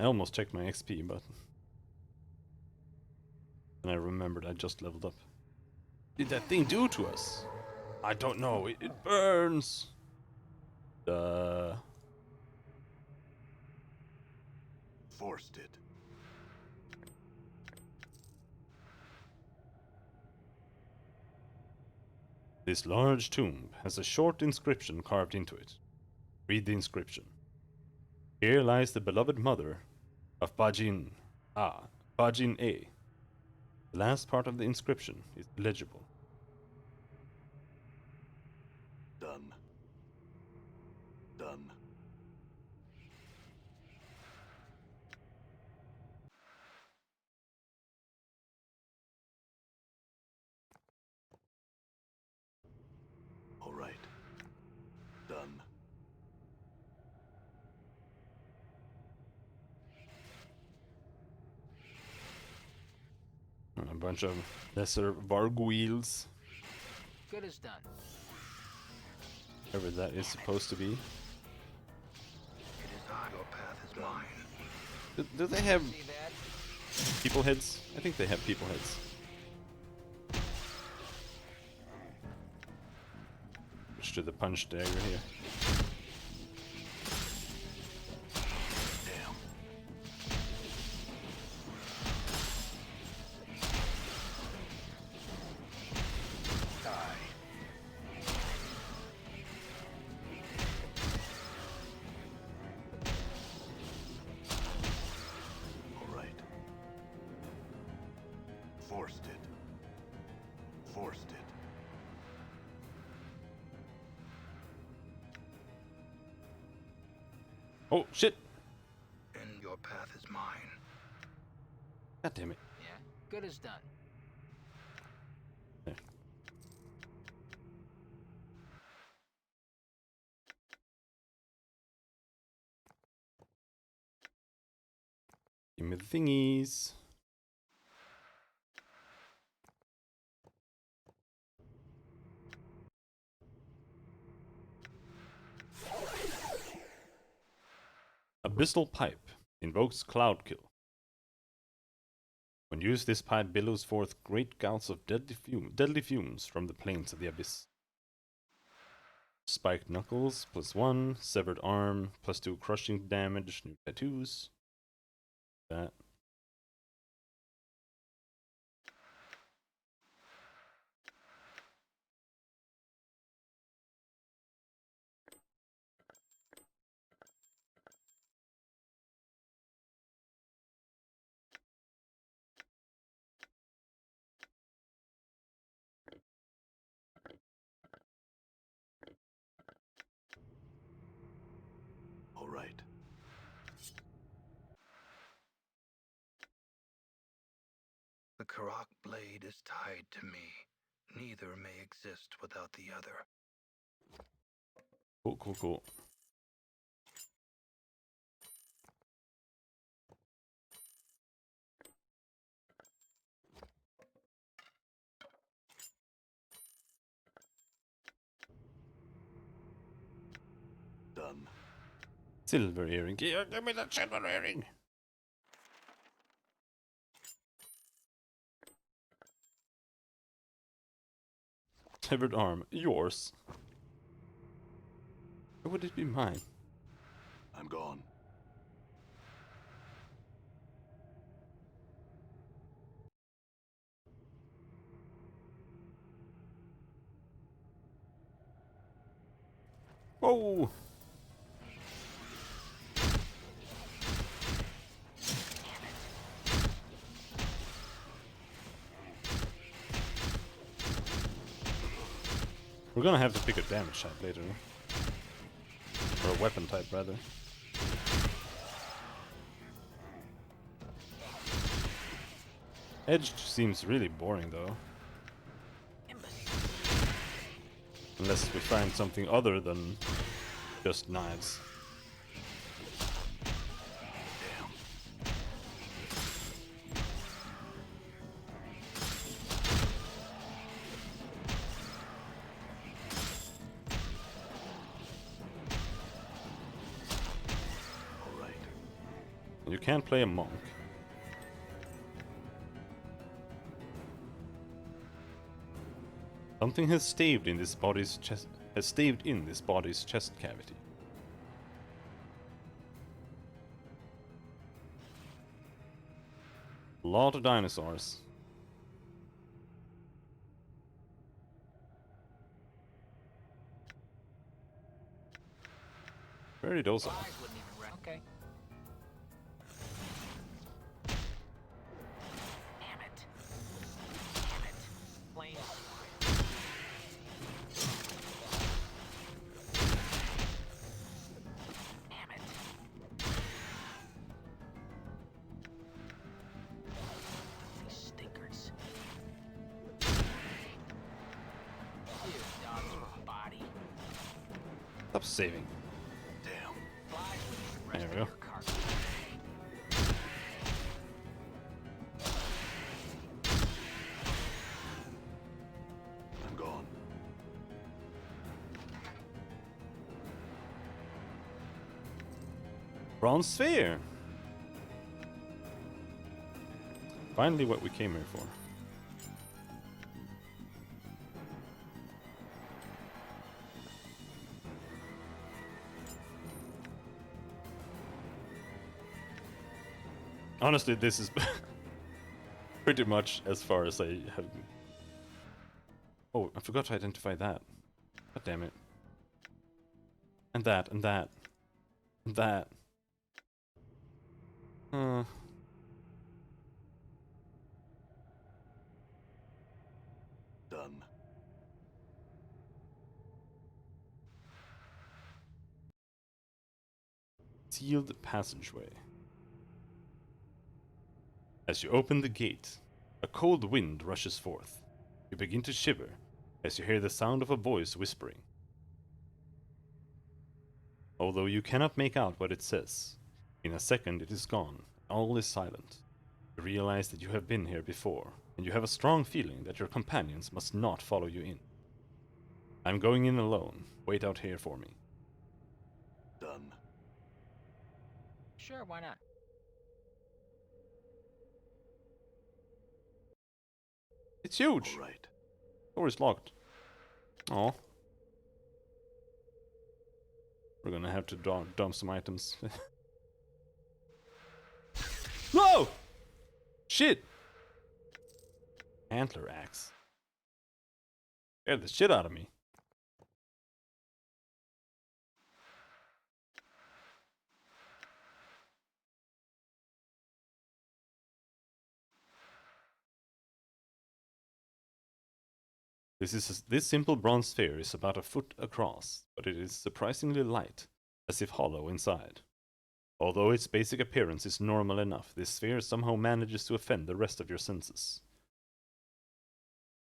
I almost checked my XP, but then I remembered I just leveled up. Did that thing do to us? I don't know. It burns. Forced it. This large tomb has a short inscription carved into it. Read the inscription. Here lies the beloved mother of Bajin A. The last part of the inscription is illegible. Done. Done. All right. Done. A bunch of lesser varguils, Good as done. whatever that is supposed to be. It is I. Your path is mine. Do they have See that? people heads? I think they have people heads. Switch to the punch dagger here. Damn. All right. Forced it. Forced it. Oh shit! And your path is mine. God damn it! Yeah. Good as done. There. Give me the thingies. Abyssal Pipe invokes Cloud Kill. When used, this pipe billows forth great gouts of deadly fumes from the plains of the abyss. Spiked knuckles, +1. Severed arm, +2 crushing damage, new tattoos. That. All right. The Karak blade is tied to me. Neither may exist without the other. Cool, cool, cool. Done. Silver earring. Give me that silver earring! Severed arm. Yours. Why would it be mine? I'm gone. Whoa! We're gonna have to pick a damage type later. Or a weapon type, rather. Edge seems really boring though. Unless we find something other than just knives. You can't play a monk. Something has staved in this body's chest. Has staved in this body's chest cavity. A lot of dinosaurs. Where did those are? Okay. Damn it. Damn it. Planes. Damn it. These stinkers. You dogs with a body. Stop saving. Damn. Flies with the There rest we of go. your carcass. I'm gone. Bronze sphere! Finally what we came here for. Honestly, this is pretty much as far as I have. Oh, I forgot to identify that. God damn it. And that, and that, and that. Done. Sealed passageway. As you open the gate, a cold wind rushes forth. You begin to shiver as you hear the sound of a voice whispering. Although you cannot make out what it says, in a second it is gone, all is silent. You realize that you have been here before, and you have a strong feeling that your companions must not follow you in. I'm going in alone. Wait out here for me. Done. Sure, why not? It's huge! All right. Door is locked. Oh. We're gonna have to dump some items. Whoa! Shit! Antler axe. Scared the shit out of me. This simple bronze sphere is about a foot across, but it is surprisingly light, as if hollow inside. Although its basic appearance is normal enough, this sphere somehow manages to offend the rest of your senses.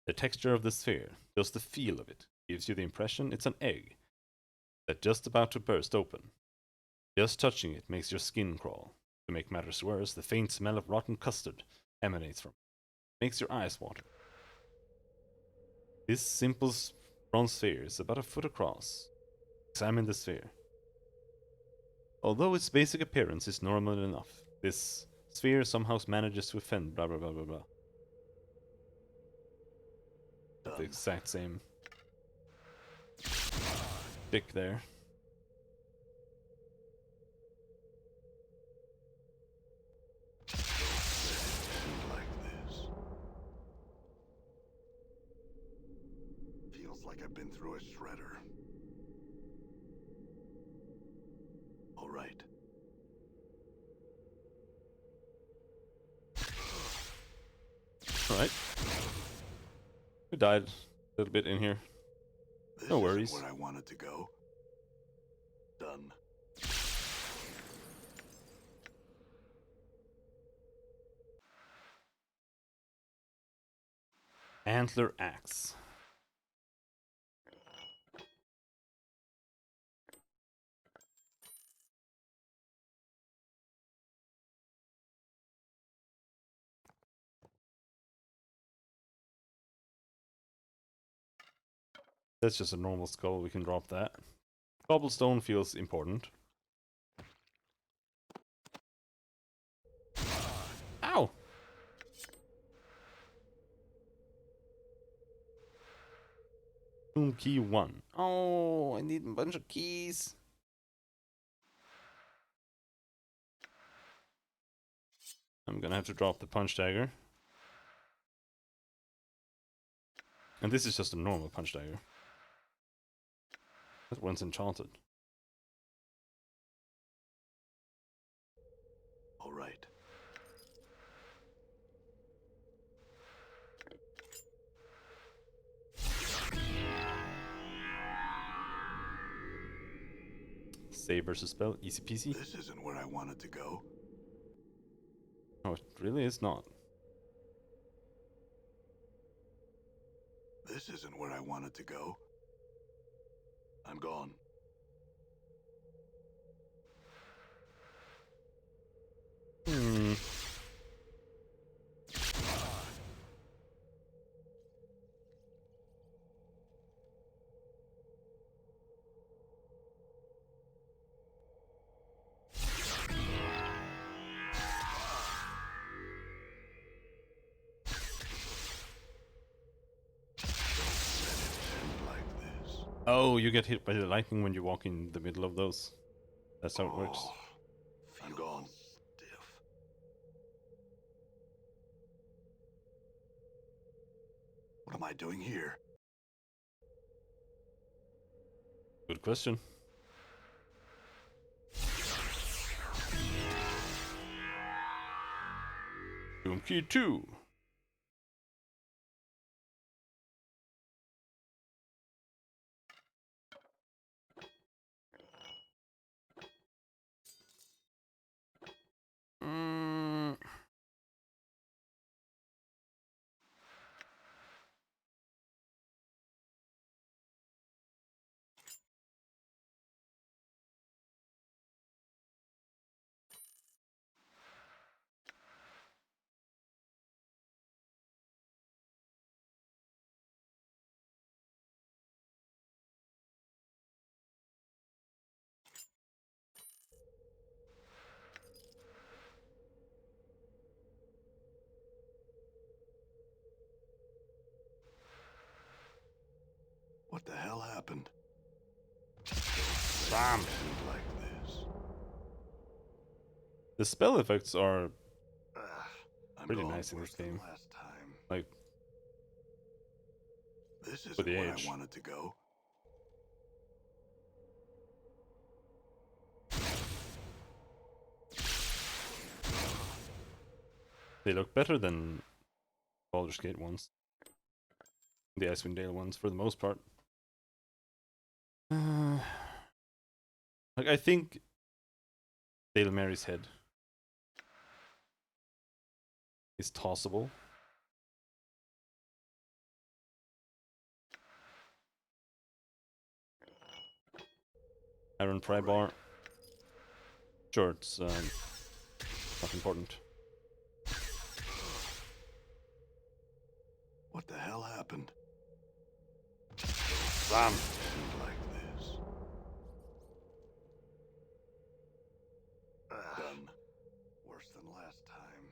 The texture of the sphere, just the feel of it, gives you the impression it's an egg that's just about to burst open. Just touching it makes your skin crawl. To make matters worse, the faint smell of rotten custard emanates from it. Makes your eyes water. This simple bronze sphere is about a foot across. Examine the sphere. Although its basic appearance is normal enough, this sphere somehow manages to offend blah blah blah blah blah. The exact same stick there. Like this. Feels like I've been through a shredder. All right. Alright. We died a little bit in here. This No isn't worries. where I wanted to go. Done. Antler Axe. That's just a normal skull, we can drop that. Cobblestone feels important. Ow! Tomb key 1. Oh, I need a bunch of keys. I'm gonna have to drop the punch dagger. And this is just a normal punch dagger. That one's enchanted. All right. Save versus spell, easy peasy. This isn't where I wanted to go. No, it really is not. This isn't where I wanted to go. I'm gone. Hmm. Like this. Oh, you get hit by the lightning when you walk in the middle of those. That's how it works. Oh, I'm gone. Stiff. What am I doing here? Good question. Doom key 2. Mm. What the hell happened? Bam! Like this. The spell effects are I'm pretty gone nice in worse this than game. last time. Like, This for isn't the where age. I wanted to go. They look better than Baldur's Gate ones. The Icewind Dale ones, for the most part. Like, I think Dale Mary's head is tossable. Iron Pry Bar. Sure, it's not important. What the hell happened? Bam! Like this. Done. Worse than last time.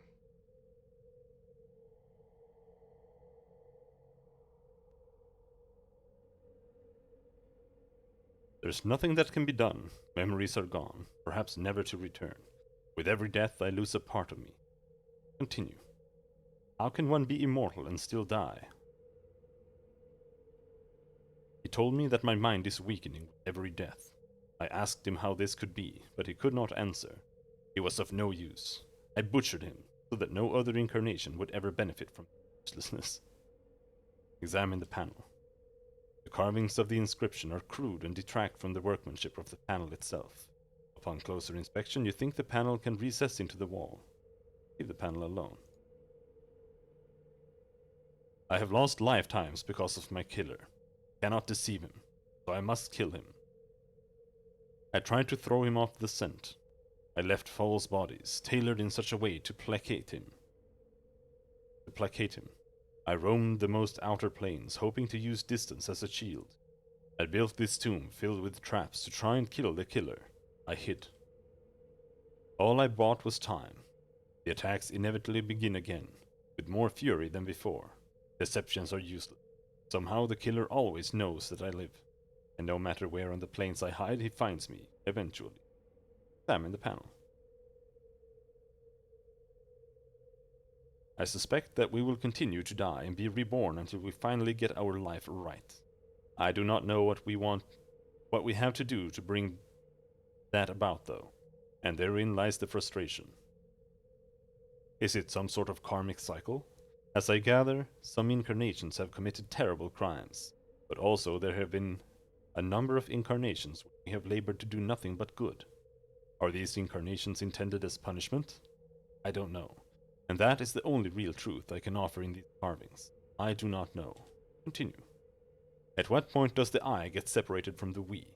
There's nothing that can be done. Memories are gone, perhaps never to return. With every death, I lose a part of me. Continue. How can one be immortal and still die? He told me that my mind is weakening with every death. I asked him how this could be, but he could not answer. He was of no use. I butchered him, so that no other incarnation would ever benefit from uselessness. Examine the panel. The carvings of the inscription are crude and detract from the workmanship of the panel itself. Upon closer inspection, you think the panel can recess into the wall. Leave the panel alone. I have lost lifetimes because of my killer. Cannot deceive him, so I must kill him. I tried to throw him off the scent. I left false bodies, tailored in such a way to placate him. I roamed the most outer planes, hoping to use distance as a shield. I built this tomb filled with traps to try and kill the killer. I hid. All I bought was time. The attacks inevitably begin again, with more fury than before. Deceptions are useless. Somehow the killer always knows that I live, and no matter where on the plains I hide, he finds me, eventually. Examine the panel. I suspect that we will continue to die and be reborn until we finally get our life right. I do not know what we have to do to bring that about, though, and therein lies the frustration. Is it some sort of karmic cycle? As I gather, some incarnations have committed terrible crimes, but also there have been a number of incarnations where we have labored to do nothing but good. Are these incarnations intended as punishment? I don't know, and that is the only real truth I can offer in these carvings. I do not know. Continue. At what point does the I get separated from the we?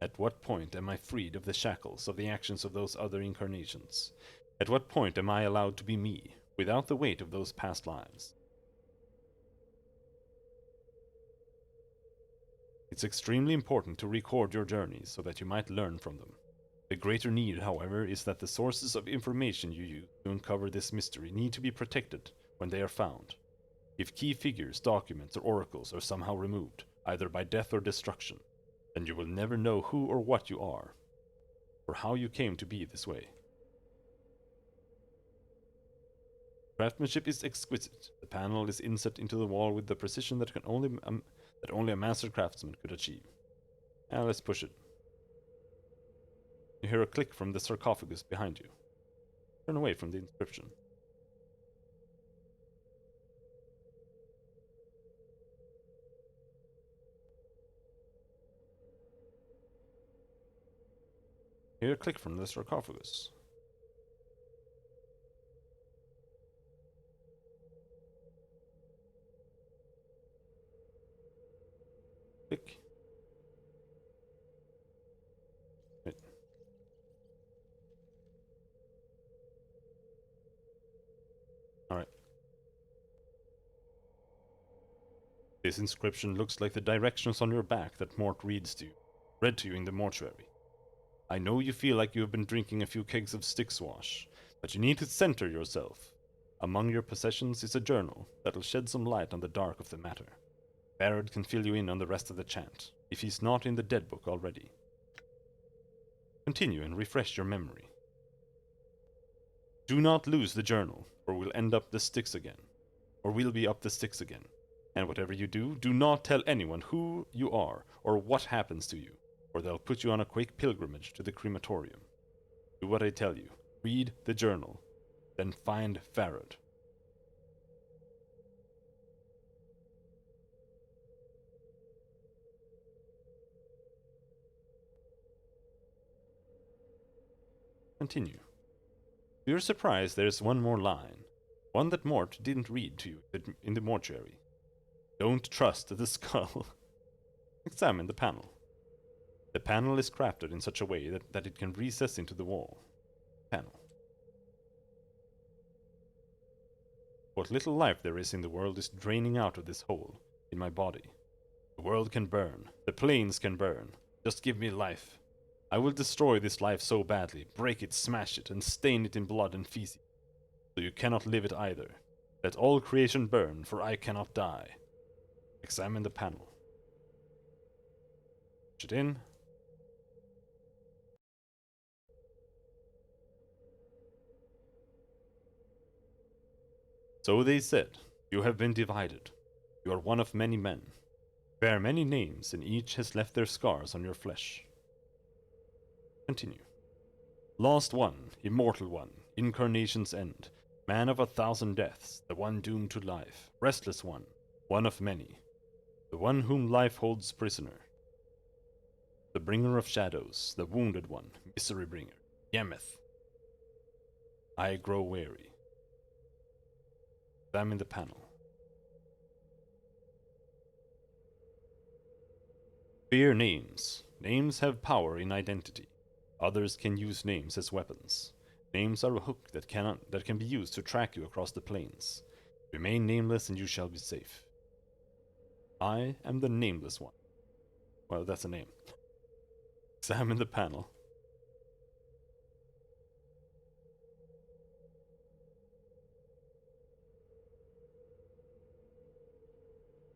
At what point am I freed of the shackles of the actions of those other incarnations? At what point am I allowed to be me, without the weight of those past lives? It's extremely important to record your journeys so that you might learn from them. The greater need, however, is that the sources of information you use to uncover this mystery need to be protected when they are found. If key figures, documents, or oracles are somehow removed, either by death or destruction, then you will never know who or what you are, or how you came to be this way. Craftsmanship is exquisite. The panel is inset into the wall with the precision that only a master craftsman could achieve. Now let's push it. You hear a click from the sarcophagus behind you. Turn away from the inscription. You hear a click from the sarcophagus. Click. Wait. Alright. This inscription looks like the directions on your back that Mort read to you in the mortuary. I know you feel like you have been drinking a few kegs of Stickswash, but you need to center yourself. Among your possessions is a journal that'll shed some light on the dark of the matter. Barrett can fill you in on the rest of the chant, if he's not in the dead book already. Continue and refresh your memory. Do not lose the journal, or we'll end up the sticks again. Or we'll be up the sticks again. And whatever you do, do not tell anyone who you are, or what happens to you, or they'll put you on a quick pilgrimage to the crematorium. Do what I tell you. Read the journal. Then find Farad. Continue. To your surprise, there's one more line. One that Mort didn't read to you in the mortuary. Don't trust the skull. Examine the panel. The panel is crafted in such a way that it can recess into the wall. Panel. What little life there is in the world is draining out of this hole, in my body. The world can burn. The plains can burn. Just give me life. I will destroy this life so badly, break it, smash it, and stain it in blood and feces. So you cannot live it either. Let all creation burn, for I cannot die. Examine the panel. Push it in. So they said, you have been divided. You are one of many men. Bear many names, and each has left their scars on your flesh. Continue. Lost one, immortal one, incarnation's end, man of 1,000 deaths, the one doomed to life, restless one of many, the one whom life holds prisoner, the bringer of shadows, the wounded one, misery bringer, Yemeth. I grow weary. Examine the panel. Fear names. Names have power in identity. Others can use names as weapons. Names are a hook that can be used to track you across the plains. Remain nameless and you shall be safe. I am the nameless one. Well, that's a name. Examine the panel.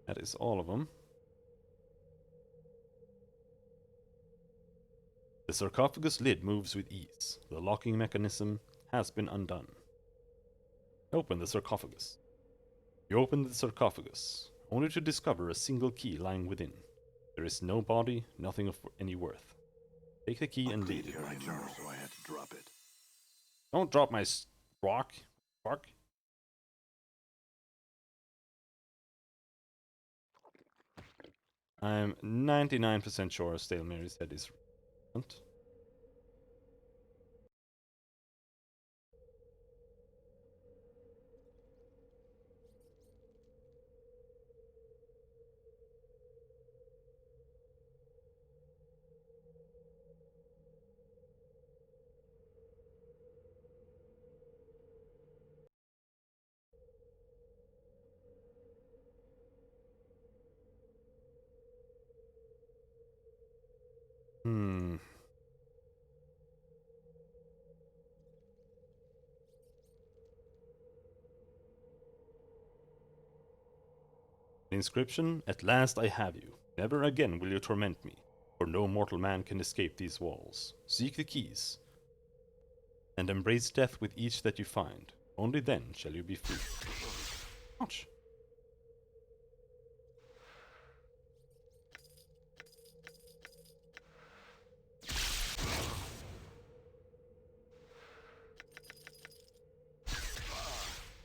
That is all of them. The sarcophagus lid moves with ease. The locking mechanism has been undone. Open the sarcophagus. You open the sarcophagus, only to discover a single key lying within. There is no body, nothing of any worth. Take the key and leave. Here I journal, so I had to drop it. Don't drop my rock. Rock. I'm 99% sure Stale Mary's head is relevant. The inscription, "At last I have you. Never again will you torment me, for no mortal man can escape these walls. Seek the keys, and embrace death with each that you find. Only then shall you be free." Ouch.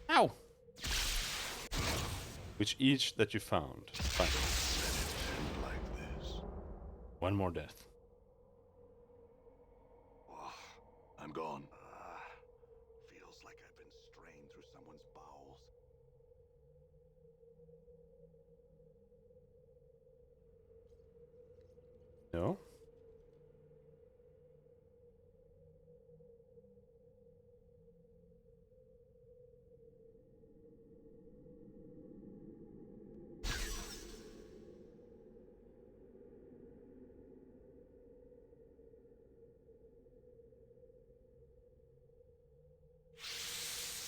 Ow! Which each that you found. Fine. Like this. One more death. I'm gone. Feels like I've been strained through someone's bowels. No?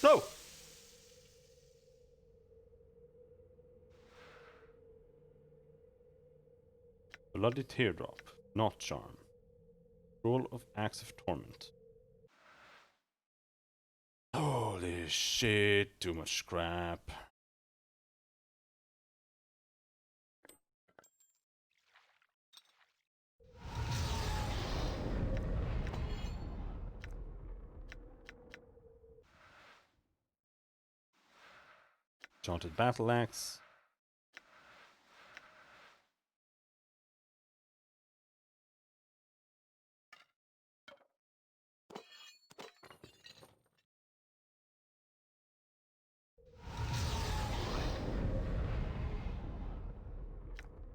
No! Bloody Teardrop. Not Charm. Roll of Axe of Torment. Holy shit, too much scrap. Enchanted Battle Axe.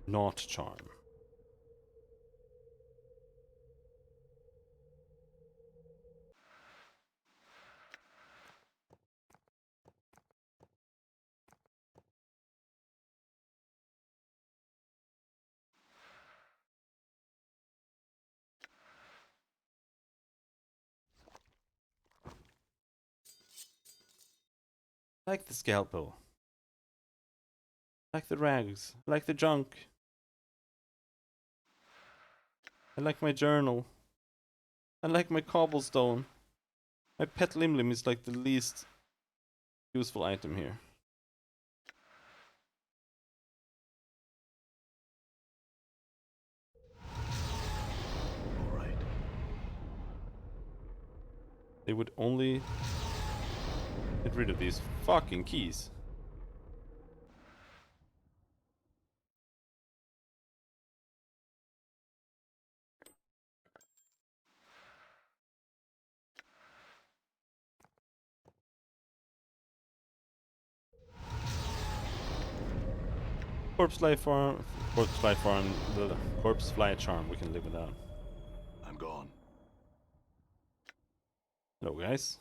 Not Charm. Like the scalpel. Like the rags. Like the junk. I like my journal. I like my cobblestone. My pet Lim Lim is like the least useful item here. Alright. They would only get rid of these fucking keys. Corpse farm, the corpse fly charm we can live without. I'm gone. Hello, guys.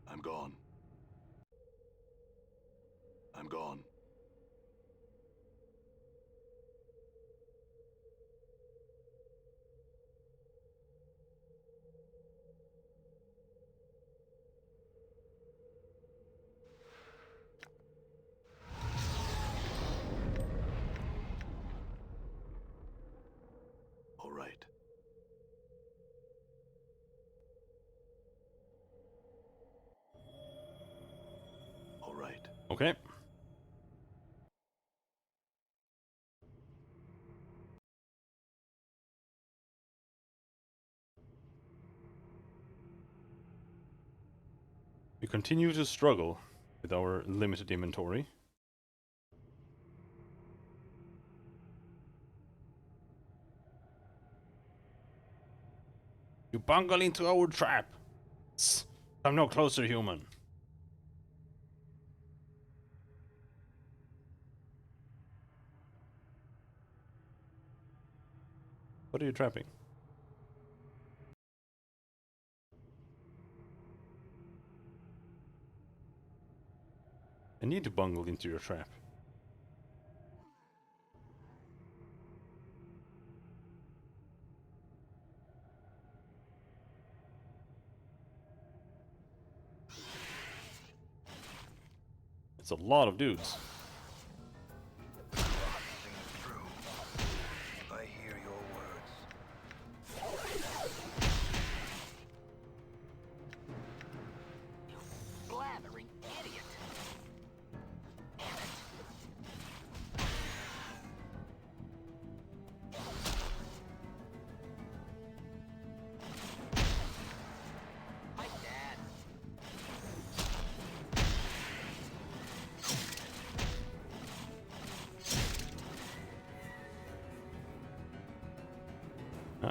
I'm gone. I'm gone. All right. All right. Okay. We continue to struggle with our limited inventory. You bungle into our trap! Come no closer, human! What are you trapping? I need to bungle into your trap. It's a lot of dudes. I hear your words. Blathering idiot. My dad.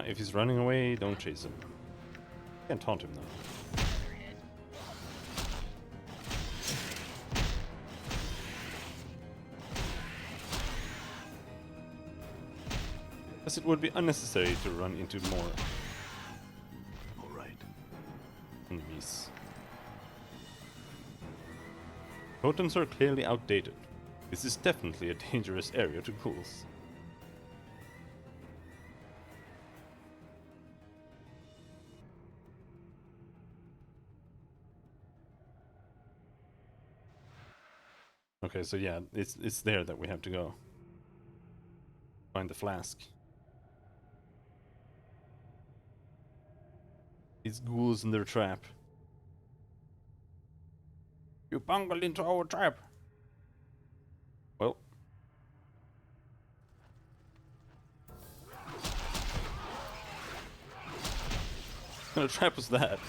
If he's running away, don't chase him. You can't taunt him though. As it would be unnecessary to run into more All right. enemies. Totems are clearly outdated. This is definitely a dangerous area to ghouls. Okay, so yeah, it's there that we have to go. Find the flask. These ghouls in their trap. You bungled into our trap. Well. What kind of trap was that?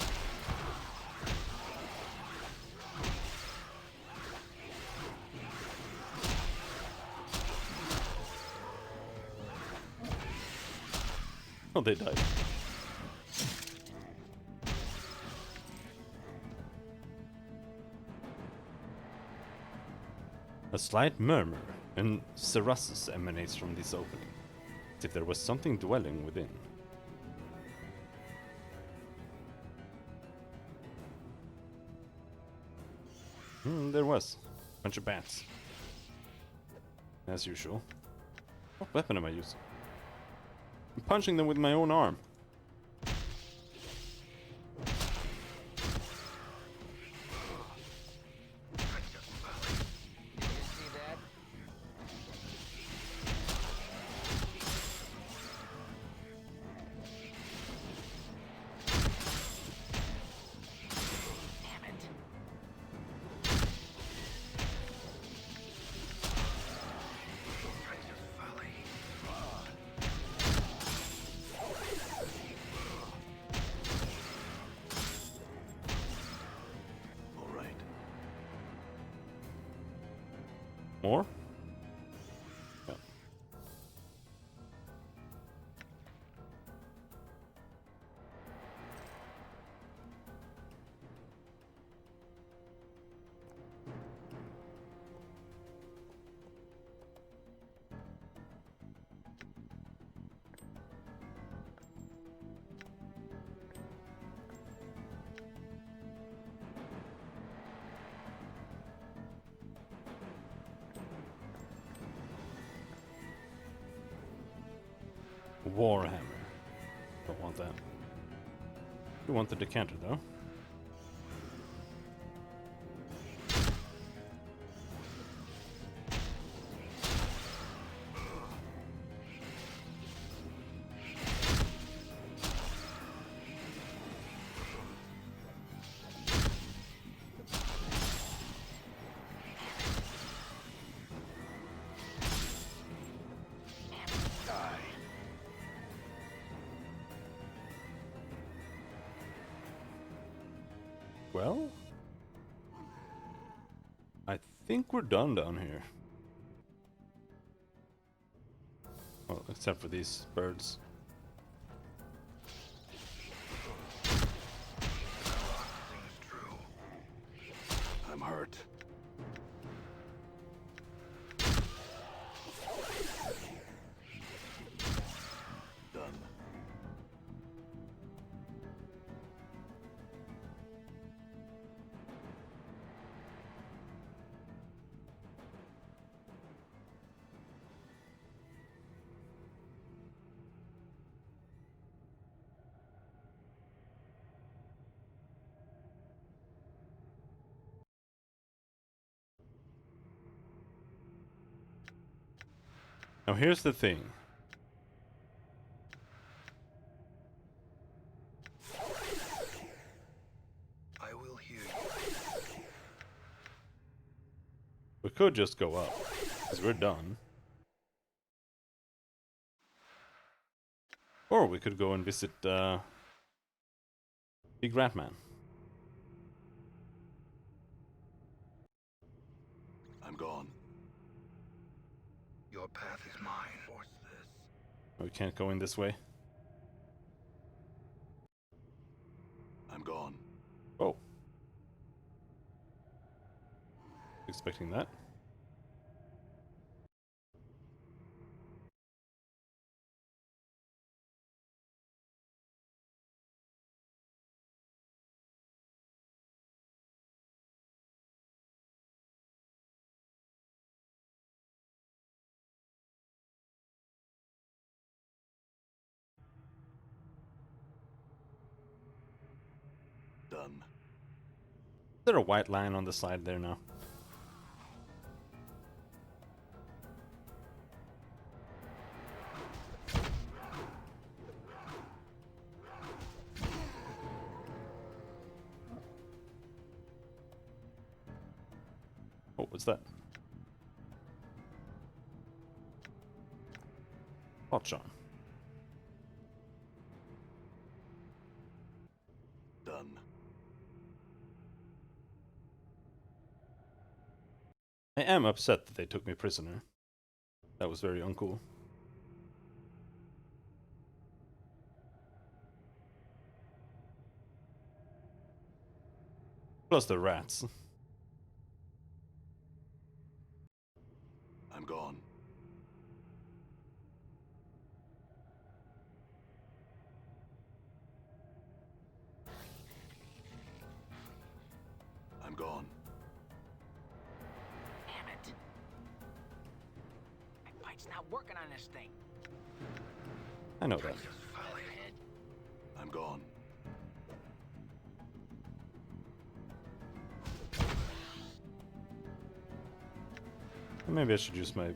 Oh, they died. A slight murmur and Cerassus emanates from this opening, as if there was something dwelling within. There was. Bunch of bats. As usual. What weapon am I using? I'm punching them with my own arm. More? Yeah. Warhammer. Don't want that. You want the decanter though. Well, I think we're done down here. Well, except for these birds. Seems true. I'm hurt. Done. Now here's the thing. I will hear you. We could just go up, because we're done. Or we could go and visit Big Rat Man. I'm gone. Your path is mine. Force this. We can't go in this way. I'm gone. Oh. Expecting that. Done. Is there a white line on the side there now? Oh, what's that? Hotshot. Done. I am upset that they took me prisoner. That was very uncool. Plus the rats. I'm gone. I'm gone. Pike's not working on this thing. I know that. Featherhead. I'm gone. Maybe I should use my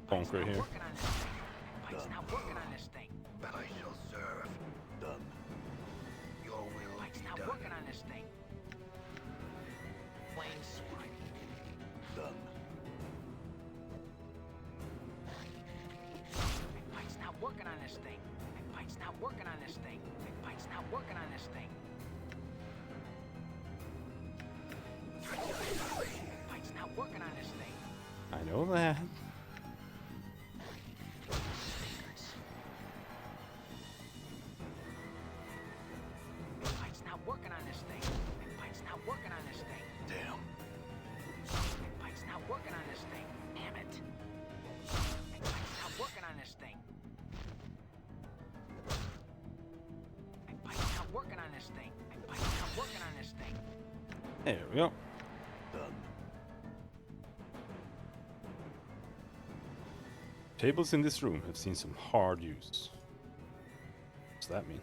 bonker here. Working on this thing. Pike's not working on this thing. I shall serve. Done. Your will Pike's be not done. working on this thing. Flame swipe. Done. Pike's not working on this thing. Pike's not working on this thing. Pike's not working on this thing. Pike's not working on this thing. I know that. Pike's not working on this thing. Pike's not working on this thing. Damn. Pike's not working on this thing. Damn it. Pike's not working on this thing. Pike's not working on this thing. Pike's not working on this thing. There we go. Done. Tables in this room have seen some hard use. What's that mean?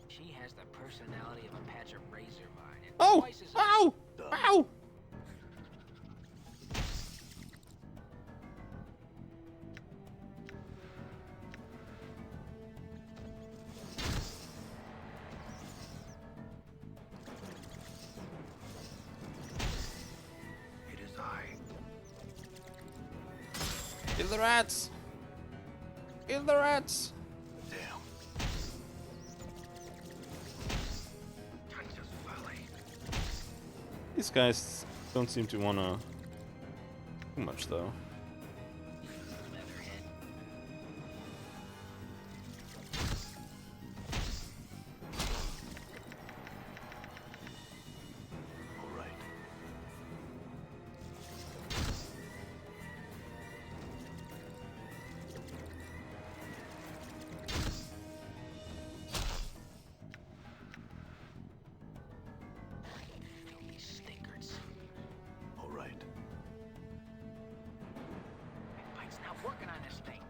She has the personality of a patch of razor vine. And Oh! twice as Ow! Ow! It is I. Kill the rats! Kill the rats! Damn. Titus Valley. These guys don't seem to wanna too much though. Leatherhead. All right. Filthy stinkers. All right. Pike's not working on this thing.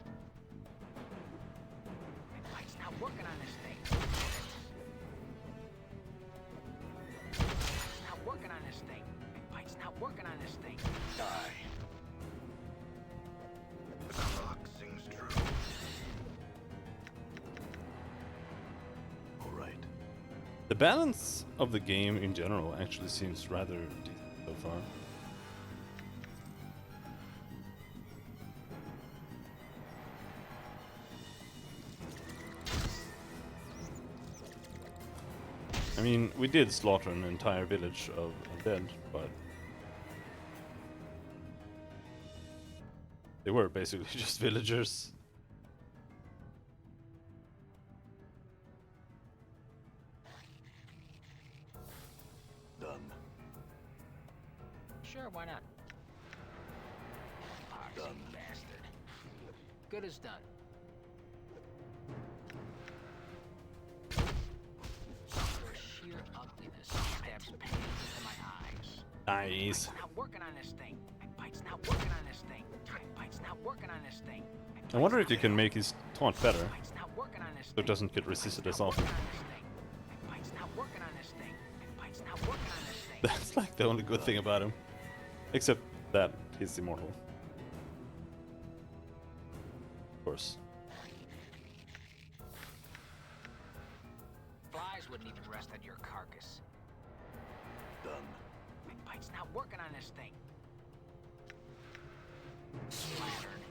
Pike's not working on this thing. Pike's not working on this thing. Pike's not working on this thing. Die. The clock sings true. All right. The balance of the game in general actually seems rather decent so far. I mean, we did slaughter an entire village of undead, but they were basically just villagers. Done. Sure, why not? Poxy Done. bastard. Good as done. Your sheer ugliness stabs pain into my eyes. Nice. Pike's not working on this thing. Pike's not working on this thing. Pike's not working on this thing. I wonder if you can make his taunt better, Pike's not working on this so thing. it doesn't get resisted as Not often. working on this thing. Pike's not working on this thing. Pike's not working on this thing. That's like the only good thing about him. Except that he's immortal. Of course. Flies wouldn't even rest on your carcass. Done. Pike's not working on this thing. Slattern.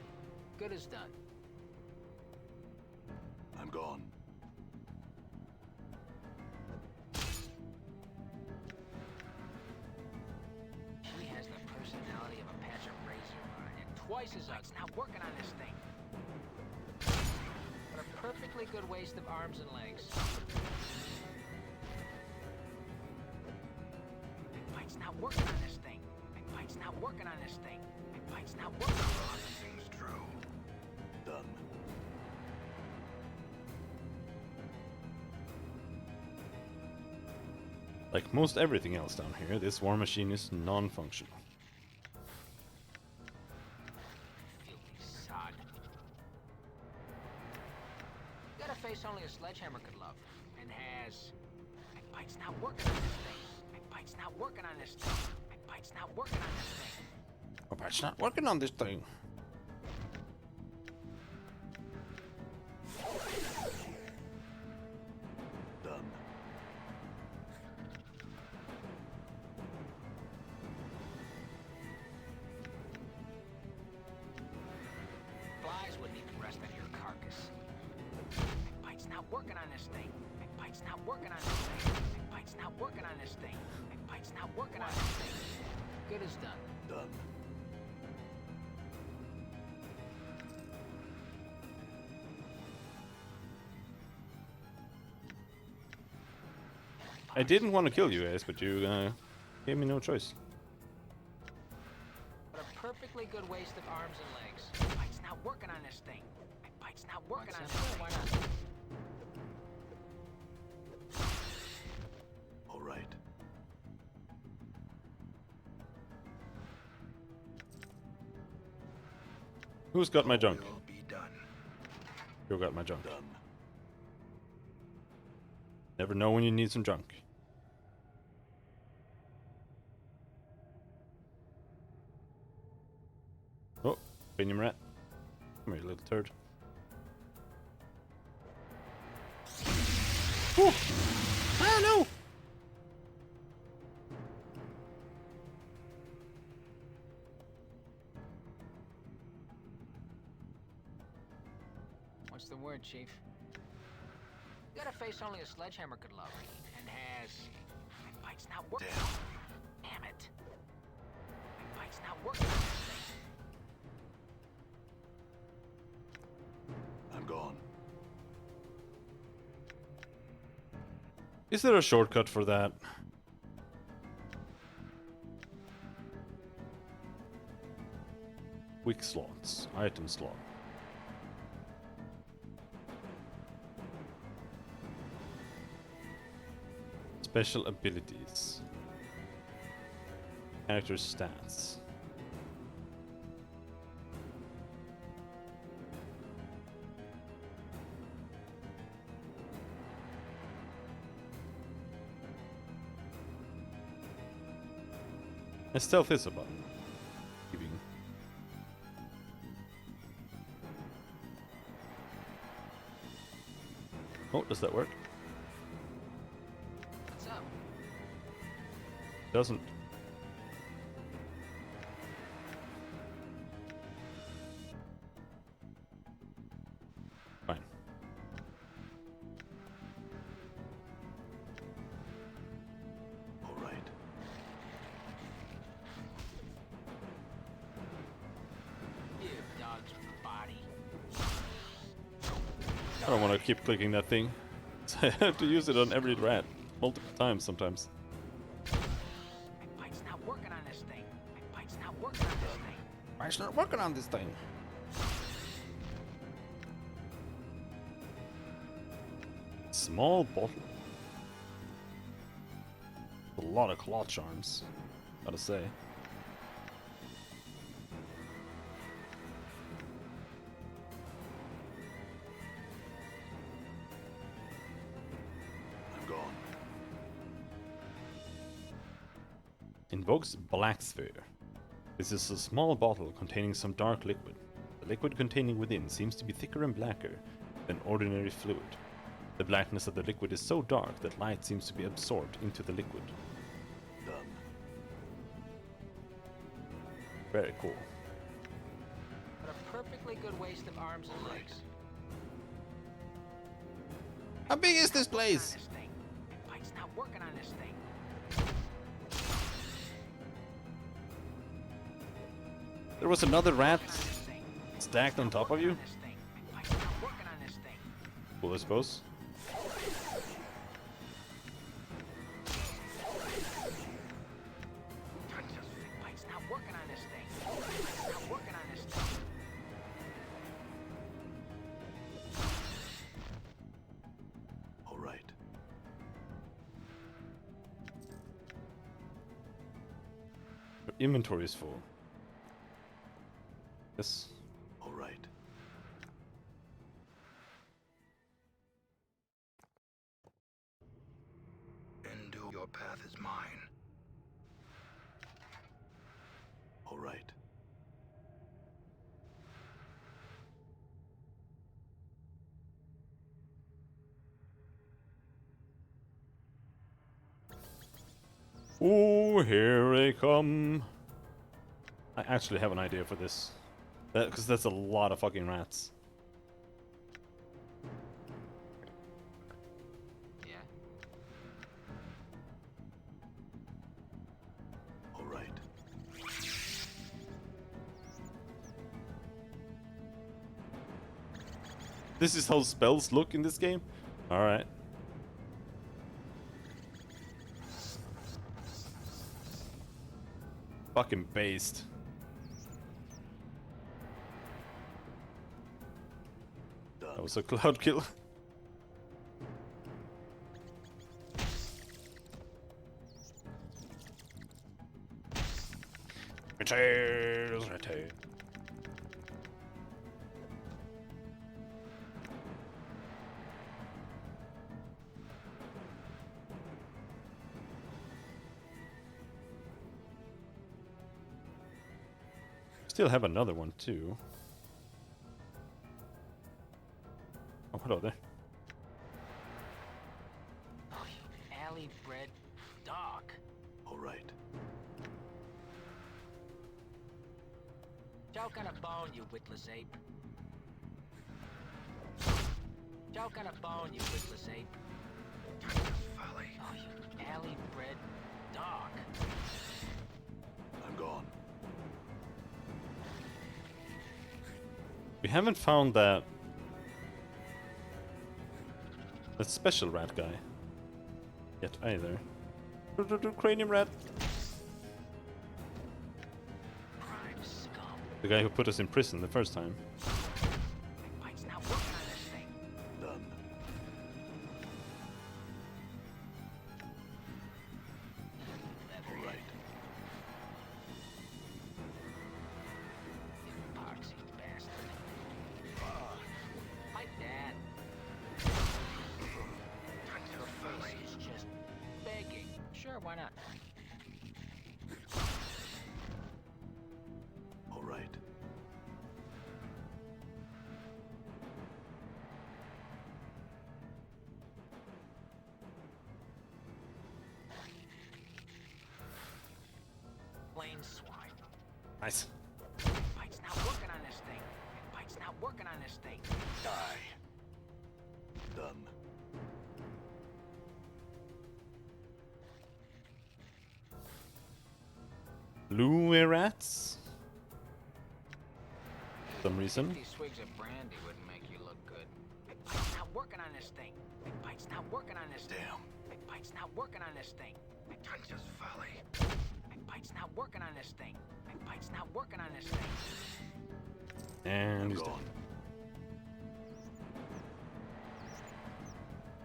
Good as done. I'm gone. She has the personality of a patch of razor vine and twice as ugly. Not working on this thing. But a perfectly good waste of arms and legs. bike's not working on this thing. My bike's not working on this thing. My bike's not working on this thing. Seems true. Done. Like most everything else down here, this war machine is non-functional. Filthy sod. Got a face only a sledgehammer could love. And has... My bike's not working on this thing. My bike's not working on this thing. My bike's not working on this thing. Oh, but it's not working on this thing. Done. Flies wouldn't even rest on your carcass. My bike's not working on this thing. My bike's not working on this thing. My bike's not working on this thing. My bike's not working on this thing. Good as done. Done. I didn't want to kill you guys, but you gave me no choice. What a perfectly good waste of arms and legs. My bike's not working on this thing. My bike's not working on this thing. Why not? All right. Who's got my junk? Will be done. You got my junk. Done. Never know when you need some junk. Oh, Binium Rat. Come here, little turd. Oh! Ah, no! What's the word, Chief? Got a face only a sledgehammer could love. And has... My bike's not working. Damn it. My bike's not working on this thing. I'm gone. Is there a shortcut for that? Quick slots. Item slot. Special abilities. Character stats. And stealth is a button. Keeping. Oh, does that work? What's up? Doesn't. Fine. All right. You dog's body. I don't want to keep clicking that thing. I have to use it on every rat. Multiple times sometimes. My bike's not working on this thing. My bike's not working on this thing. Why is not working on this thing? Small bottle. A lot of claw charms, gotta say. I'm gone. Invokes Black Sphere. This is a small bottle containing some dark liquid. The liquid containing within seems to be thicker and blacker than ordinary fluid. The blackness of the liquid is so dark that light seems to be absorbed into the liquid. Done. Very cool. What a perfectly good waste of arms and legs. How big is this On place? this thing. My bike's not working on this thing. There was another rat On this thing. stacked on top of you? On this thing. My bike's not working on this thing. Cool, I suppose. inventory is full. Yes. All right. Into your path is mine. All right. Oh, here they come. I actually have an idea for this. Because that's a lot of fucking rats. Yeah. All right. This is how spells look in this game? Alright. Fucking based. Done. That was a cloud kill. Retires. Still have another one too. Oh, hello there. Oh, you alley-bred dog. All right. Choke on a bone, you witless ape. Choke on a bone, you witless ape. Folly. Oh, you alley-bred dog. I'm gone. We haven't found that special rat guy yet either. Cranium rat. Crime scum. The guy who put us in prison the first time. Mike's not working on this thing. Done. All right. Epoxy bastard. Oh, my dad. Your face is just begging. Sure, why not? All right. Plain swine. Nice. Mike's not working on this thing. Mike's not working on this thing. Die. Done. Blue rats? For some reason. 50 swigs of brandy wouldn't make you look good. Mike's not working on this thing. Mike's not working on this thing. Damn. Mike's not working on this thing. Pretentious folly. Mike's not working on this thing. Mike's not working on this thing. And I'm he's dead. gone.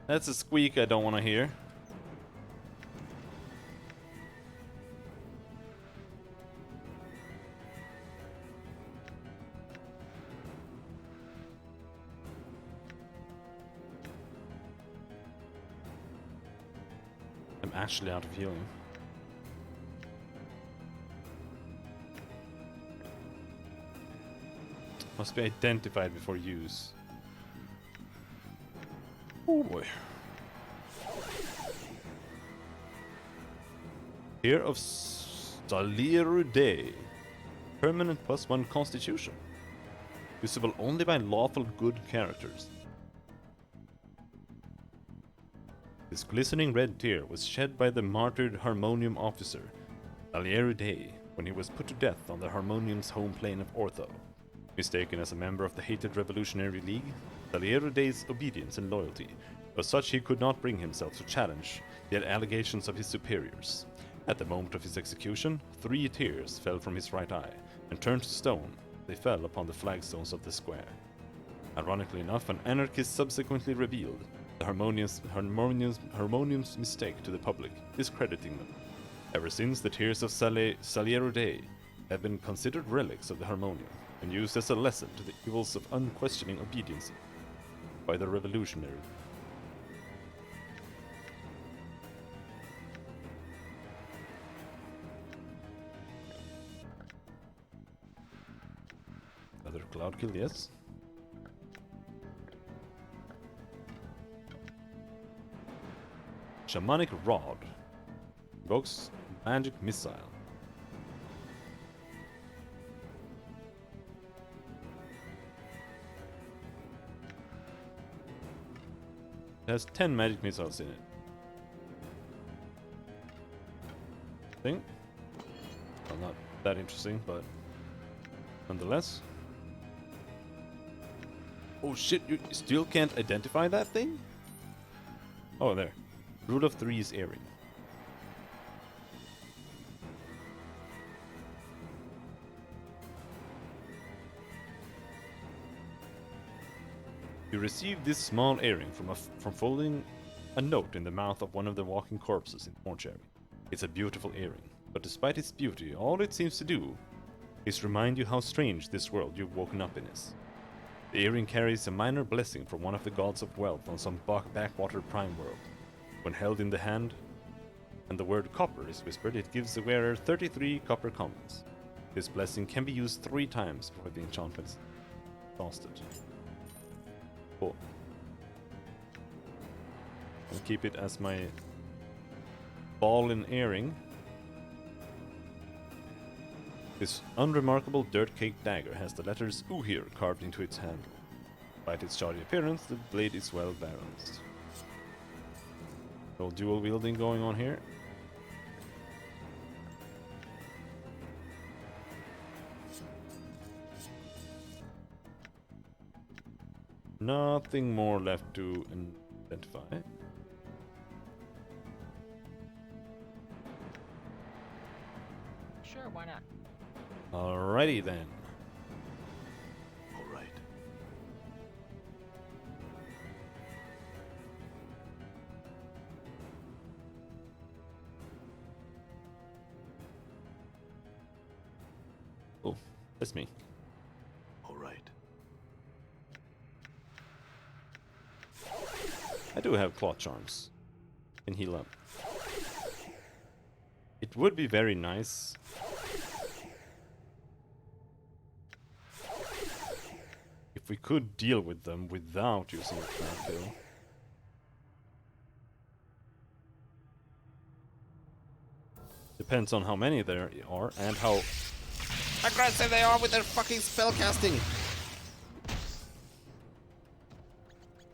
That's a squeak I don't want to hear. I'm actually out of healing. Must be identified before use. Oh boy. Here of Staliru Day. Permanent +1 constitution. Usable only by lawful good characters. This glistening red tear was shed by the martyred Harmonium officer, Staliru Day, when he was put to death on the Harmonium's home plane of Ortho. Mistaken as a member of the hated Revolutionary League, Staliru Day's obedience and loyalty was such he could not bring himself to challenge the allegations of his superiors. At the moment of his execution, 3 tears fell from his right eye, and turned to stone, they fell upon the flagstones of the square. Ironically enough, an anarchist subsequently revealed the Harmonium's mistake to the public, discrediting them. Ever since the Tears of Saliero Day have been considered relics of the Harmonium and used as a lesson to the evils of unquestioning obedience by the revolutionary. Another cloud kill, yes. Shamanic Rod. Invokes magic missile. It has 10 magic missiles in it. Thing. Well, not that interesting, but nonetheless. Oh shit, you still can't identify that thing? Oh, there. Rule of Three's earring. You receive this small earring from folding a note in the mouth of one of the walking corpses in the mortuary. It's a beautiful earring, but despite its beauty, all it seems to do is remind you how strange this world you've woken up in is. The earring carries a minor blessing from one of the gods of wealth on some backwater prime world. When held in the hand and the word copper is whispered, it gives the wearer 33 copper commons. This blessing can be used 3 times before the enchantment is exhausted. Cool. I'll keep it as my ball and earring. This unremarkable dirt-caked dagger has the letters Uhir carved into its handle. Despite its shoddy appearance, the blade is well balanced. Little dual wielding going on here. Nothing more left to identify. Sure, why not? Alrighty then. All right. Oh, that's me. All right. I do have claw charms. Can heal up. It would be very nice if we could deal with them without using the cloud kill. Depends on how many there are and how aggressive they are with their fucking spellcasting.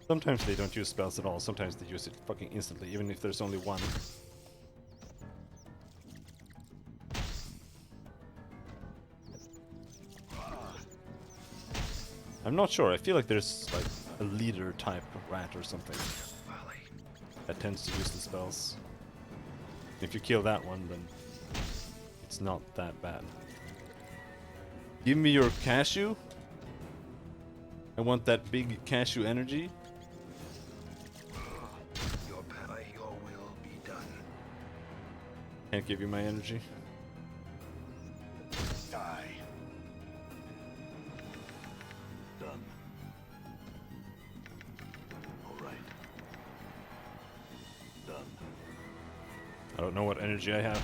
Sometimes they don't use spells at all, sometimes they use it fucking instantly, even if there's only one. I'm not sure, I feel like there's like a leader type rat or something that tends to use the spells. If you kill that one, then it's not that bad. Give me your cashew. I want that big cashew energy. Your will be done. Can't give you my energy. Die. Done. All right. Done. I don't know what energy I have.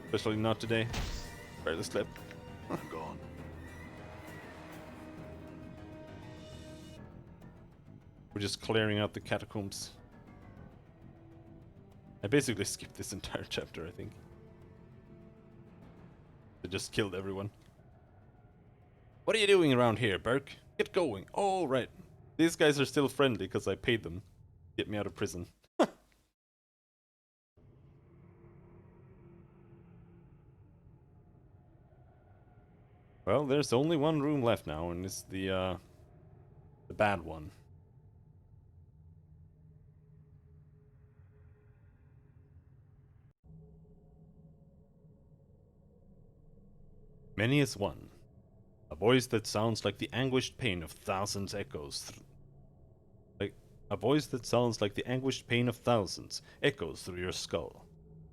Especially not today. Right, let's clip. I'm gone. We're just clearing out the catacombs. I basically skipped this entire chapter, I think. They just killed everyone. What are you doing around here, Burke? Get going. Oh, right. These guys are still friendly because I paid them to get me out of prison. Well, there's only one room left now, and it's the bad one. Many is one. A voice that sounds like the anguished pain of thousands echoes a voice that sounds like the anguished pain of thousands echoes through your skull.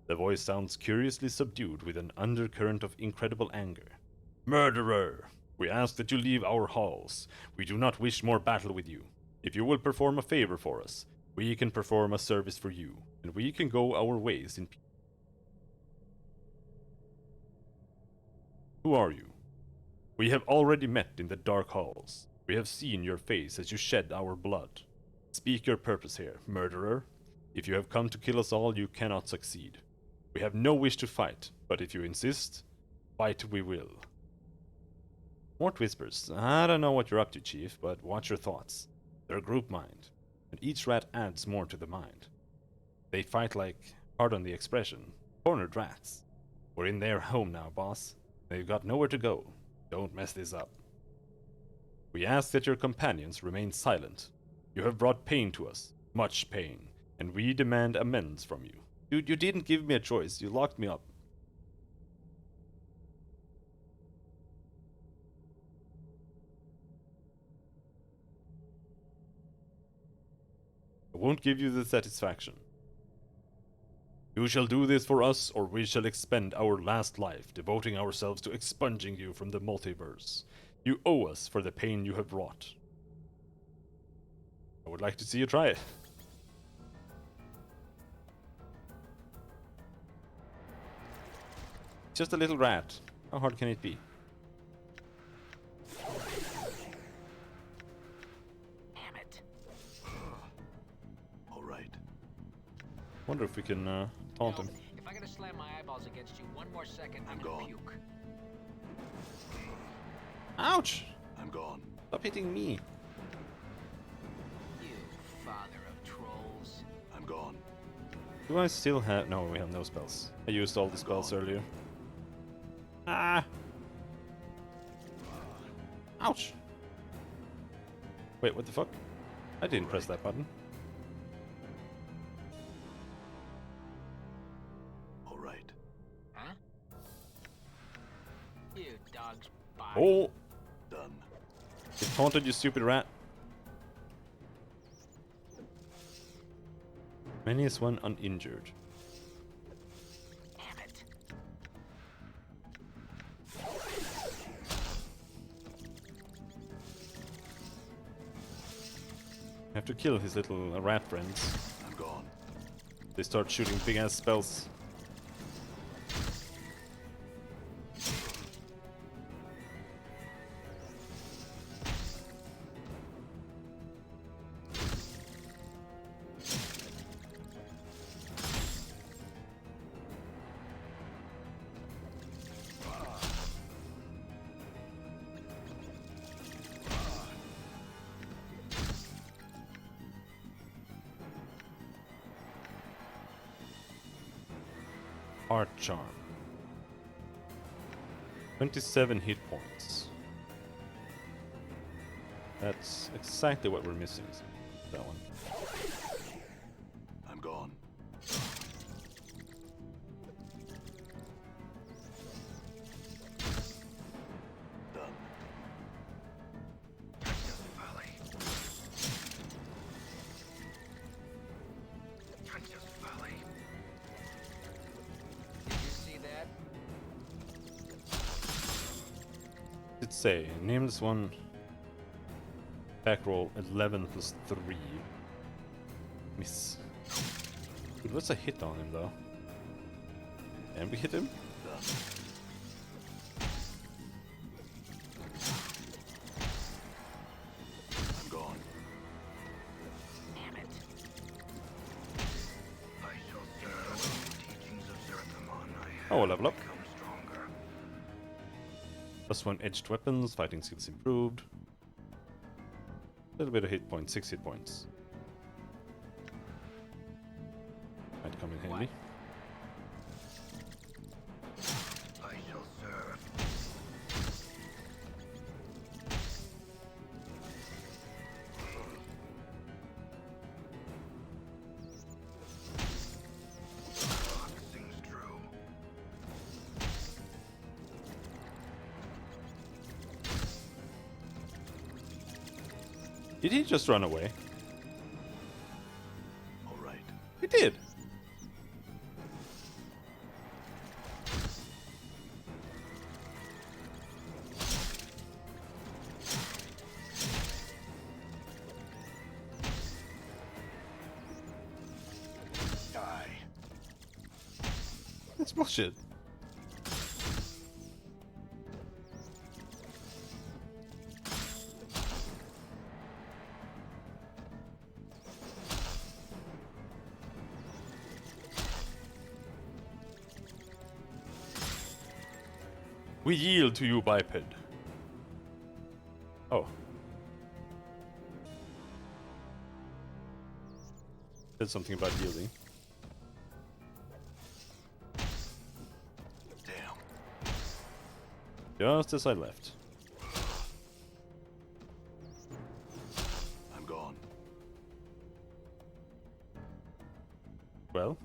The voice sounds curiously subdued with an undercurrent of incredible anger. Murderer! We ask that you leave our halls. We do not wish more battle with you. If you will perform a favor for us, we can perform a service for you, and we can go our ways in peace. Who are you? We have already met in the dark halls. We have seen your face as you shed our blood. Speak your purpose here, murderer. If you have come to kill us all, you cannot succeed. We have no wish to fight, but if you insist, fight we will. Mort whispers, I don't know what you're up to, Chief, but watch your thoughts. They're a group mind, and each rat adds more to the mind. They fight like, pardon the expression, cornered rats. We're in their home now, boss. They've got nowhere to go. Don't mess this up. We ask that your companions remain silent. You have brought pain to us, much pain, and we demand amends from you. Dude, you didn't give me a choice. You locked me up. I won't give you the satisfaction. You shall do this for us, or we shall expend our last life devoting ourselves to expunging you from the multiverse. You owe us for the pain you have wrought. I would like to see you try it. Just a little rat. How hard can it be? Damn it. All right. Wonder if we can taunt him. If I gotta slam my eyeballs against you one more second, I'm gone. gonna puke. Ouch! I'm gone. Stop hitting me. You father of trolls. I'm gone. Do I still have... No, we have no spells. I used all the spells earlier. Ah! Ouch! Wait, what the fuck? I didn't press that button. All right. Huh? You dog's body. Oh! Done. It taunted, you stupid rat. Many is one uninjured. Damn it. Have to kill his little rat friends. I'm gone. They start shooting big ass spells. Heart Charm. 27 hit points. That's exactly what we're missing. That one. I'm gone. Done. Valley. Princess Valley. Did you see that? Did say name this one. Back roll 11 plus 3. Miss. Dude, what's a hit on him though? Can we hit him? Done. I'm gone. Damn it. I shall serve the teachings of Zerthamon. I Oh, have level up. become stronger. +1 edged weapons, fighting skills improved. A little bit of hit points, 6 hit points. Might come in handy. I shall serve. Rock sings true. Did he just run away? All right. He did! That's bullshit. We yield to you, biped. Oh. Said something about yielding. Damn. Just as I left. I'm gone. Well.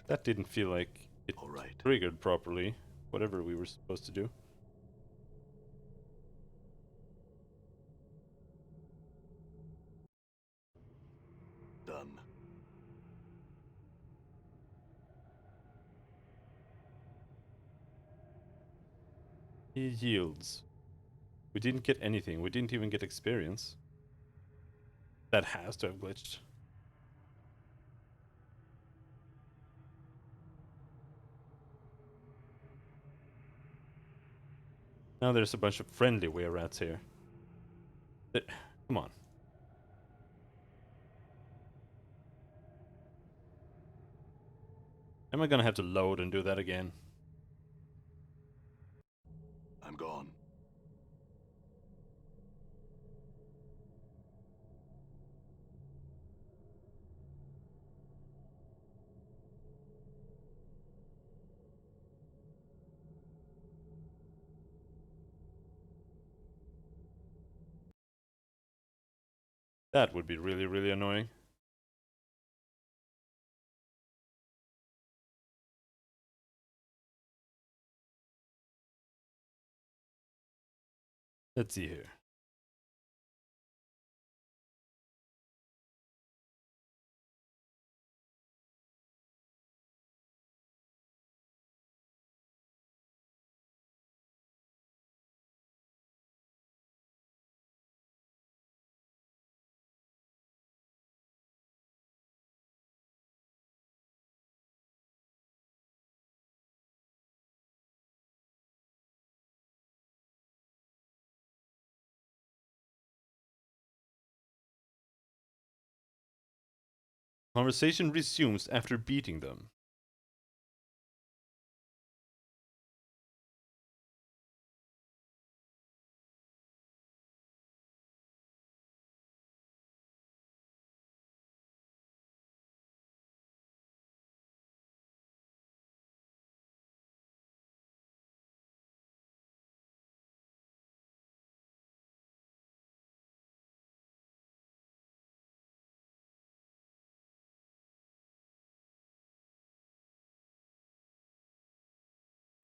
That didn't feel like it All right. triggered properly, whatever we were supposed to do. Done. He yields. We didn't get anything. We didn't even get experience. That has to have glitched. Now there's a bunch of friendly were-rats here. Come on. Am I gonna have to load and do that again? I'm gone. That would be really, really annoying. Let's see here. Conversation resumes after beating them.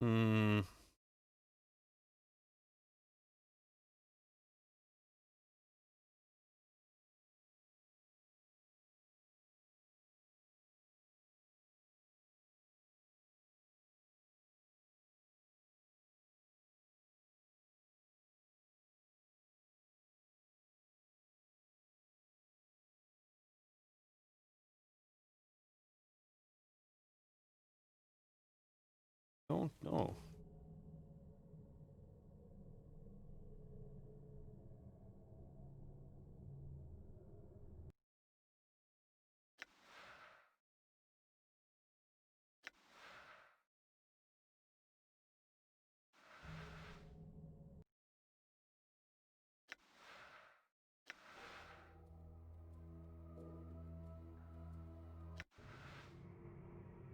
Hmm. Don't know.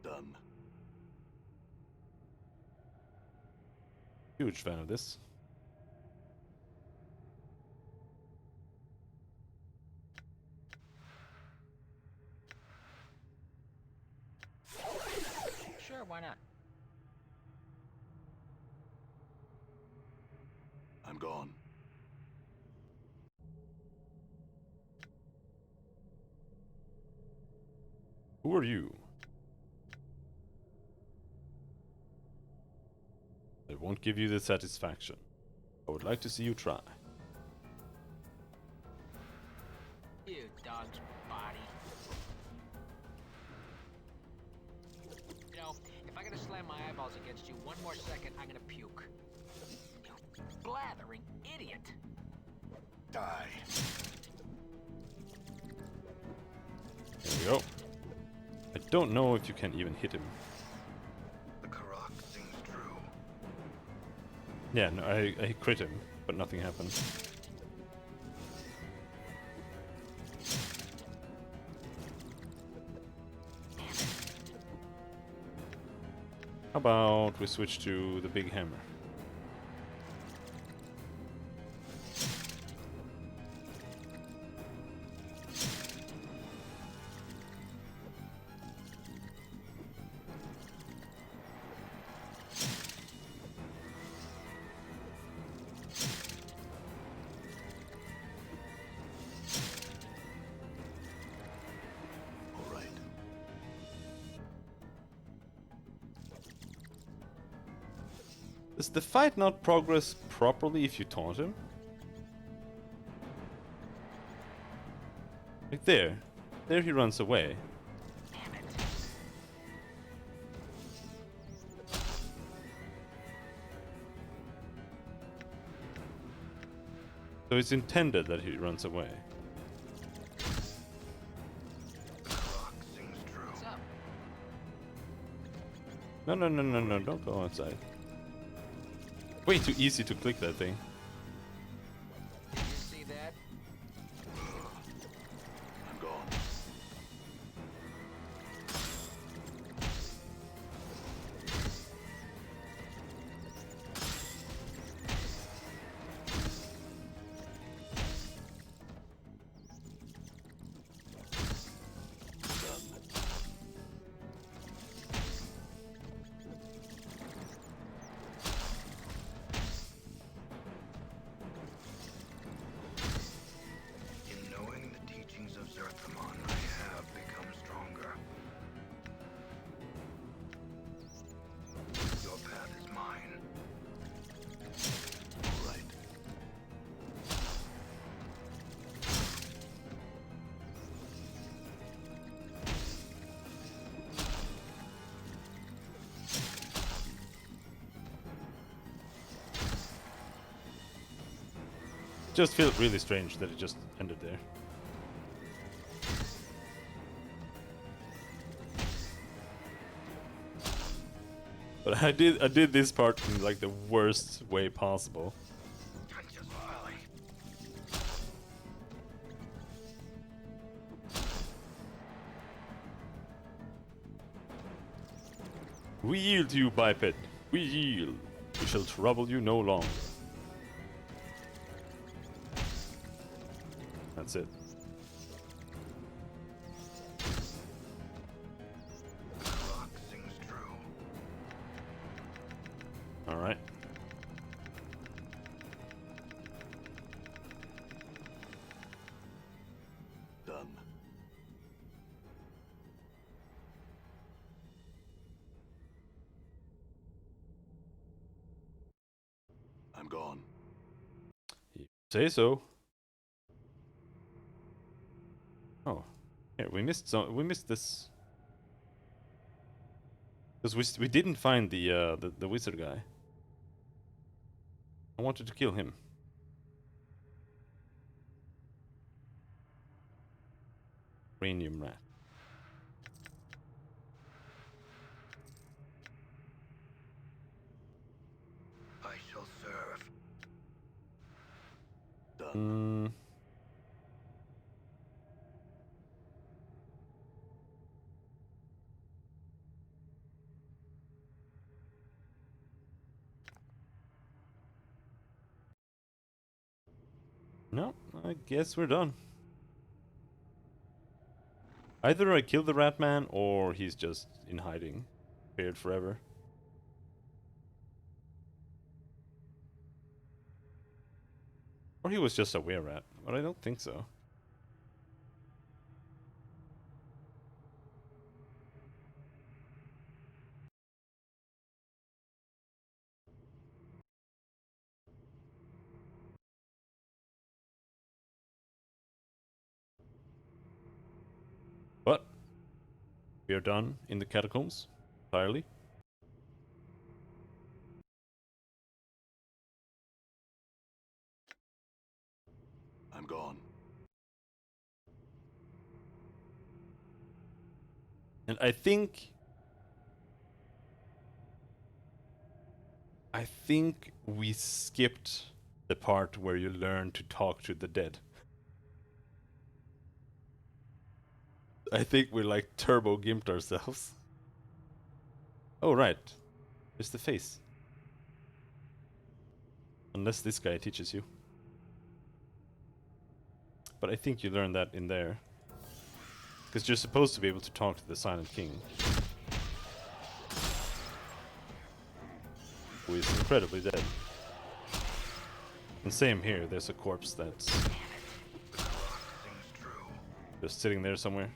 Done. Huge fan of this. Sure, why not? I'm gone. Who are you? won't give you the satisfaction. I would like to see you try. You dog's body. You know, if I gotta slam my eyeballs against you one more second, I'm gonna puke. You blathering idiot. Die. There we go. I don't know if you can even hit him. The Karak sings true. Yeah, no, I crit him, but nothing happened. How about we switch to the big hammer? All right. Does the fight not progress properly if you taunt him? Like there. There he runs away. Damn it. So it's intended that he runs away. The Karak sings true. What's up? No, no, no, no, no, don't go outside. Way too easy to click that thing. Did you see that? I'm gone. In knowing the teachings of Zerthamon, I have become stronger. Your path is mine. All right. Just felt really strange that it just ended there. But I did this part in like the worst way possible. Trenches Valley. We yield to you, biped. We yield. We shall trouble you no longer. That's it. The Karak sings true. Alright. Done. I'm gone. Say so. Oh, here we missed this because we didn't find the wizard guy. I wanted to kill him. Cranium rat. I shall serve. Done. No, I guess we're done. Either I kill the rat man or he's just in hiding, feared forever. Or he was just a were rat, but I don't think so. We are done in the catacombs entirely. I'm gone. And I think we skipped the part where you learn to talk to the dead. I think we like turbo gimped ourselves. Oh right, there's the face. Unless this guy teaches you. But I think you learn that in there. Because you're supposed to be able to talk to the Silent King. Who is incredibly dead. And same here, there's a corpse that's just sitting there somewhere.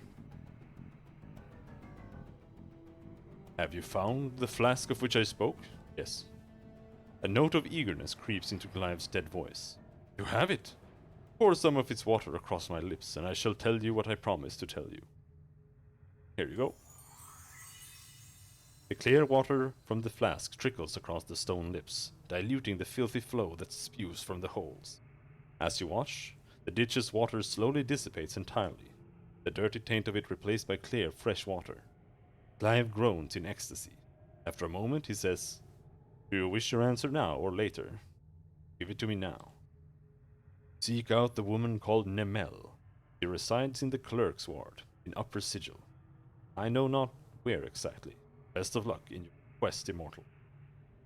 Have you found the flask of which I spoke? Yes. A note of eagerness creeps into Clive's dead voice. You have it! Pour some of its water across my lips, and I shall tell you what I promised to tell you. Here you go. The clear water from the flask trickles across the stone lips, diluting the filthy flow that spews from the holes. As you watch, the ditch's water slowly dissipates entirely, the dirty taint of it replaced by clear, fresh water. Clive groans in ecstasy. After a moment, he says, Do you wish your answer now or later? Give it to me now. Seek out the woman called Nemel. She resides in the clerk's ward, in Upper Sigil. I know not where exactly. Best of luck in your quest, immortal.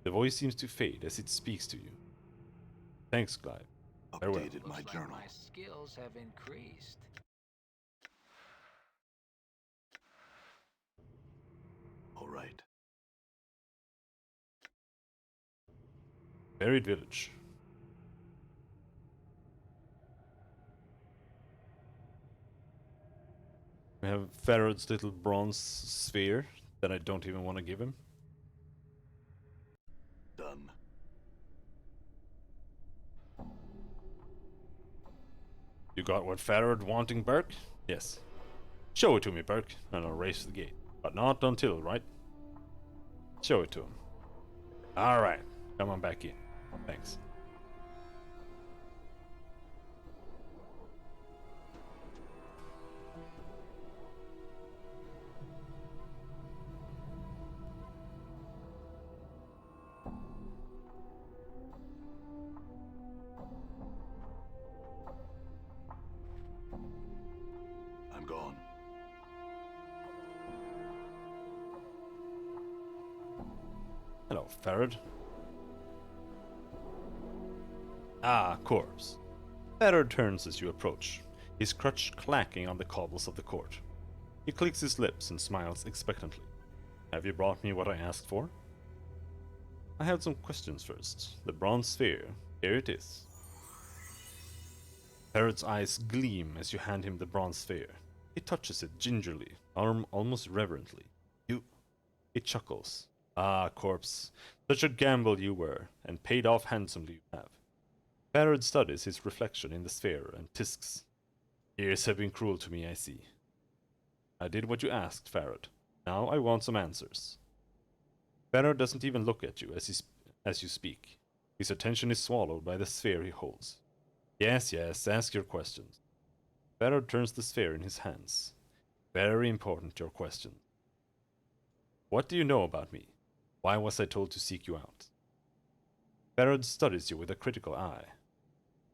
The voice seems to fade as it speaks to you. Thanks, Clive. Farewell. Updated my Looks like journal. my skills have increased. All right. Buried village. We have Farrod's little bronze sphere that I don't even want to give him. Done. You got what Farrod wanting, Burke? Yes. Show it to me, Burke, and I'll race the gate. But not until, right? Show it to him. Alright, come on back in. Thanks. I'm gone. Hello, Farrod. Ah, corpse. Farrod turns as you approach, his crutch clacking on the cobbles of the court. He clicks his lips and smiles expectantly. Have you brought me what I asked for? I had some questions first. The bronze sphere, here it is. Farrod's eyes gleam as you hand him the bronze sphere. He touches it gingerly, almost reverently. He chuckles. Ah, corpse, such a gamble you were, and paid off handsomely you have. Farrod studies his reflection in the sphere and tisks. Years have been cruel to me, I see. I did what you asked, Farrod. Now I want some answers. Farrod doesn't even look at you as you speak. His attention is swallowed by the sphere he holds. Yes, ask your questions. Farrod turns the sphere in his hands. Very important, your question. What do you know about me? Why was I told to seek you out? Farrod studies you with a critical eye.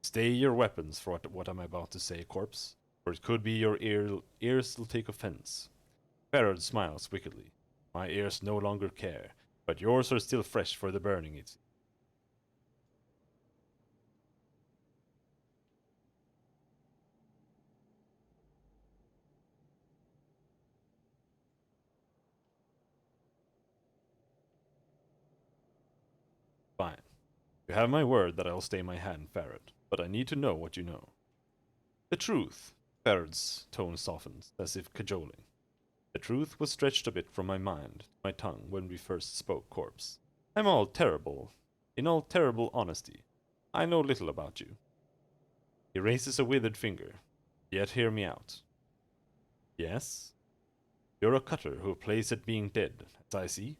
Stay your weapons for what I'm about to say, corpse, or it could be your ears will take offense. Farrod smiles wickedly. My ears no longer care, but yours are still fresh for the burning, it's. Fine. You have my word that I'll stay my hand, Farrod, but I need to know what you know. The truth. Farrod's tone softens, as if cajoling. The truth was stretched a bit from my mind, my tongue, when we first spoke, corpse. In all terrible honesty, I know little about you. He raises a withered finger. Yet hear me out. Yes? You're a cutter who plays at being dead, as I see.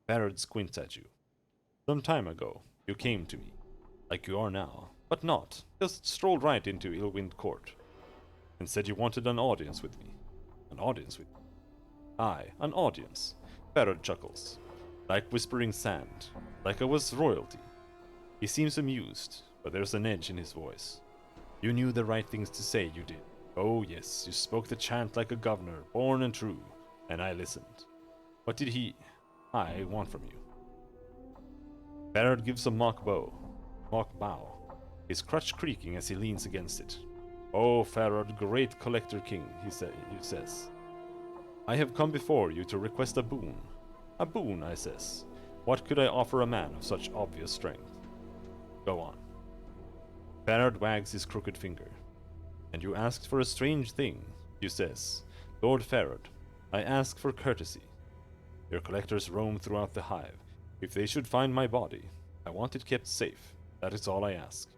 Barrett squints at you. Some time ago, you came to me, like you are now, but not, just strolled right into Illwind Court, and said you wanted an audience with me. An audience with me? Aye, an audience. Barrett chuckles, like whispering sand, like I was royalty. He seems amused, but there's an edge in his voice. You knew the right things to say, you did. Oh yes, you spoke the chant like a governor, born and true, and I listened. What did I want from you? Barrett gives a mock bow, his crutch creaking as he leans against it. Oh, Farad, great collector king, he says. I have come before you to request a boon. A boon, I says. What could I offer a man of such obvious strength? Go on. Farad wags his crooked finger. And you asked for a strange thing, you says. Lord Farad, I ask for courtesy. Your collectors roam throughout the hive. If they should find my body, I want it kept safe. That is all I ask.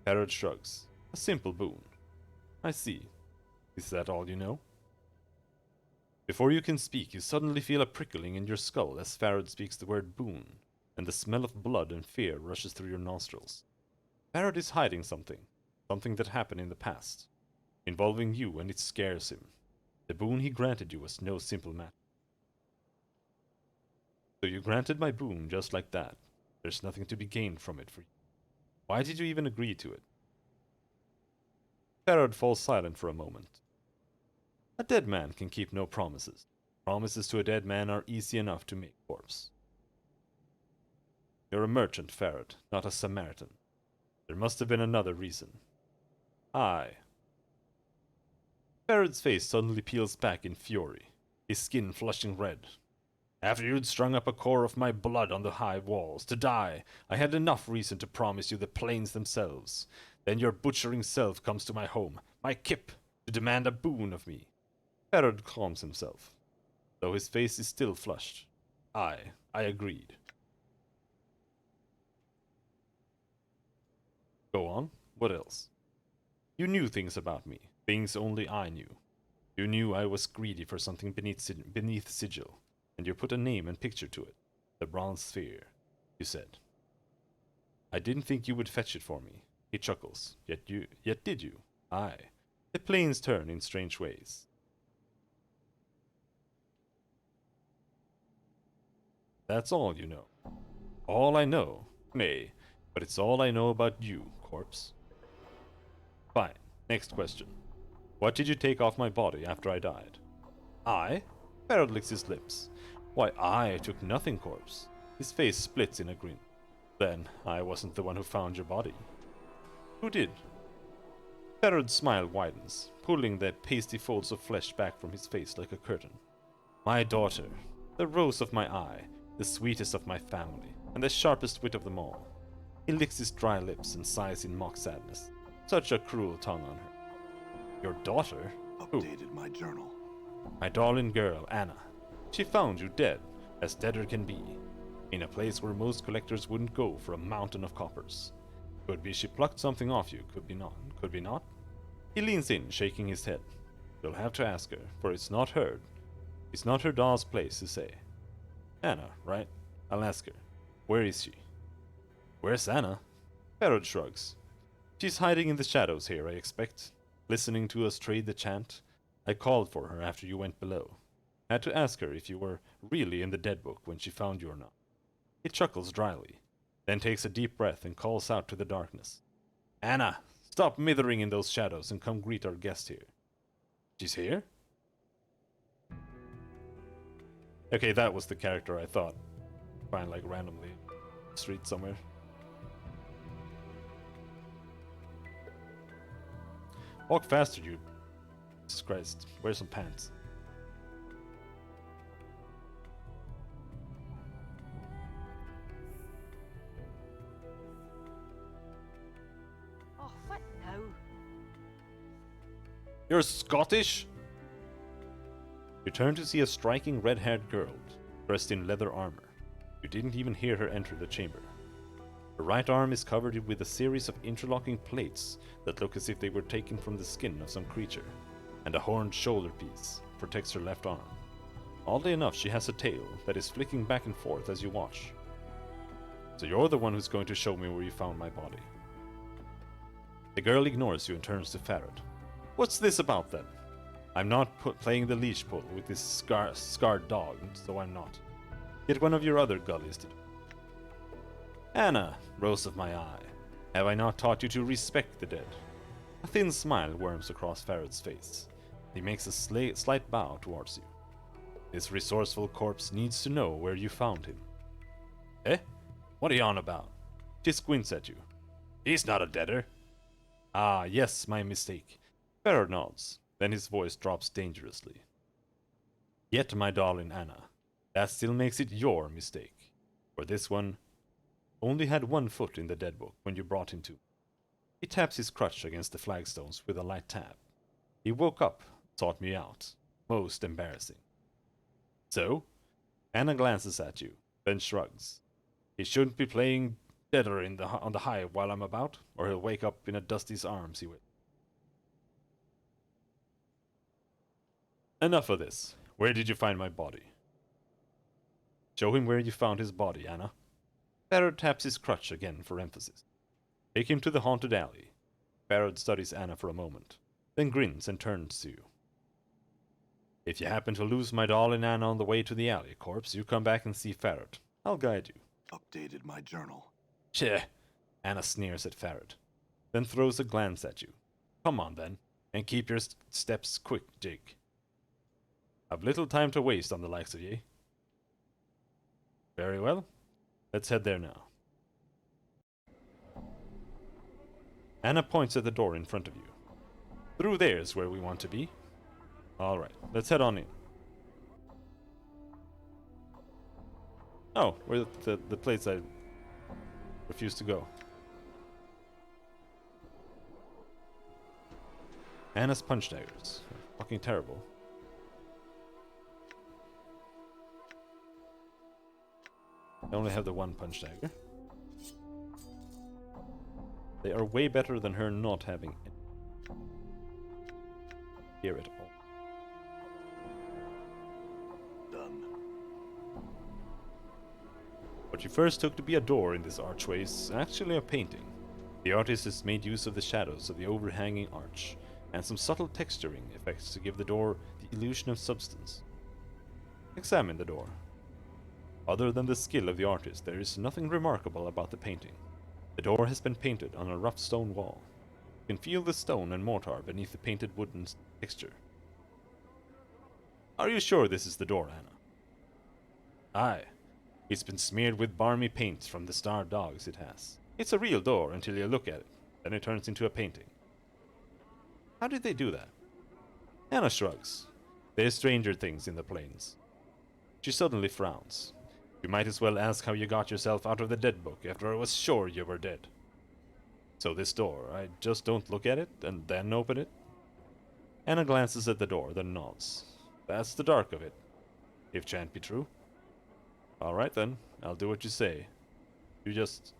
Farad shrugs. A simple boon. I see. Is that all you know? Before you can speak, you suddenly feel a prickling in your skull as Farad speaks the word boon, and the smell of blood and fear rushes through your nostrils. Farad is hiding something that happened in the past, involving you, and it scares him. The boon he granted you was no simple matter. So you granted my boon just like that. There's nothing to be gained from it for you. Why did you even agree to it? Farad falls silent for a moment. A dead man can keep no promises. Promises to a dead man are easy enough to make, corpse. You're a merchant, Farad, not a Samaritan. There must have been another reason. Aye. Farad's face suddenly peels back in fury, his skin flushing red. After you'd strung up a core of my blood on the hive walls to die, I had enough reason to promise you the plains themselves. Then your butchering self comes to my home, my kip, to demand a boon of me. Farad calms himself, though his face is still flushed. I agreed. Go on, what else? You knew things about me, things only I knew. You knew I was greedy for something beneath sigil, and you put a name and picture to it. The bronze sphere, you said. I didn't think you would fetch it for me. He chuckles. Yet did you? Aye. The planes turn in strange ways. That's all you know. All I know? Nay, but it's all I know about you, corpse. Fine. Next question. What did you take off my body after I died? I? Farad licks his lips. Why, I took nothing, corpse. His face splits in a grin. Then, I wasn't the one who found your body. Who did? Farad's smile widens, pulling the pasty folds of flesh back from his face like a curtain. My daughter, the rose of my eye, the sweetest of my family, and the sharpest wit of them all. He licks his dry lips and sighs in mock sadness. Such a cruel tongue on her. Your daughter? Updated my journal. My darling girl, Anna. She found you dead, as deader can be, in a place where most collectors wouldn't go for a mountain of coppers. Could be she plucked something off you, could be not. He leans in, shaking his head. You'll have to ask her, for it's not her doll's place to say. Anna, right? I'll ask her. Where is she? Where's Anna? Farad shrugs. She's hiding in the shadows here, I expect, listening to us trade the chant. I called for her after you went below. Had to ask her if you were really in the dead book when she found you or not. He chuckles dryly, then takes a deep breath and calls out to the darkness. Anna, stop mithering in those shadows and come greet our guest here. She's here? Okay, that was the character I thought. Find like randomly street somewhere. Walk faster, you. Jesus Christ. Wear some pants. Oh, what now? You're Scottish? You turn to see a striking red-haired girl, dressed in leather armor. You didn't even hear her enter the chamber. Her right arm is covered with a series of interlocking plates that look as if they were taken from the skin of some creature, and a horned shoulder piece protects her left arm. Oddly enough, she has a tail that is flicking back and forth as you watch. So you're the one who's going to show me where you found my body. The girl ignores you and turns to Farad. What's this about then? I'm not playing the leash pull with this scarred dog, so I'm not. Get one of your other gullies to do. Anna, rose of my eye, have I not taught you to respect the dead? A thin smile worms across Farad's face. He makes a slight bow towards you. This resourceful corpse needs to know where you found him. Eh? What are you on about? She squints at you. He's not a deader. Ah, yes, my mistake. Farad nods, then his voice drops dangerously. Yet, my darling Anna, that still makes it your mistake. For this one only had 1 foot in the dead book when you brought him to. He taps his crutch against the flagstones with a light tap. He woke up, sought me out. Most embarrassing. So? Anna glances at you, then shrugs. He shouldn't be playing deader on the hive while I'm about, or he'll wake up in a Dusty's arms, he will. Enough of this. Where did you find my body? Show him where you found his body, Anna. Farad taps his crutch again for emphasis. Take him to the haunted alley. Farad studies Anna for a moment, then grins and turns to you. If you happen to lose my darling Anna on the way to the alley, corpse, you come back and see Farad. I'll guide you. Updated my journal. Cheh! Anna sneers at Farad, then throws a glance at you. Come on, then, and keep your steps quick, Jake. I've little time to waste on the likes of ye. Very well. Let's head there now. Anna points at the door in front of you. Through there's where we want to be. Alright, let's head on in. Oh, where the place I refuse to go. Anna's punch daggers. Fucking terrible. I only have the 1 punch dagger. They are way better than her not having any here at all. Done. What you first took to be a door in this archway is actually a painting. The artist has made use of the shadows of the overhanging arch and some subtle texturing effects to give the door the illusion of substance. Examine the door. Other than the skill of the artist, there is nothing remarkable about the painting. The door has been painted on a rough stone wall. You can feel the stone and mortar beneath the painted wooden texture. Are you sure this is the door, Anna? Aye. It's been smeared with barmy paint from the starved dogs, it has. It's a real door until you look at it. Then it turns into a painting. How did they do that? Anna shrugs. There's stranger things in the plains. She suddenly frowns. You might as well ask how you got yourself out of the dead book after I was sure you were dead. So this door, I just don't look at it and then open it? Anna glances at the door, then nods. That's the dark of it. If chant be true. Alright then, I'll do what you say. You just...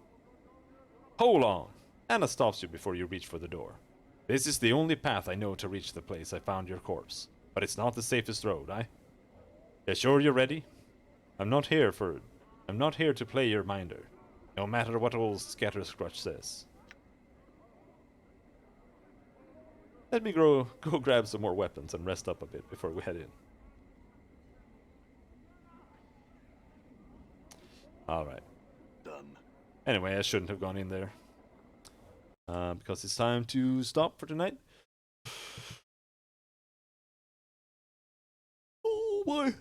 Hold on! Anna stops you before you reach for the door. This is the only path I know to reach the place I found your corpse. But it's not the safest road, You sure you're ready? I'm not here to play your minder, no matter what old Scatterscrutch says. Let me go grab some more weapons and rest up a bit before we head in. Alright. Done. Anyway, I shouldn't have gone in there. Because it's time to stop for tonight. Oh boy.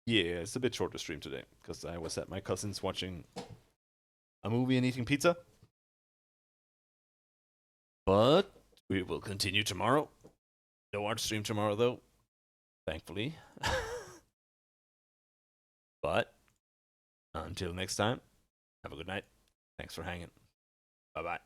Yeah, it's a bit shorter stream today, because I was at my cousin's watching a movie and eating pizza. But we will continue tomorrow. No art stream tomorrow, though. Thankfully. But until next time, have a good night. Thanks for hanging. Bye-bye.